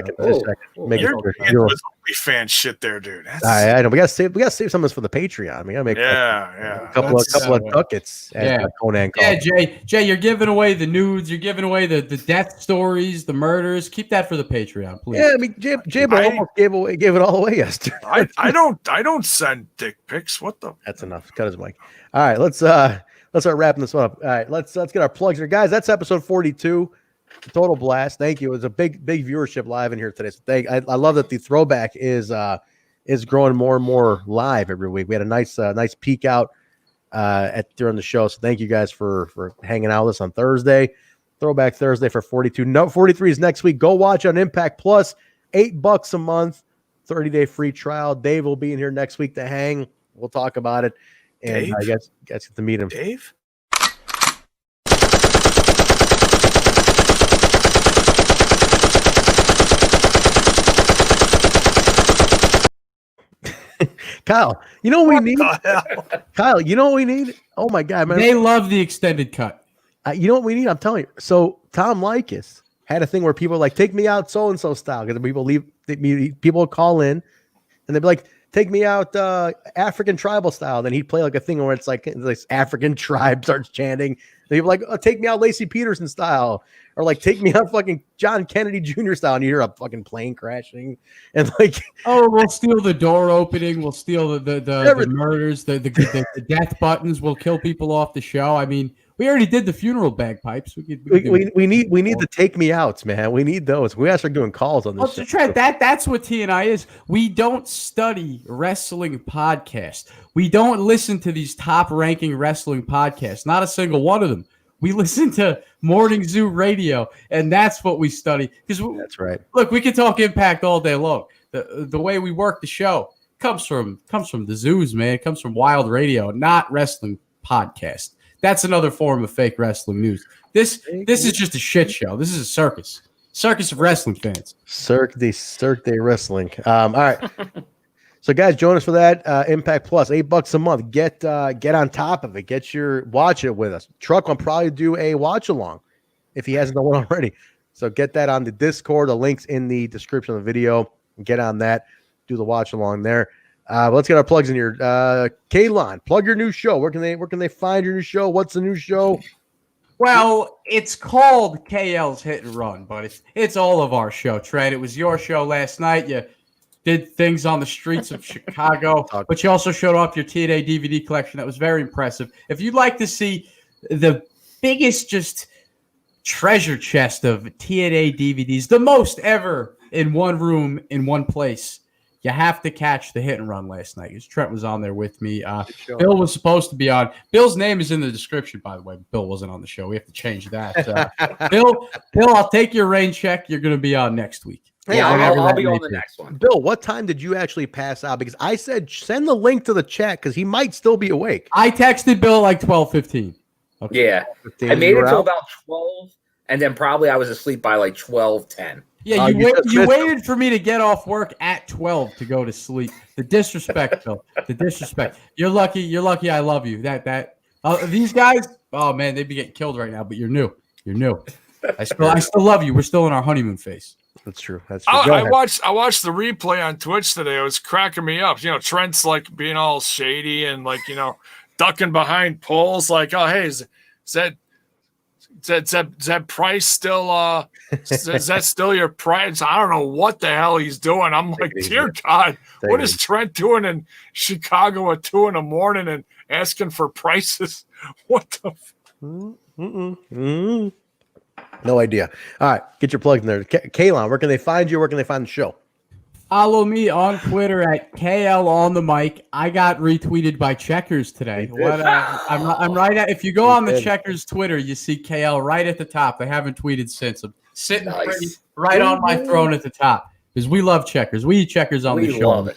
You're fan shit there, dude. I know. We gotta save some of this for the Patreon. We gotta make a couple of ducats. Conan. Yeah, Jay, you're giving away the nudes. You're giving away the death stories, the murders. Keep that for the Patreon, please. Yeah, I mean, Jay almost gave it all away yesterday. I don't send dick pics. What the? That's enough. Cut his mic. All right, let's start wrapping this one up. All right, let's get our plugs here, guys. That's episode 42. Total blast. Thank you. It was a big viewership live in here today. So I love that the throwback is growing more and more live every week. We had a nice peek out during the show. So thank you guys for hanging out with us on Thursday. Throwback Thursday for 42. No, 43 is next week. Go watch on Impact Plus. $8 a month, 30-day free trial. Dave will be in here next week to hang. We'll talk about it. And I guess get to meet him. Dave? Kyle, you know what we need? Kyle, you know what we need? Oh my God, man. They love the extended cut. You know what we need? I'm telling you. So Tom Likas had a thing where people are like, take me out so-and-so style. Because people would call in and they'd be like, take me out African tribal style. Then he'd play like a thing where it's like this African tribe starts chanting. They'd be like, take me out Lacey Peterson style. Or like, take me out fucking John Kennedy Jr. style. And you hear a fucking plane crashing. And like, we'll steal the door opening. We'll steal the murders, the death buttons. We'll kill people off the show. I mean, we already did the funeral bagpipes. We need the take me outs, man. We need those. We gotta start doing calls on this. Trent, that's what TNI is. We don't study wrestling podcasts. We don't listen to these top ranking wrestling podcasts. Not a single one of them. We listen to Morning Zoo Radio, and that's what we study. That's right. Look, we can talk Impact all day long. The way we work the show comes from the zoos, man. It comes from Wild Radio, not wrestling podcast. That's another form of fake wrestling news. This is just a shit show. This is a circus of wrestling fans. Cirque de Wrestling. All right. So guys, join us for that Impact Plus, $8 a month. Get on top of it. Watch it with us. Truck will probably do a watch along if he hasn't done one already. So get that on the Discord. The link's in the description of the video. Get on that. Do the watch along there. Let's get our plugs in here. Kalon, plug your new show. Where can they find your new show? What's the new show? Well, it's called KL's Hit and Run, but it's all of our show, Trent. It was your show last night. You did things on the streets of Chicago, but you also showed off your TNA DVD collection. That was very impressive. If you'd like to see the biggest just treasure chest of TNA DVDs, the most ever in one room, in one place, you have to catch the Hit and Run last night. Because Trent was on there with me. Bill was supposed to be on. Bill's name is in the description, by the way. Bill wasn't on the show. We have to change that. Bill, I'll take your rain check. You're going to be on next week. Hey, I'll be on the next one. Bill, what time did you actually pass out? Because I said send the link to the chat because he might still be awake. I texted Bill like 12:15. Okay. Yeah, I made it till about 12, and then probably I was asleep by like 12:10. Yeah, you waited for me to get off work at 12 to go to sleep. The disrespect, Bill. The disrespect. You're lucky. I love you. These guys. Oh man, they'd be getting killed right now. But you're new. You're new. I still love you. We're still in our honeymoon phase. That's true. That's true. I watched the replay on Twitch today. It was cracking me up. Trent's like being all shady and like ducking behind poles. Like, oh hey, is that price still? Is that still your price? I don't know what the hell he's doing. I'm like, dear God, what is Trent doing in Chicago at 2 a.m. and asking for prices? What the? No idea. All right, get your plugs in there. Kaylon, where can they find you? Where can they find the show? Follow me on Twitter at KL on the mic. I got retweeted by Checkers today. I'm right at. If you go on the Checkers Twitter, you see KL right at the top. They haven't tweeted since. I'm sitting right on my throne at the top because we love Checkers. We eat Checkers on the show. Love it.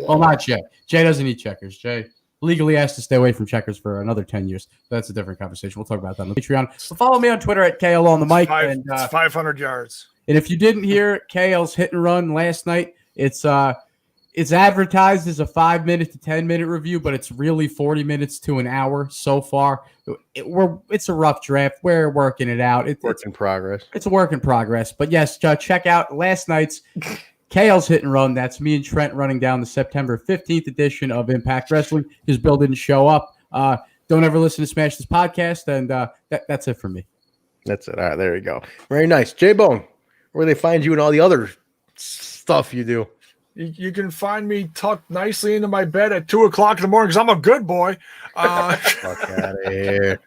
Well, not Jay. Jay doesn't eat Checkers. Jay legally has to stay away from Checkers for another 10 years. That's a different conversation. We'll talk about that on the Patreon. So follow me on Twitter at KL on the mic. It's 500 yards. And if you didn't hear KL's hit and run last night, it's advertised as a 5-minute to 10-minute review, but it's really 40 minutes to an hour so far. It's a rough draft. We're working it out. It's in progress. It's a work in progress. But yes, check out last night's KL's hit and run. That's me and Trent running down the September 15th edition of Impact Wrestling. His Bill didn't show up. Don't ever listen to Smash This podcast, and that's it for me. That's it. All right, there you go. Very nice. J-Bone, where they find you and all the other stuff you do. You can find me tucked nicely into my bed at 2 o'clock in the morning because I'm a good boy. Fuck out of here.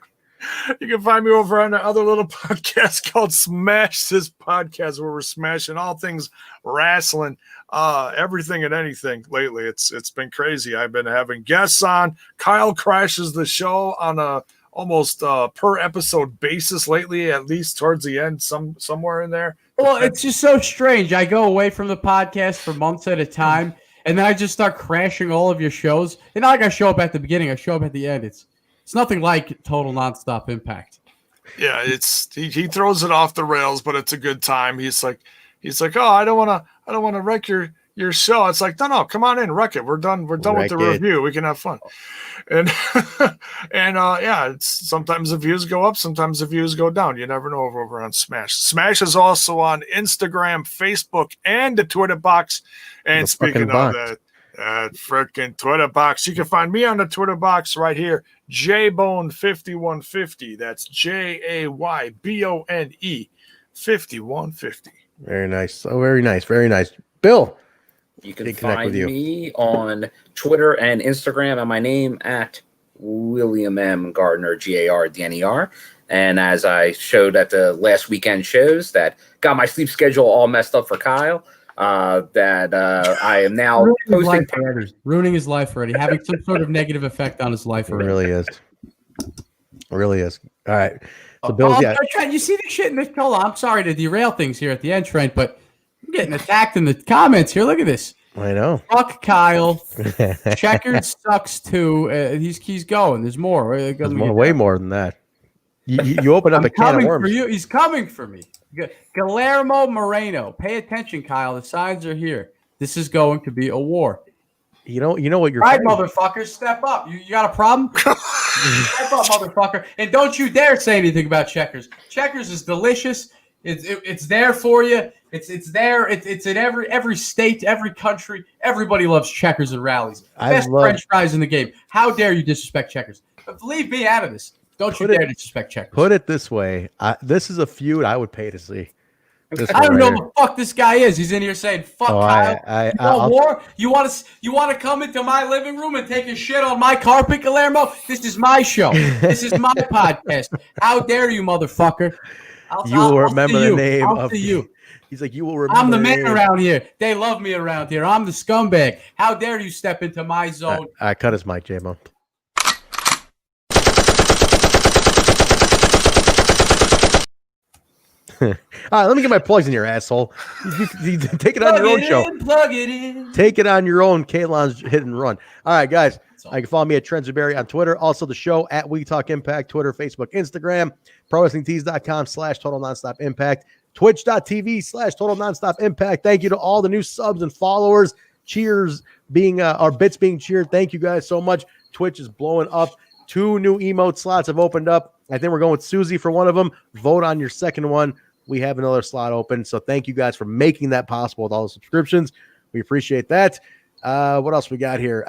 You can find me over on the other little podcast called Smash This Podcast, where we're smashing all things wrestling, everything and anything lately. It's been crazy. I've been having guests on. Kyle crashes the show on a almost per episode basis lately, at least towards the end, somewhere in there. Well, it's just so strange. I go away from the podcast for months at a time, and then I just start crashing all of your shows. And not like I show up at the beginning, I show up at the end. It's nothing like Total Nonstop Impact. Yeah, he throws it off the rails, but it's a good time. He's like, oh, I don't want to wreck your show. It's like, no, come on in, wreck it. We're done with the review. We can have fun. And yeah, it's sometimes the views go up, sometimes the views go down. You never know over on Smash. Smash is also on Instagram, Facebook, and the Twitter box. And speaking of that freaking Twitter box, you can find me on the Twitter box right here, Jaybone5150. That's JAYBONE 5150. Very nice. Oh, very nice. Very nice. Bill, you can find me on Twitter and Instagram and my name at William M. Gardner, Gardner. And as I showed at the last weekend shows that got my sleep schedule all messed up for Kyle, that I am now ruining his life already, having some sort of negative effect on his life already. It really is. It really is. All right. So Bill's, Trent, you see the shit in this? Hold on, I'm sorry to derail things here at the end, Trent, but I'm getting attacked in the comments here. Look at this. I know. Fuck Kyle. Checkers sucks too. He's going. There's more. There's way more than that. You open up a can of worms. For you. He's coming for me. Guillermo Moreno. Pay attention, Kyle. The signs are here. This is going to be a war. You know what you're right, motherfuckers. Step up. You got a problem? Step up, motherfucker. And don't you dare say anything about Checkers. Checkers is delicious. It's there for you. It's there. It's in every state, every country. Everybody loves Checkers and rallies. Best French fries in the game. How dare you disrespect Checkers? But leave me out of this. Don't you dare disrespect Checkers. Put it this way. This is a feud I would pay to see. I don't know who the fuck this guy is. He's in here saying, fuck Kyle. You want war? You want to come into my living room and take a shit on my carpet, Guillermo? This is my show. This is my podcast. How dare you, motherfucker? You will remember the name of you. He's like, you will remember. I'm the man around here. They love me around here. I'm the scumbag. How dare you step into my zone? I cut his mic, J-Mo. All right, let me get my plugs in your asshole. You take it on your own show. Plug it in. Take it on your own. Kaylon's hit and run. All right, guys. You can follow me at Trentzuberry on Twitter. Also, the show at We Talk Impact, Twitter, Facebook, Instagram, ProWrestlingTees.com/Total Nonstop Impact, Twitch.tv/Total Nonstop Impact. Thank you to all the new subs and followers. Cheers our bits being cheered. Thank you guys so much. Twitch is blowing up. 2 new emote slots have opened up. I think we're going with Susie for one of them. Vote on your second one. We have another slot open. So thank you guys for making that possible with all the subscriptions. We appreciate that. What else we got here?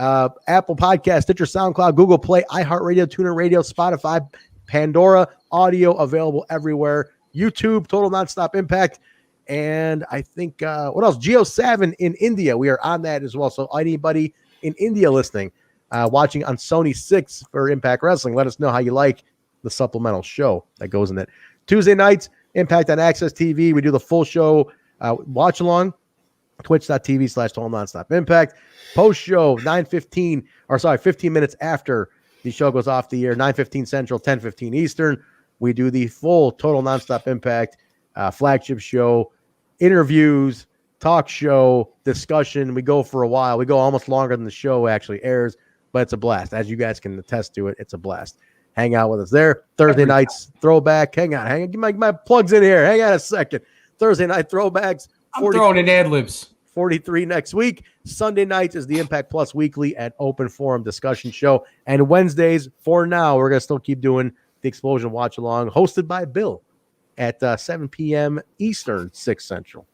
Apple Podcast, Stitcher, SoundCloud, Google Play, iHeartRadio, TuneIn Radio, Spotify, Pandora, audio available everywhere. YouTube, Total Nonstop Impact. And I think, what else? Geo7 in India. We are on that as well. So anybody in India listening, watching on Sony 6 for Impact Wrestling, let us know how you like the supplemental show that goes in it. Tuesday nights, Impact on Access TV. We do the full show watch along, twitch.tv/Total Nonstop Impact. Post show 15 minutes after the show goes off the air, 9:15 Central, 10:15 Eastern. We do the full Total Nonstop Impact flagship show, interviews, talk show, discussion. We go for a while. We go almost longer than the show actually airs, but it's a blast. As you guys can attest to it, it's a blast. Hang out with us there. Thursday nights, throwback. Hang on. Get my plugs in here. Hang on a second. Thursday night throwbacks. I'm throwing in ad-libs. 43 next week. Sunday nights is the Impact Plus Weekly and Open Forum discussion show. And Wednesdays, for now, we're going to still keep doing the Explosion Watch Along, hosted by Bill at 7 p.m. Eastern, 6 Central.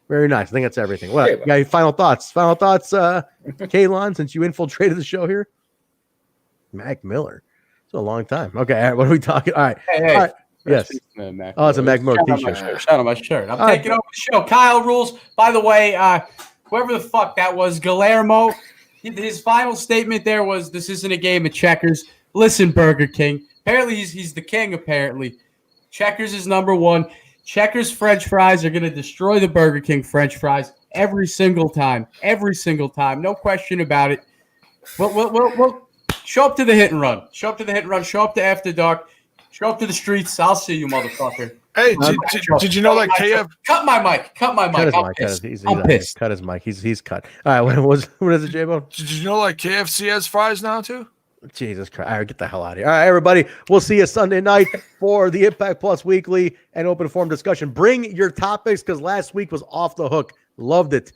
Very nice. I think that's everything. What? You got any final thoughts? Final thoughts, Kaylon, since you infiltrated the show here? Mac Miller. It's a long time. Okay. All right, what are we talking? All right. Hey. All right. Yes. Oh, it's a Mac Miller t-shirt. Shout out my shirt. I'm taking over the show. Kyle rules. By the way, whoever the fuck that was, Guillermo, his final statement there was, this isn't a game of checkers. Listen, Burger King. Apparently, he's the king, apparently. Checkers is number one. Checkers French fries are going to destroy the Burger King French fries every single time. Every single time. No question about it. We'll show up to the hit and run. Show up to the hit and run. Show up to After Dark. Show up to the streets. I'll see you, motherfucker. Hey, did you know that KF... Cut my mic. I'm pissed. Cut his mic. He's cut. All right, what is it, J-Bone? Did you know like KFC has fries now too? Jesus Christ. All right, get the hell out of here. All right, everybody. We'll see you Sunday night for the Impact Plus Weekly and Open Forum discussion. Bring your topics because last week was off the hook. Loved it.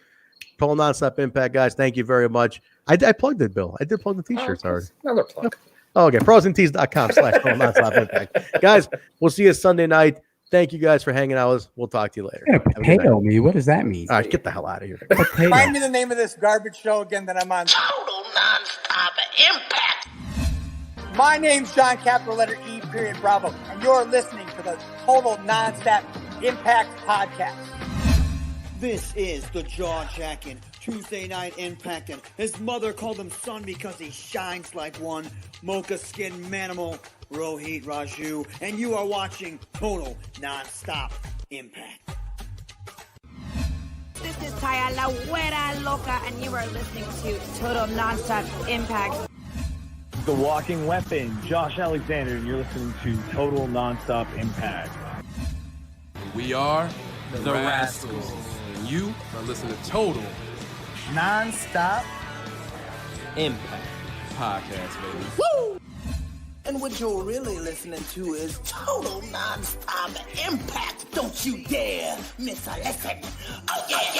Total Nonstop Impact, guys. Thank you very much. I plugged it, Bill. I did plug the t-shirts already. Another plug. Oh, okay. Prosentees.com/Total Nonstop Impact. Guys, we'll see you Sunday night. Thank you guys for hanging out with us. We'll talk to you later. Potato me. What does that mean? All right, get the hell out of here. Remind me the name of this garbage show again that I'm on. Total Nonstop Impact. My name's John, capital letter E, period, Bravo, and you're listening to the Total Nonstop Impact Podcast. This is the jaw-jacking Tuesday night impacting. His mother called him son because he shines like one. Mocha skin manimal, Rohit Raju, and you are watching Total Nonstop Impact. This is Taya La Güera Loca, and you are listening to Total Nonstop Impact. The Walking Weapon, Josh Alexander, and you're listening to Total Nonstop Impact. We are the Rascals. And you are listening to Total Nonstop Impact Podcast, baby. Woo! And what you're really listening to is Total Nonstop Impact. Don't you dare miss a lesson. Oh, yeah.